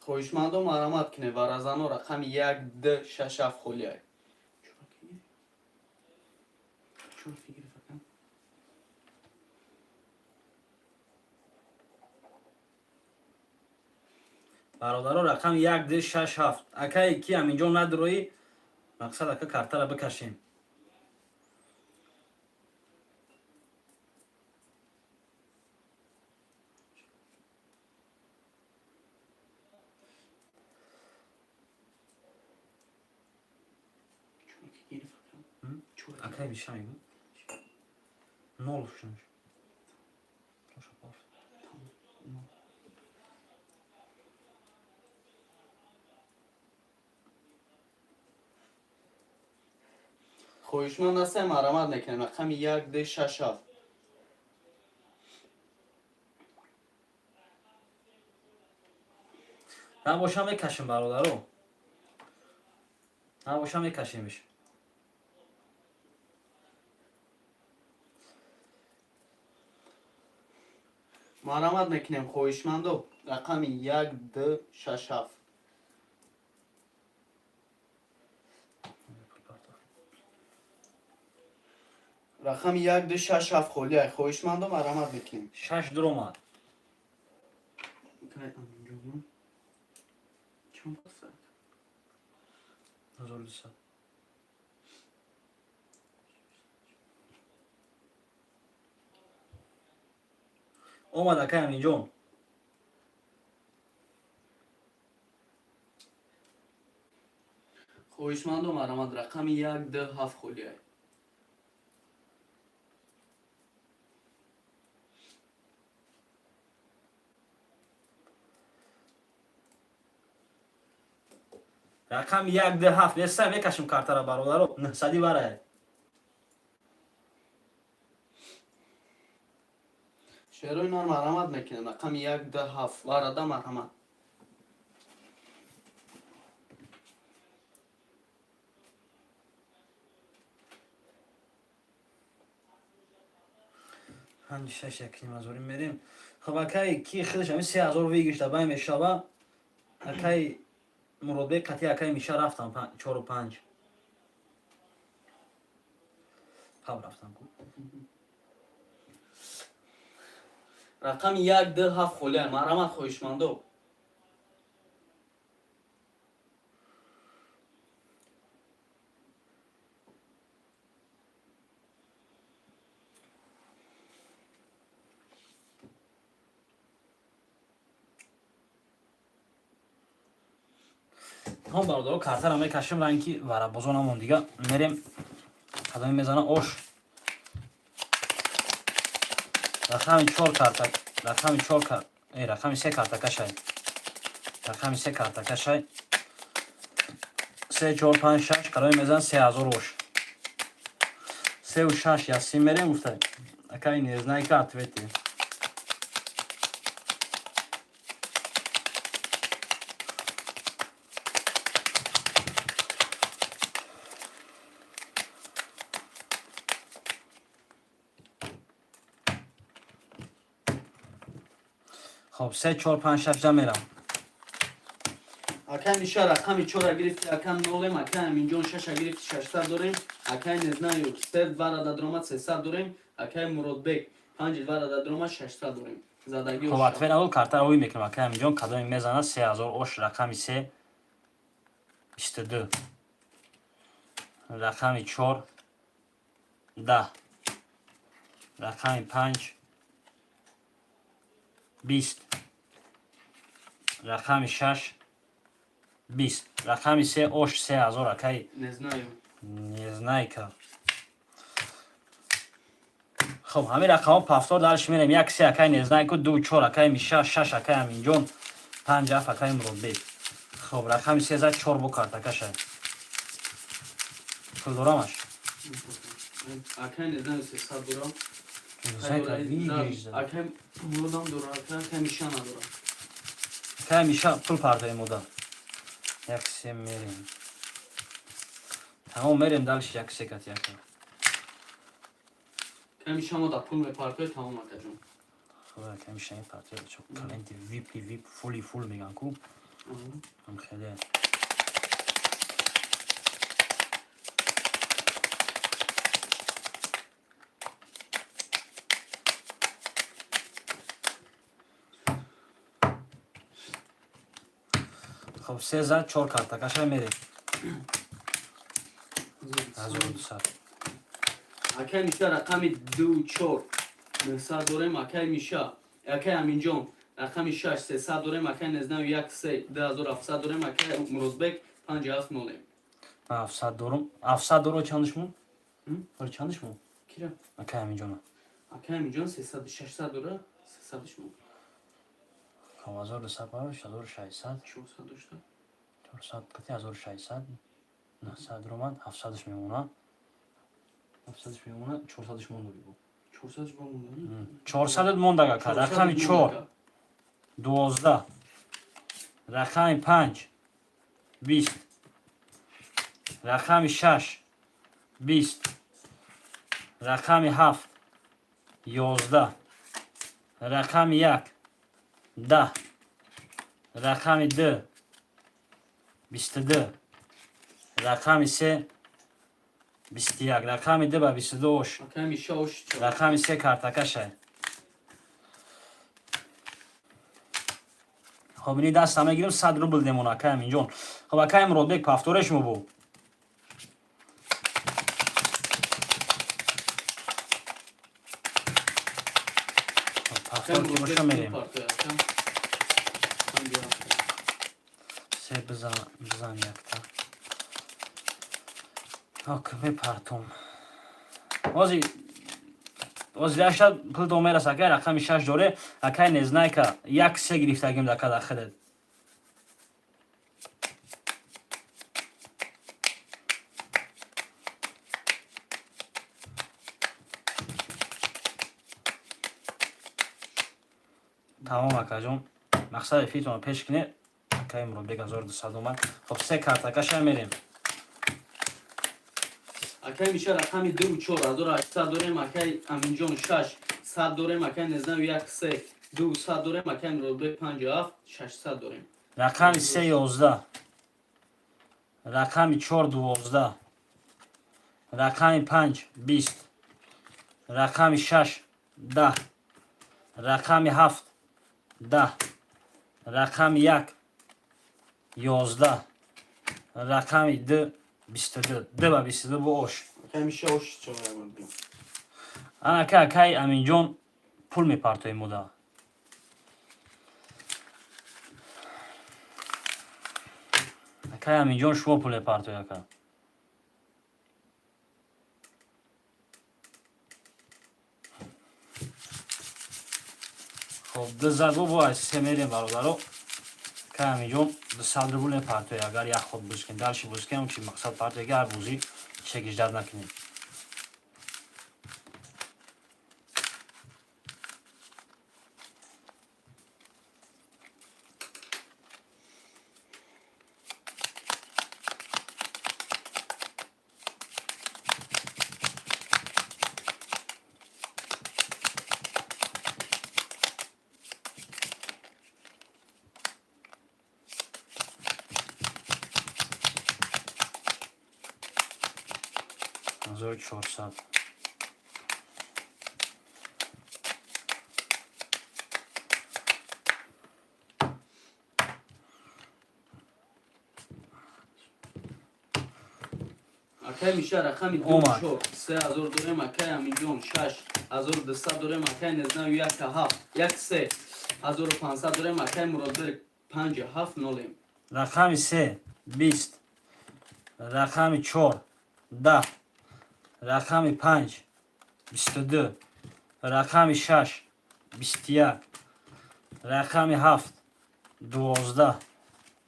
хоҳишмандо марҳамат кунед варазано рақами 1 2 6 7 холия
бародаро рақами 1 2 6 7 акай ки аминҷон надуроӣ мақсад ака картара бикашем акай бишай нол шунш
хоҳишманд ҳастем марҳамат мекунем рақами 1 2 6 7
набоша мекашем бародаро набоша мекашемш
марҳамат мекунем хоҳишмандо рақами 1 2 6 7 рақами 1 2 6 7 холия хоҳишмандо марҳамат мекунем
6 дуромад омад акай аминҷон
хоҳишмандо марҳамат рақами 1 2 7 холия
рақами 1 2 7 нестай мекашем картара бародаро 900 барай
шерои нор марҳамат мекунем рақами 1 2 7 варада марҳамат
ҳанҷи 6 якним ҳазорӣ мерем хоб акай ки худаш ҳами 3000 вигишта бай мешава акай муродбек қатъи акай миша рафтам 4 5 паб рафтам
рақами 1 2 7 холия марҳамат хоҳишмандо
هم برادر کارتر همه کشم رنگی ورا بزنم دیگه میریم قدم میزنه اوش رقم 4 کارت رقم 4 کارت رقم 3 کارت کشای رقم 3 کارت کشای 3 4 5 6 قدم میزنه 3000 اوش 3 و 6 یا 3 میریم گفته اکای نیز نه کارت ویتی خب 3 4 5 6 جا میرم
اکن میشه رقم 4 گرفتی اکن 0 اکن اینجا 6 گرفتی 600 داریم اکن نزنایو 3 ورا درآمد 300 داریم اکن مرادبک 5 ورا درآمد 600 داریم زدگی
خب اتفاقا اول کارتر روی میکنم اکای اینجا قدم میزنه 3000 اوش رقم 3 22 رقم 4 10 رقم 5 20 رقم 6 20 رقم 3 اوش 3000 اکای
نزنایو
نیزنایکا خب همین رقم ها پفتار درش میرم 1 3 اکای نیزنایکو 2 4 اکای میشه 6 اکای همینجا 5 7 اکای مربع خب رقم 3 زد 4 بو کارت کشه پول دارمش
اکن نزنایو 300 دارم
نیزنایکا ویگیش زد
اکن مرادم دارم اکن میشه ندارم
اکای میشه پول پردای مودا 1 3 میریم تمام میریم دلش 1 3 کت 1
کمی شما دا پول میپارکه تمام اکجون
خب اکای میشه این پارتی چون کلنتی ویپ فولی فول میگن کو هم خیلی خب 3 زد 4 کارت کشه میریم 1200
اکن میشه رقم 2 4 900 داریم اکن میشه اکن همینجا رقم 6 300 داریم اکن نزنایو 1 3 2700 داریم اکن مرادبک 57 نولیم
700 دورم 700 دورو چندش مون؟ ولی چندش مون؟
کیرم
اکای همینجا نه
اکن همینجا 300 600 داره 300 شما
خب 1200 باش 1600
400 داشته
400 کتی 1600 900 رومن 700ش میمونه 700ش میمونه 400ش مونده بگو
400 با مون
400 مونده اکا رقم 4 12 رقم 5 20 رقم 6 20 رقم 7 11 رقم 1 10 رقم 2 22 رقم 3 21 رقم 2 با 22 اوش
اکن میشه اوش
رقم 3 کارتکشه خب اینی دست همه گیریم 100 روبل دیمون اکای همینجون خب اکای مرادبک پافتورش مو بو پافتور که باشه میریم سه بزن یک تا اوکی میپرتم وازی داشت پول دومه رسه اکای رقم 6 داره اکای نزنای که 1 3 گرفتگیم دکه داخله تمام اکا جون مقصد فیتون رو پیش کنه اکای مرادبک 1200 اومد خب 3 کارتکش هم میریم
اکای میشه رقم 2 4 1800 داریم اکای همینجا 6 100 داریم اکای نزنایو 1 3 200 داریم اکای مرادبک 57 600 داریم
رقم 3 11 رقم 4 12 رقم 5 20 رقم 6 10 رقم 7 10 رقم 1 11 رقم 2 22 2 با 22 با اوش
اکای میشه اوش چرا بگم
انا که اکای امینجون پول میپرتوی مودا اکای Кай аминҷон шумо пуле партоя кар. خب 200 بو از 3 میریم برادرو. Кай аминҷон 200 рубле партоя агар як ход бузкин дарши бузкин чи мақсад партоя гар бузи чекиш дад накинем. Азор 400.
Акай миша рақами
Омад.
24 3000 дорем, акай аминҷон 6200 дорем, акай незнаю 13500 дорем, акай муродбек 57 нолем.
рақами 3 20, рақами 4 10, рақами 5 22, рақами 6 21, рақами 7 12,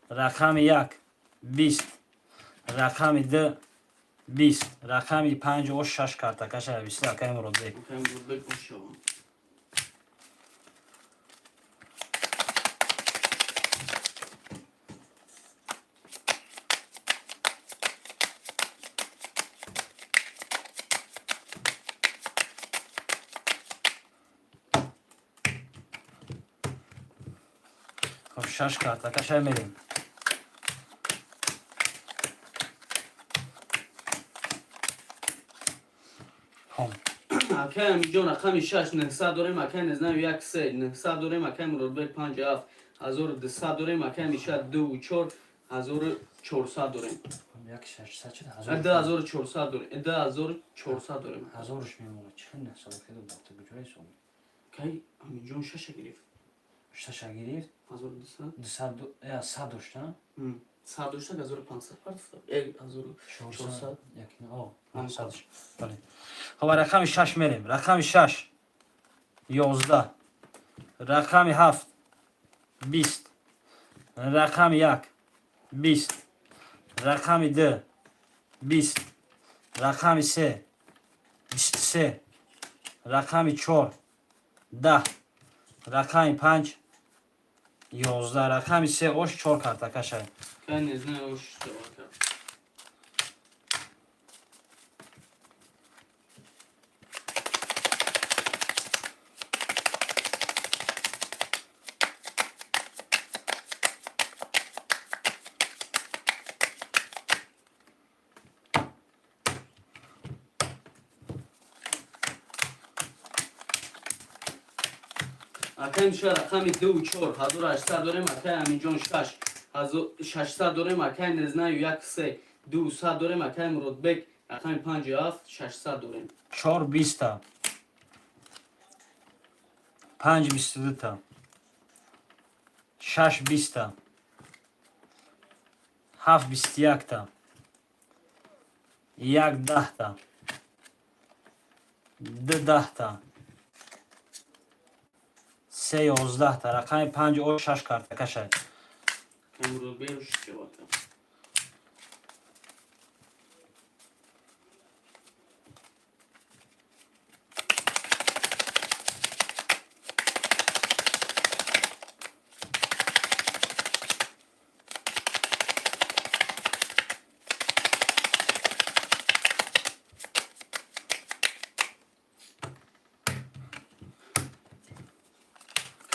рақами 1 20, рақами 2 20, рақами 5 о 6 картакаша 20 акай муродбек.
Акай муродбек бошавам.
خب 6 картакаша мерем. خب
акай аминҷон рақами 6 900 дорем, акай незнаю 13 900 дорем, акай муродбек 57 1200 дорем, акай миша 24 1400 дорем.
як 600 чида
2400 дорем. 2400 дорем.
ҳазорш мемонад чӣ насаб хело бахта гуҷои сом
Акай аминҷон 6 гирифт.
шташа гирифт
1200
200 я 100 дошта
100 дошта 1500 партофта. 1400
400 якин о
Ам.
100 бале. خب рақами 6 мерем. рақами 6 11, рақами 7 20, рақами 1 20, рақами 2 20, рақами 3 23, рақами 4 10, рақами 5 11, рақами 3 ош 4 картакаша.
акай незнаю что акай. акай миша рақами 24 1800 дорем, акай аминҷон 6 600 дорем, акай незнаю 13 200 дорем, акай муродбек рақами 57 600 дорем.
4 20, 5 22, 6 20, 7 21, 1 10, 2 10, 3 11, рақами 5 о 6 картакаша.
акай муродбек что акай.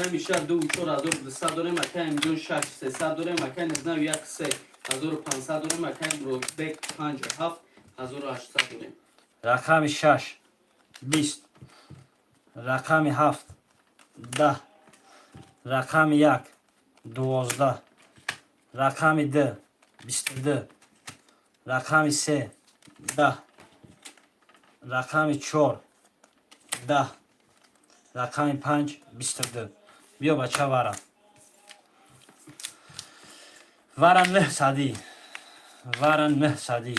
акай миша 4200 дорем, акай аминҷон 6 300 дорем, акай незнаю 13 1500 дорем, акай муродбек 57 1800 дорем.
рақами 6 20, рақами 7 10, рақами 1 12, рақами 2 22, рақами 3 10, рақами 4 10, рақами 5 22. биё бача вара вара не садӣ вара 900.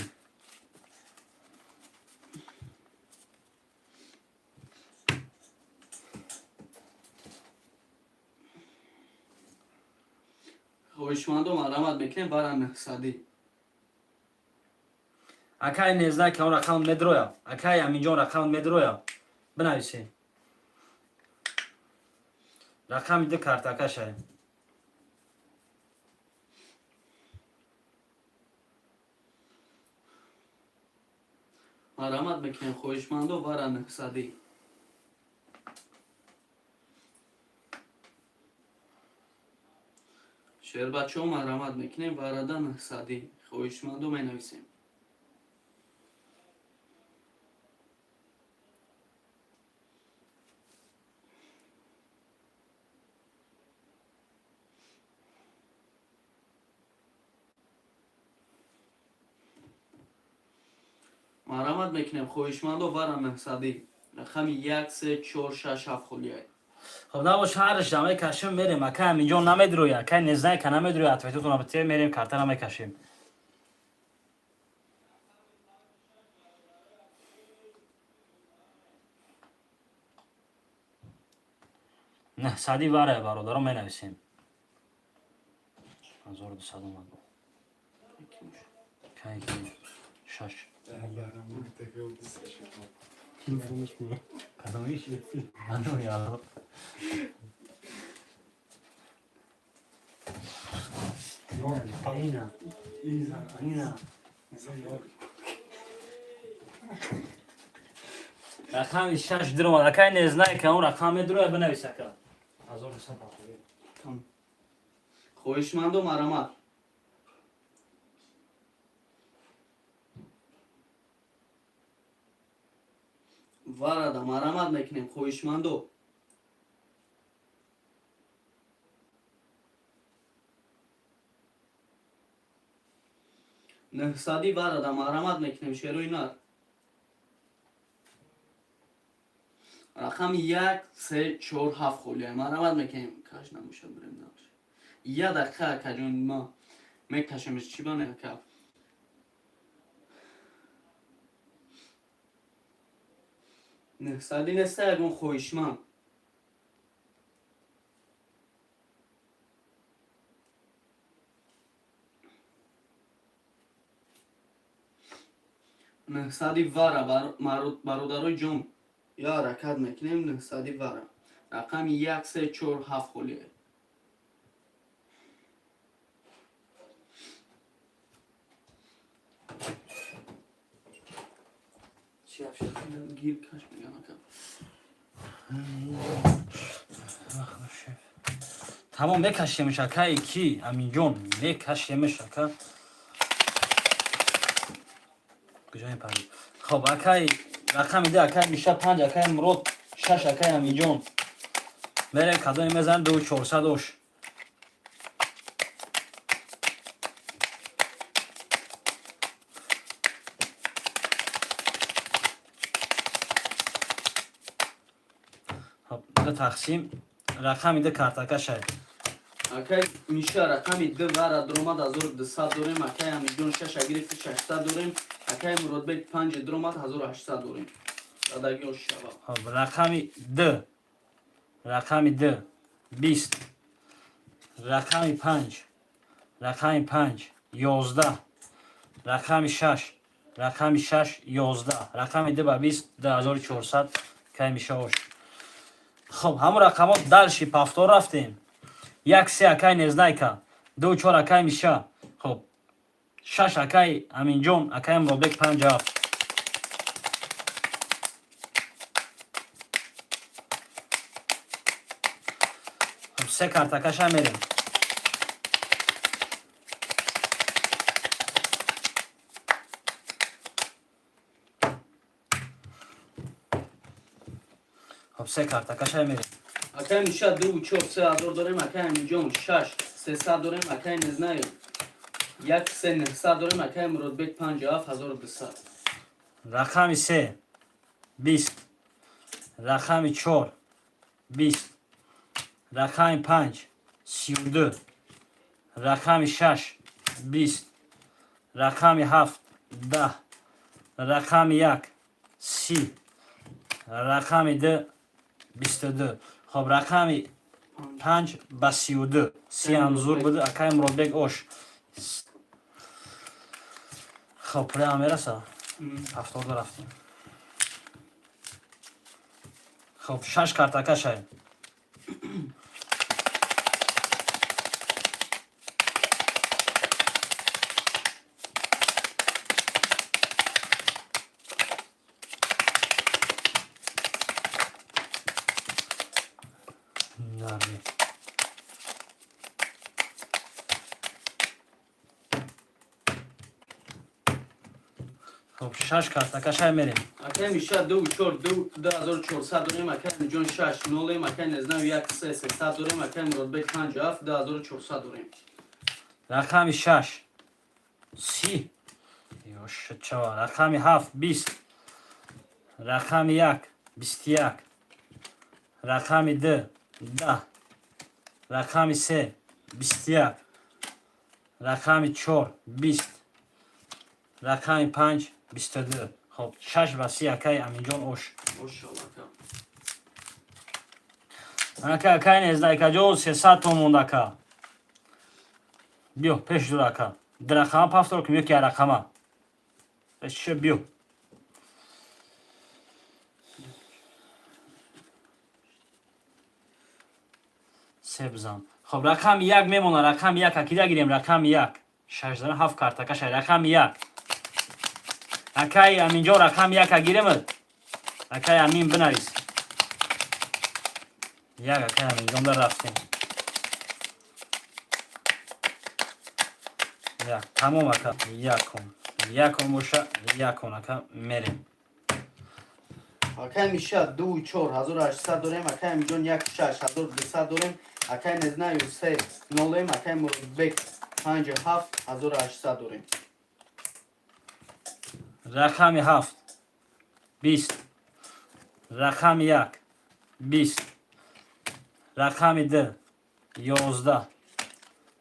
хоҳишмандом марамат мекунем вара 900.
акай незнай ки он рақам медроя. акай аминҷон рақам медроя. бинависем. рақами ду картакашай.
марамат мекунем хоҳишмандом вара 900. шербачаҳо марамат мекунем варада 900. хоҳишмандом менависем. марамат мекунем хоҳишмандом вара 900. рақами 1 3 4 6 7 хулияй.
خب نباش هرش جمعه کشیم میریم اکا همینجا نمیدروی اکا نزنه که نمیدروی اتویتو نبتیه میریم کارتر نمیکشیم نه صدی واره برادرم می نویسیم 1200 اومد که شش کدومیش منو یادم اینا رقم 6 درم اکای نزنه که اون رقم درو بنویس اکا 1200
хоҳишмандом марамат. варада марамат мекунем хоҳишмандо. неҳсади варада марамат мекунем шеруи нар. рақами 1 3 4 7 хулияй марамат мекунем каш намушад брем набаш. я дақиқа каҷон ма мекашемш чӣ бане ака. неҳсади неста ягон хоҳишманд. неҳсади вара бародарои ҷон я ҳаракат мекунем. неҳсади вара рақами 1 3 4 7 хулияй. гир каш мегам ака.
تمام بکشیمش اکای کی امینجون بکشیمش اکا کجای پری خب اکای رقم ده اکای میشه 5 اکای مرود 6 اکای امینجون میره کدوی میزن 2400 اوش خب ده تقسیم رقم ده کارتاکا شد
акай миша рақами 2 вара дромад 1200 дорем. акай амиҷон 6 гирифти 600 дорем. акай муродбек 5 дромад 1800 дорем. дадагиҳо шава.
خب رقمی 2 20 رقمی 5 11 رقمی 6 11 رقمی 2 با 20 2400 که میشه اوش. خب همون رقمات دلشی پفتار رفتیم 1 3 اکای نزنایکا 2 4 اکای میشه. خب 6 اکای امینجون اکای مروبک 57 خب 3 کارتاکاش هم میریم. خب 3 کارتاکاش هم میریم.
акай миша 2 4 3000 дорем. акай амиҷон 6 300 дорем. акай незнаю 1 3 900 дорем. акай муродбек 57200.
رقمی 3 20 رقمی 4 20 رقمی 5 32 رقمی 6 20 رقم 7 10 رقم 1 30 رقم 2 22 خب رقم 5 به 32 30 هم زور بده اکای مرادبک اوش خب پولی هم میرسه 72 رفتیم خب 6 کارت شاید ناری خب 6 کارت شاید میریم
اکای میشه 2 4 2400 داریم اکای جون 6 0 اکای نزنم 1 3 300 داریم اکای مرادبک 57 2400 داریم
رقم 6 30 یوش چوا رقم 7 20 رقم 1 21 رقم 2 10 رقم 3 21 رقم 4 20 رقم 5 22 خب 6 و 30 اکای امینجان اوش
ماشاءالله
اکای نزد اکا جو 300 توم مونده اکا بیو پیش دور اکا در رقم پافتور کم یکی رقمه پیش بیو سه بزن خب رقم 1 میمونه رقم 1 اکیده گیریم رقم 1 6 زنه 7 کارت اکا شاید رقم 1 اکای امینجا رقم 1 گیریم اکای امین بنویس 1 اکای امینجا در رفتیم یک تمام اکا یکم باشه یکم اکا میریم
اکای میشه 2 4 1800 داریم اکای جون 1 6 1200 داریم اکای نزنم 3 0 اکای مرادبک 57 1800 داریم
رقم 7 20 رقم 1 20 رقم 2 11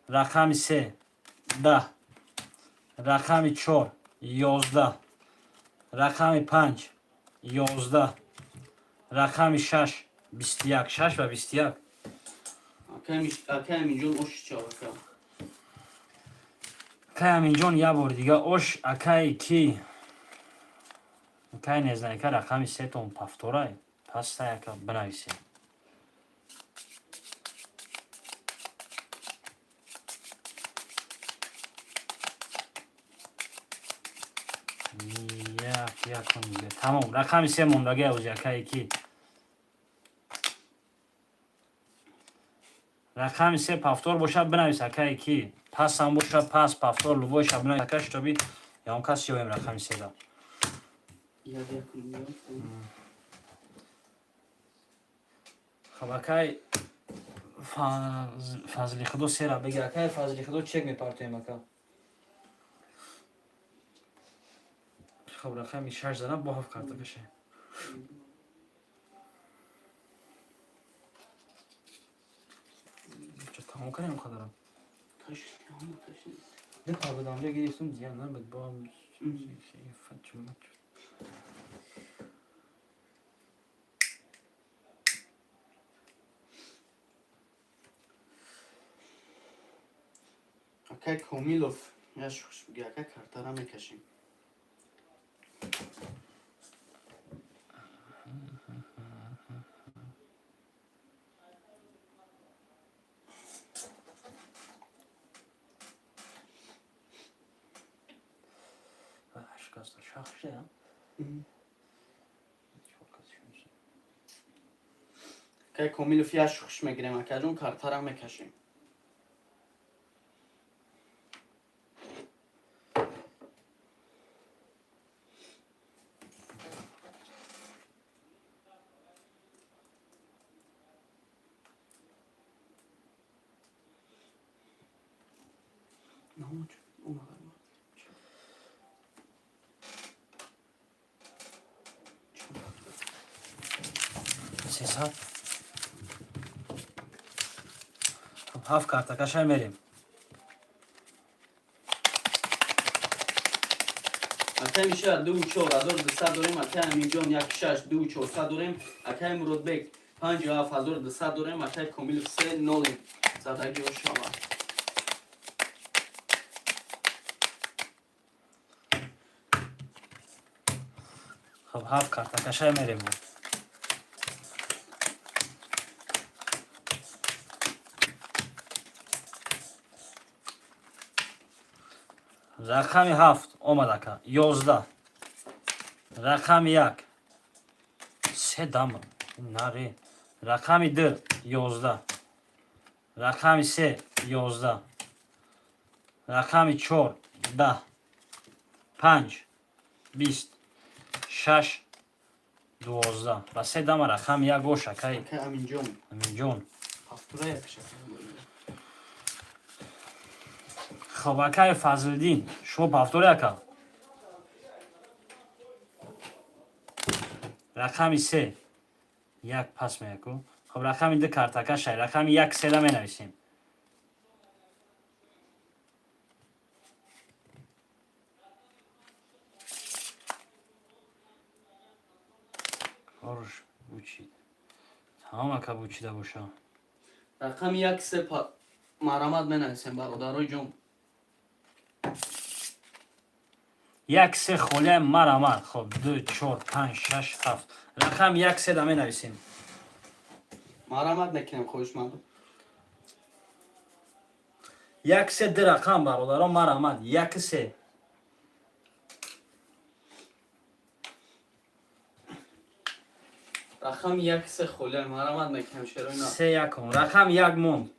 رقم 3 10 رقم 4 11 رقم 5 11 رقم 6 21 6 و 21
اکای جون اوش چاو
اکای امینجان یه بار دیگه اوش اکای کی اکای نزنه اکای رقم 3 تون پفتوره پس تا اکا بنویسیم یک دیگه تمام رقم 3 موندگی اوز اکای کی رقم 3 پفتور باشه بنویس اکای کی پس هم باشه پس پفتور لو باشه بنویس اکاش تو بی یا هم کسی یایم رقم 3 دا خب اکای فضلی خدو 3 را بگیر اکای فضلی خدو چک میپرتویم اکا خب رقم 6 زنم با 7 کارت بشه چه تمام کنیم خدارم ده خواب دامجا گیریستم زیاد نمید با هم
اکای کومیلوف یا شوش بگی اکای کارتارا میکشیم
شخصه هم
اکای کومیلوف یا شوش میگیریم اکای جون کارتارا میکشیم
سیصد خب 7 کارت کشای میریم
Акай Мишар 24,200 дорем. Акай Аминҷон 16,2400 дорем. Акай Муродбек 57,200 дорем. Акай Комилов 3,0 задаги ошава.
خب 7 کارتکشای میریم. رقم 7 اومد که 11. رقم 1 3 دام نری. رقم 2 11. رقم 3 11. رقم 4 10. 5 20 6 12 و 3 دام رقم 1 گوش اکای
Акай Аминҷон
امین
ҳафтура якшаф.
خب اکای فضلدین شما پافتوری اکا رقم 3 1 پس میکو. خب رقم 2 کارتکش رقم 1 3 دا می نویسیم. کارش بوچید تمام اکا بوچیده باشه.
رقم 1 3 марамад менависем бародарои ҷон.
1 3 خولای مرامد. خب 2 4 5 6 7 رقم 1 3 دا می نویسیم.
марамад мекунем хоҳишмандум.
1 3 دو رقم برادران مرامد 1 3
رقم 1 3 خولай марамад мекунем шерои на.
3 یکم رقم 1 موند.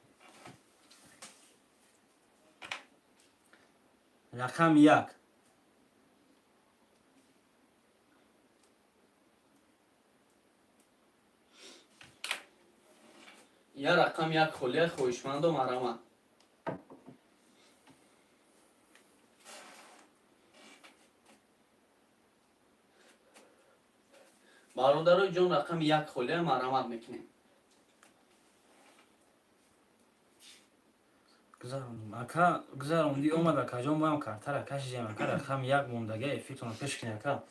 رقم 1
я рақам 1 хулия хоҳишманду марамад. бародарои ҷон рақами 1 хулия марамад мекунем.
گذارم اکا گذارم دی اومد اکا جون بایم کارتر کاش جیم اکا رقم 1 موندگی فیتون پیش کنی اکا.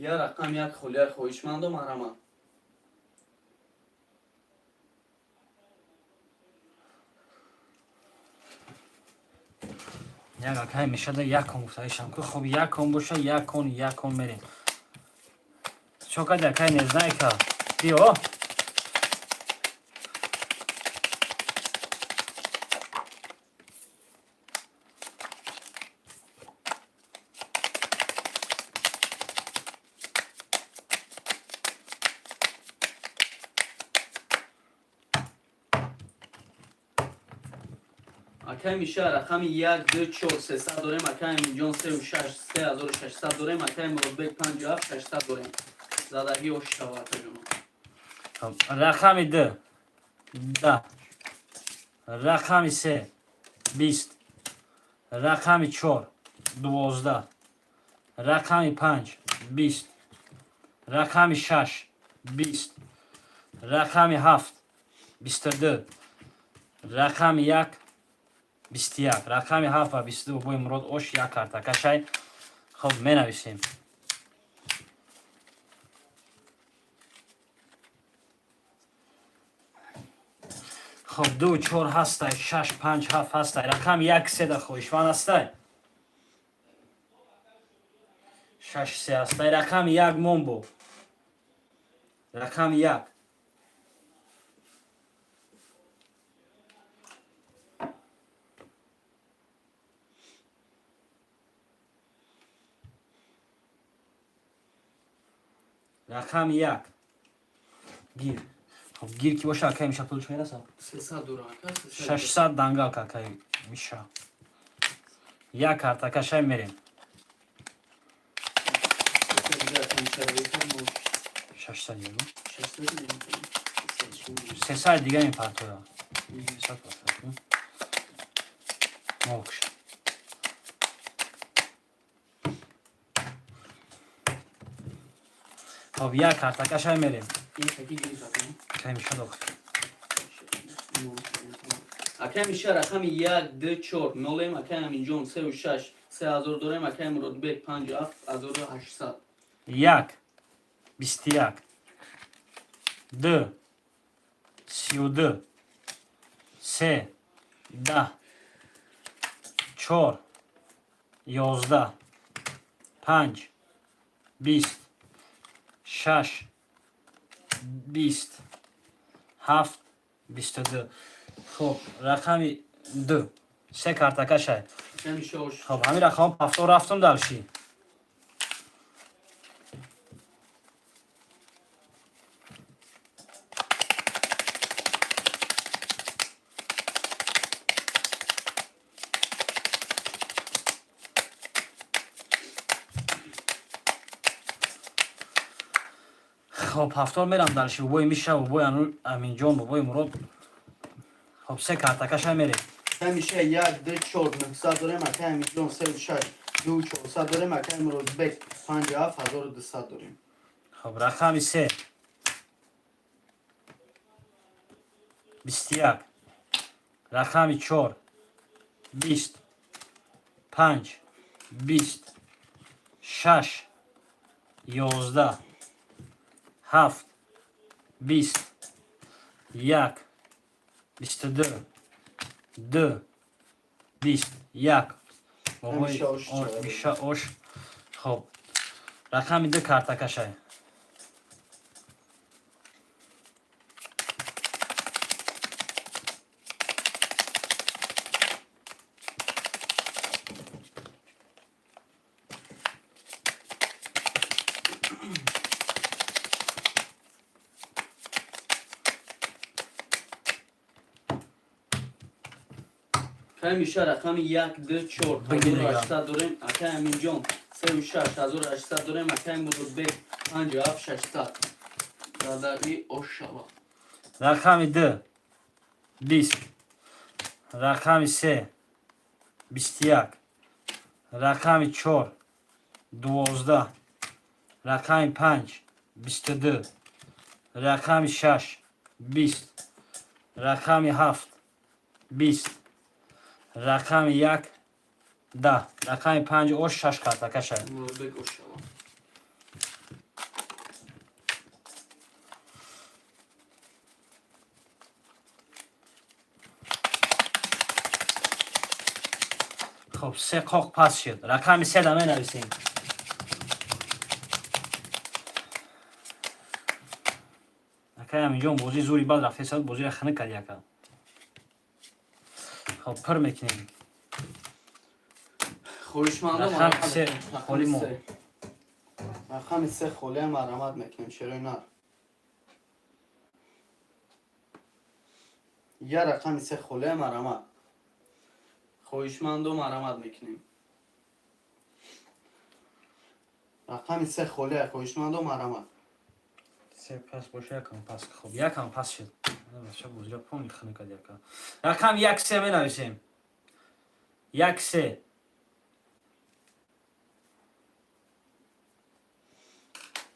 я рақам 1 хулия хоҳишманду марамад.
یک اکای میشده 1 کن گفتایشم که خب 1 کن باشه 1 کن میریم. چوکا اکای نزدای که دیو
акай миша рақами 1 2 4 300 дорем. акай аминҷон 36 3600 дорем. акай муродбек 57 600 дорем. задаги ошава таҷоно.
رقم 2 10. رقم 3 20. رقم 4 12. رقم 5 20. رقم 6 20. رقم 7 22. رقم 1 21. رقم 7 و 22 بوی مراد اوش یک کارتکشای. خب می نویسیم. خب 2 4 هسته 6 5 7 هسته رقم 1 3 دا خویشوان هسته 6 3 هسته رقم 1 مون بو رقم 1 رقم 1 گیر. خب گیر کی باشه اکای میشه پولش میرسه
300 дора ака
600 دنگال که اکای میشه یک کارتکشای میریم 600 دیگه 300 دیگه این پرتویا 300 پرتویا موکش خب یک کارتکشای میریم که میشه دو
Ака миша рақами 1 2 4 нолем ака аминҷон 36 3000 дорем ака муродбек 57800
як 21 2 32 3 10 4 11 5 20 6 20 7 22 خب رقمی 2 سه کارتاکا شاید
ака миша ош
خب همین رقم پفتو رفتم دلشی خب هفتار میرم دلشی بابای میشه بابای امین جان بابای مراد خب سه کارتاکا شاید میره
ака миша 1 2 4 900 дорем ака аминҷон 36 2 400 дорем ака муродбек 57200 дорем
خب رقمی 3 21 رقمی 4 20 5 20 6 11 7 20 1 22 2 20 1 بابای
همیشه آش
آش
شده.
میشه آش خب رقمی 2 کارتاکا شاید
ака миша рақами 1 2 4
بگیر
1800 дорем ака аминҷон 36 1800 дорем ака муродбек 57600 дадаи ош шава
رقمی 2 20 رقمی 3 21 رقمی 4 12 رقمی 5 22 رقمی 6 20 رقمی 7 20 رقمی 1 10 رقمی 5 اوش 6 کارتاکا شاید
муродбек ош шава
خب سه قاق پس شد رقمی 3 دمه نویسیم اکای همینجا بازی زوری بعد رفته سال بازی را خنک کرد یکم خب پر میکنیم
хоҳишмандом
رقم سه خالی مو.
рақами 3 холиам марамат мекунем чарои нар я рақами 3 холиам марамат хоҳишмандом марамат мекунем рақами 3 холия хоҳишмандом марамат
سه پس باشه یکم پس خب یکم پس شد بچه بازی را پا میخنه کرد یکم رقم 1 3 می نویسیم 1 3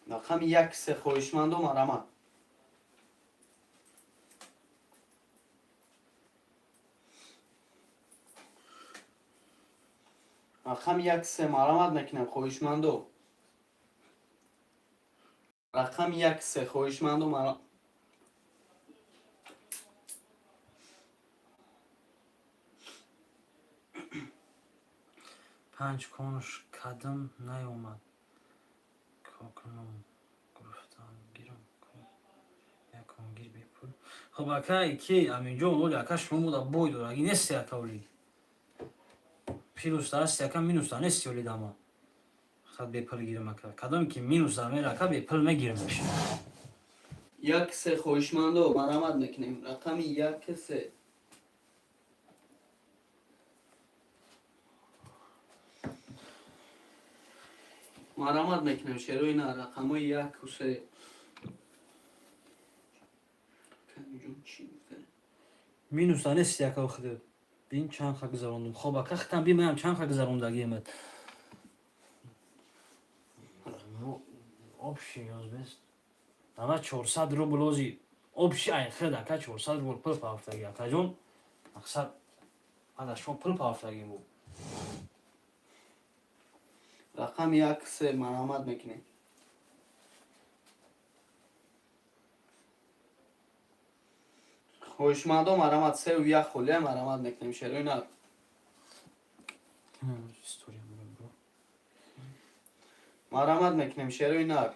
рақами 1 3 хоҳишмандом марамат рақами 1 3 марамат мекунем хоҳишмандо рақами 1 3 хоҳишмандо марамат
5 کنش کدم نیومد کاکنم گرفتم گیرم یکم گیر بپول خب اکا کی همینجا اونو اکا شما بودا بوید و اگه نیستی اکا اولی پیروز دست اکا مینوس دا نیستی اولی داما خد بپل گیرم اکا کدام که مینوس دا میره اکا بپل میگیرمش
1 3 хоҳишмандо марамат мекунем рақами 1 3 марамат мекунем шерои на рақамои 1 3
مینوس دا نیستی اکا خود بین چند خا گذراندم خب اکا ختم بیم هم چند خا گذراندگی امد آبشی یاز بست اما 400 روبل ازی آبشی این خدا اکا 400 روبل پر پافتگی اکا جون мақсад ада шумо пул пафтагим бу
рақами 1-3 маромад мекунем. хоҳишмандон маромад 3-1 холия маромад мекунем. шерои нар
история бро
маромад мекунем. шерои нар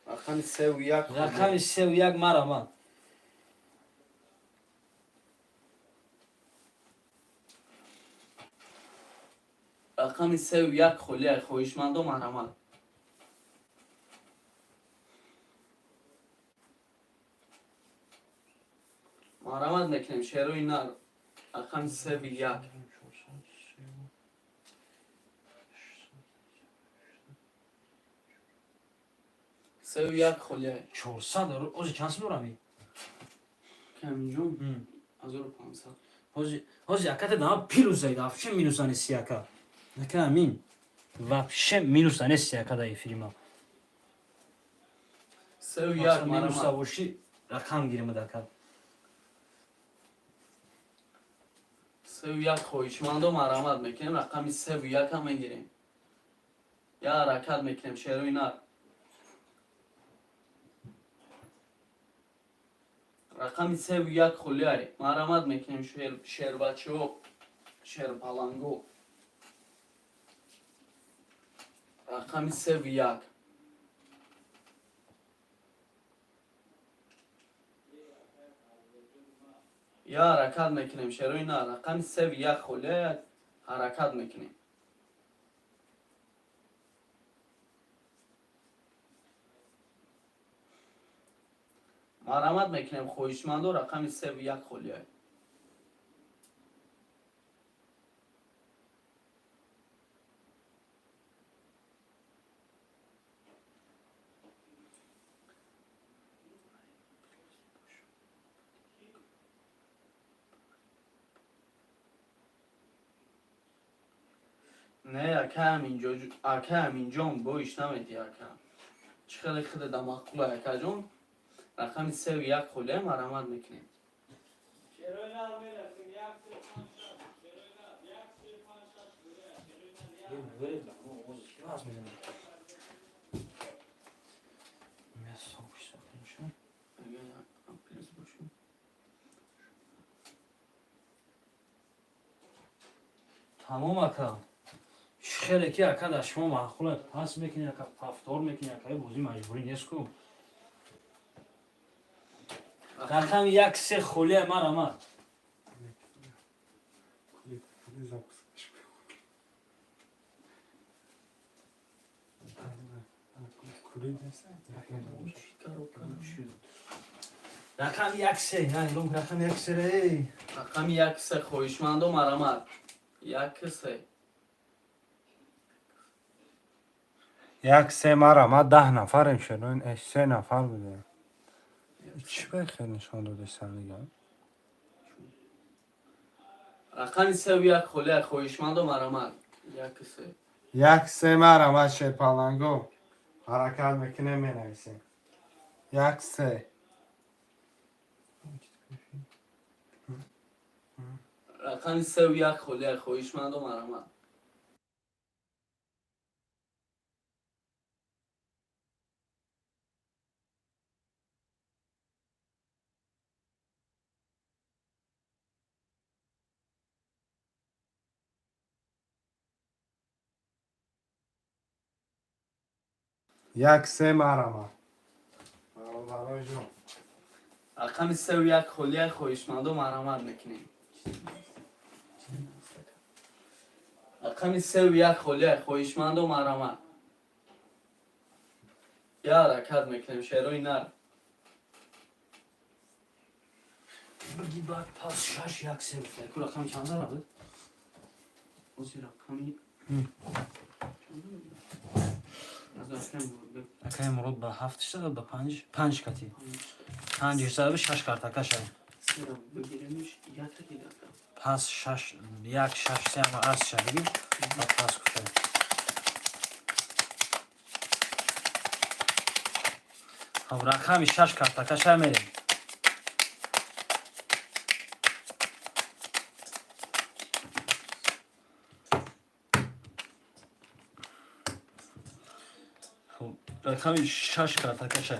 рақами 3-1
рақами 3-1 маромад
рақами 3-1 холия хоҳишмандон маромад маромад мекунем. шерои нар рақами 3-1 3-1 холия
400 ози чанс дорами
камҷон 1500
ози якате дама плюс заид вообще минус анист яка яка амин вообще минус анист яка да эфирима
3-1
минус
маромад
боши рақам гирим дака
3-1 хоҳишмандон маромад мекунем. рақами 3-1 ҳам мегирем. я ҳаракат мекунем. шерои нар рақами 3-1 холия маромад мекунем. шербачо шерпаланго рақами 3-1 я ҳаракат мекунем. шерои нар рақами 3-1 холия ҳаракат мекунем. маромад мекунем. хоҳишмандон рақами 3-1 холия не ака аминҷон боиш намедӣ ака чӣ хеле хеле дамаққула акаҷон рақами 3-1 холия маромад мекунем.
тамом ака хеле ки ака да шумо маъқула пас мекунед ака пафтор мекунед ака бозӣ маҷбурӣ нест ку рақами 1-3 холия маромад рақами 1-3 рақами 1-3
рақами 1-3 хоҳишмандон маромад 1-3
1-3 маромад 10 нафарем шудем 3 нафар будем чӣ байхел нишон доди сар дига
рақами 3-1 холия хоҳишмандон маромад 1-3
1-3 маромад шерпаланго ҳаракат мекунем менависем 1-3
рақами 3-1 холия хоҳишмандон маромад
1-3 маромад бародароҷон
рақами 3-1 холия хоҳишмандон маромад мекунем. рақами 3-1 холия хоҳишмандон маромад я ҳаракат мекунем. шерои нар
бигӣ баъд пас 6-1 гуфта ку рақами чанд дорад
ози рақами
акаи мурод ба 700 ба 5 кати 500 6 картака шай пас 6 1-6 ва аз шади ба пас гуфта хаб рақами 6 картака шай мерем رقم 6 карта кашай.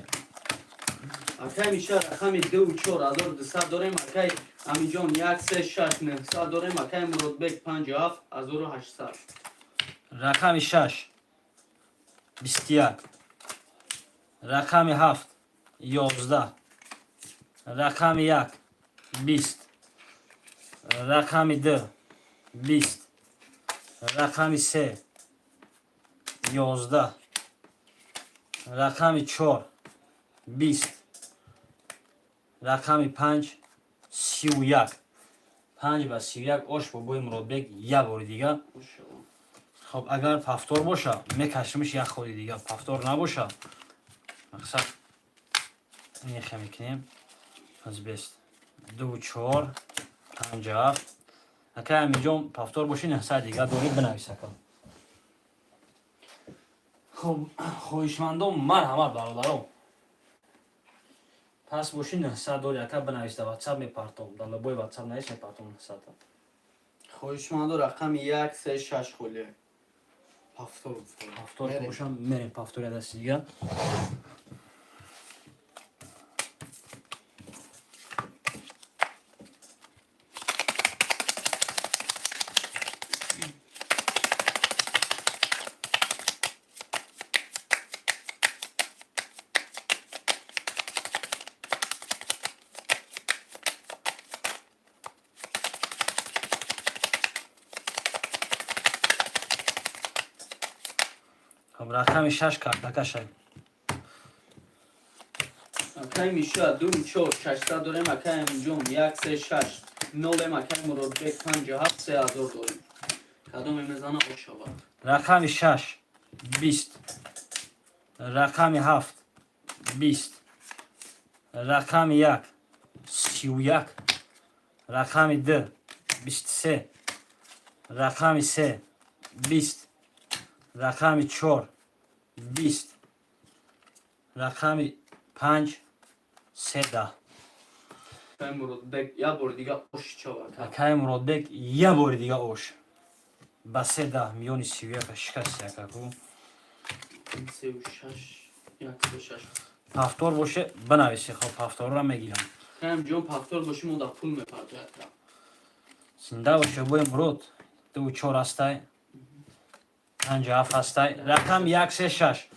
акай миша рақами 2 و 4 1200 дорем, акай амиҷон 1 3 6 900 дорем, акай Муродбек 57 1800.
رقم 6 21. رقم 7 11. رقم 1 20. رقم 2 20. رقم 3 11. رقم 4 20. رقم 5 31. 5 و 31 ош бо бои Муродбек як бори дигар. خب اگر پفتور باشه میکشیمش یک خودی دیگه، پفتور نباشه مقصد میخه میکنیم از 20 2 4 5 7. اگر همینجا پفتور باشه 900 دیگه دوری بنویسه کن. خب خواهشمندم مرحمت برادرم، پس باشه 900 دوری اگر بنویسه واتساپ میپرتم در لبای واتساپ نویس میپرتم 900.
хоҳишмандо рақами 1 3 6 холия
پفتور که باشم میریم پفتور دستی دیگه. رقم 6 карта кашай.
акай миша 2 4 600 дорем, акай амиҷон 1 3 6 0 акай Муродбек 57 3000 дорем. кадоме мезана ошава.
رقم 6 20. رقم 7 20. رقم 1 31. رقم 2 23. رقم 3 20. رقم 4 20. رقم 5 13.
акай Муродбек як бори дига ош чава.
акай Муродбек як бори дига ош ба 13 миллиони 31 шикаст якаку.
36 1 36.
пафтор боше банависи. хоб пафторро мегирам.
акай амиҷон пафтор боши мо да пул мепардояд.
зинда боше бои Мурод 2 4 ҳастай 5 7 ҳастай. рақам 1 3 6.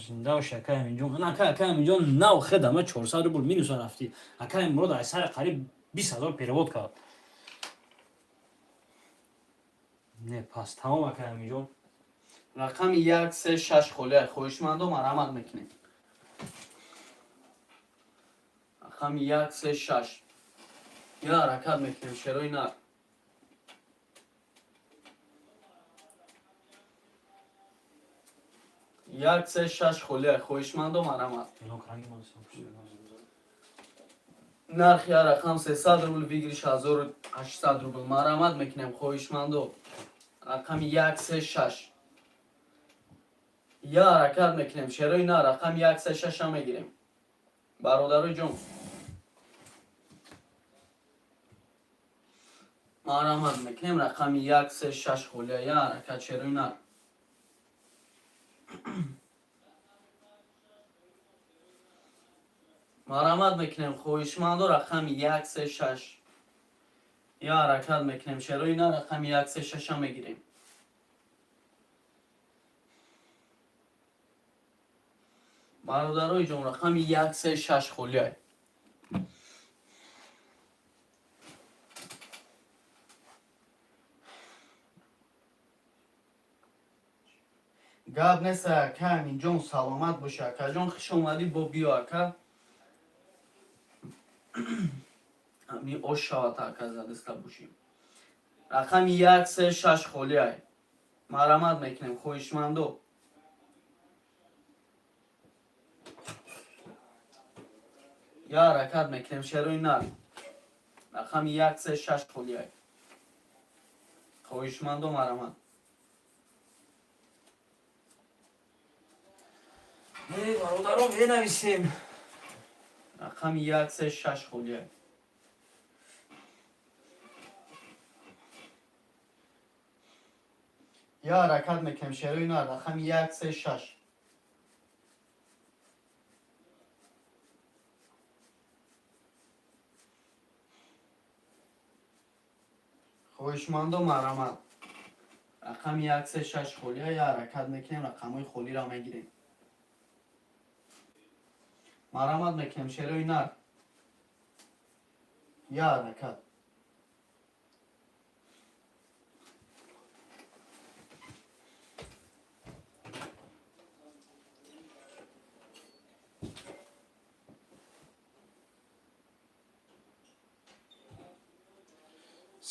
зинда боше акай аминҷон. акай аминҷон нав хедама 400 рубл минуса рафти. акай Мурод айсар қариб 20,000 перевод кард. не пас тамом акай аминҷон.
рақами 1 3 6 холия хоҳишмандо марҳамат мекунем. рақами 1 3 6 я ҳаракат мекунем шерои нар. 1 3 6 холия хоҳишмандо марҳамат. нархи ҳар рақам 300 рубл вигриш 1800 рубл. марҳамат мекунем хоҳишмандо. рақами 1 3 6 я ҳаракат мекунем шерои нар. рақами 1 3 6 ҳам мегирем бародарои ҷон. марҳамат мекунем рақами 1 3 6 холия я ҳаракат шерои нар. марҳамат мекунем хоҳишмандо. рақами 1 3 6 я ҳаракат мекунем шерои нар. рақами 1 3 6 ҳам мегирем. бародарои ҷон рақами 1 3 6 холия. гап нест ака аминҷон саломат боша. акаҷон хуш омадӣ бо биё ака. ҳамин ош шавад ака задиста бошем. рақами 1 3 6 холия. марҳамат мекунем хоҳишмандо. я ҳаракат мекунем шерои нар. рақами 1 3 6 холия хоҳишмандо марҳамат.
бародаро менависем.
рақами 1 3 6 холия. یا حرکت میکنیم شروع نه رقم 1 3 6 خوشمند و مرامت رقم 1 3 6 خالی یا حرکت میکنیم رقم های خالی را میگیریم مرامت میکنیم شروع نه یا حرکت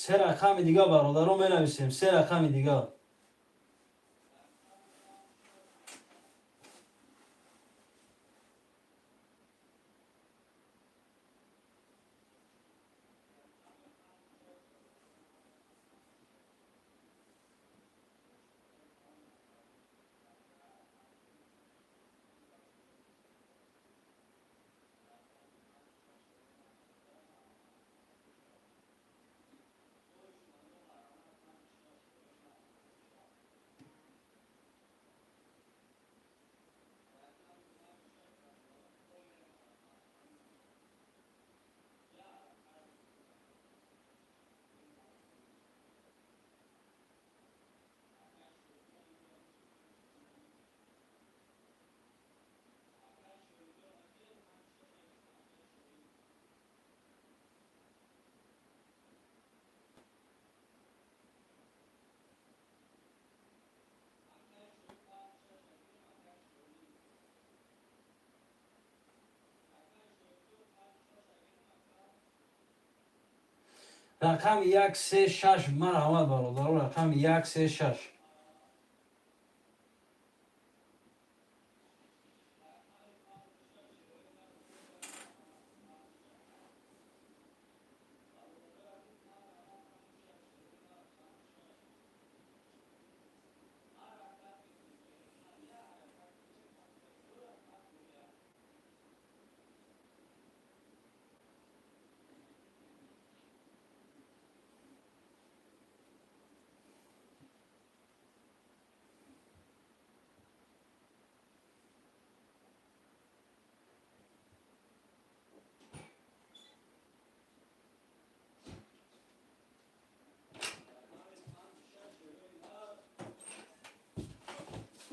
سه رقم دیگه برادران می نویسیم. سه رقم دیگه. رقم 1 3 6 مرحمت برادران. رقم 1 3 6.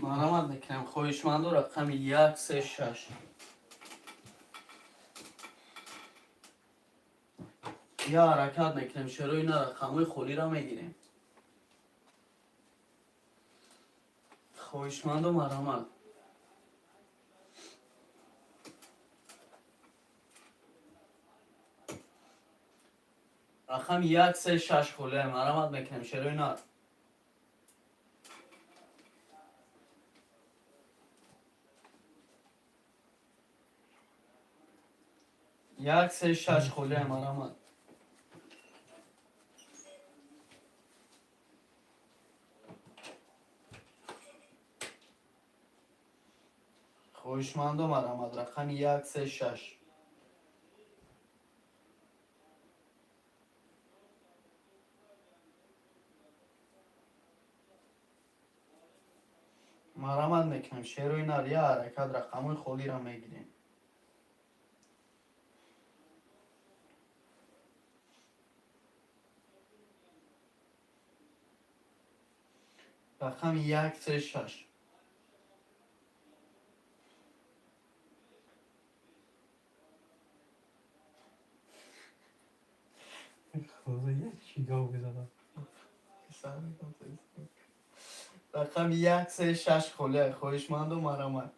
مرحمت میکنم خوشمند و رقم 1 3 6 یا حرکت میکنیم شروع نه رقم های خالی را میگیریم خوشمند و مرحمت رقم 1 3 6 خالی مرحمت میکنیم شروع نه 1 3 6 خالی مرحمت خوشمند و مرحمت رقم 1 3 6 مرحمت میکنم شروع نه یا حرکت رقم های خالی را میگیریم رقم 1 3 6 رقم 1 3 6 خالی خوشمند و مرحمت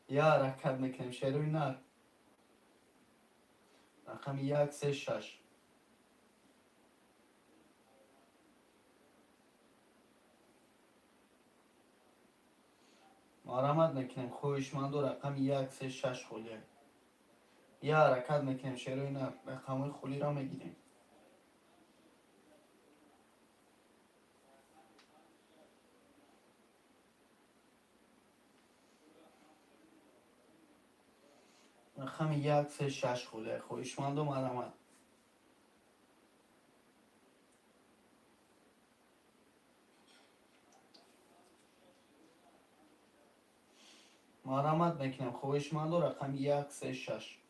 یا حرکت میکنیم شروع نه رقم 1 3 6 مرحمت میکنیم خوشمند و رقم 1 3 6 خالی یا حرکت میکنیم شروع نه رقم های خالی را میگیریم рақами 136 хӯле хоҳишманду марамад марамад мекунем хоҳишманду рақами 136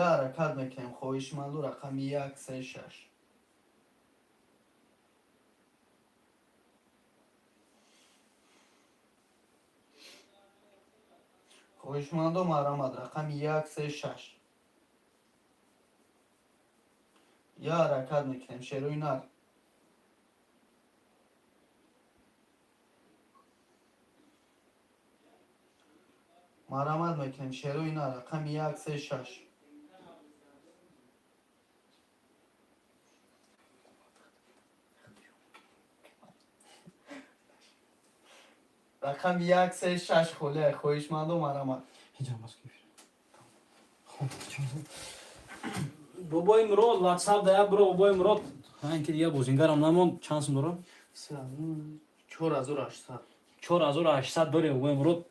я ҳаракат мекунем хоҳишманду рақами 136 хоҳишманду марамад рақами 136 я ҳаракат мекунем шерӯи нар марамад мекунем шерӯи нар рақами 136 рақами 136 хӯле хоҳишманду марамад
бобои мурод ватсап да як бро бобои мурод ин ки дигар бозингарам намонд чанд сум дорам
4800
4800 дорем бобои мурод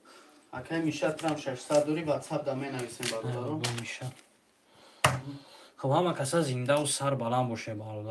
акай мишатрам 600 дори ватсап да менависем бародаро
бобои миша хоб ҳама каса зиндаву сар баланд боше бародар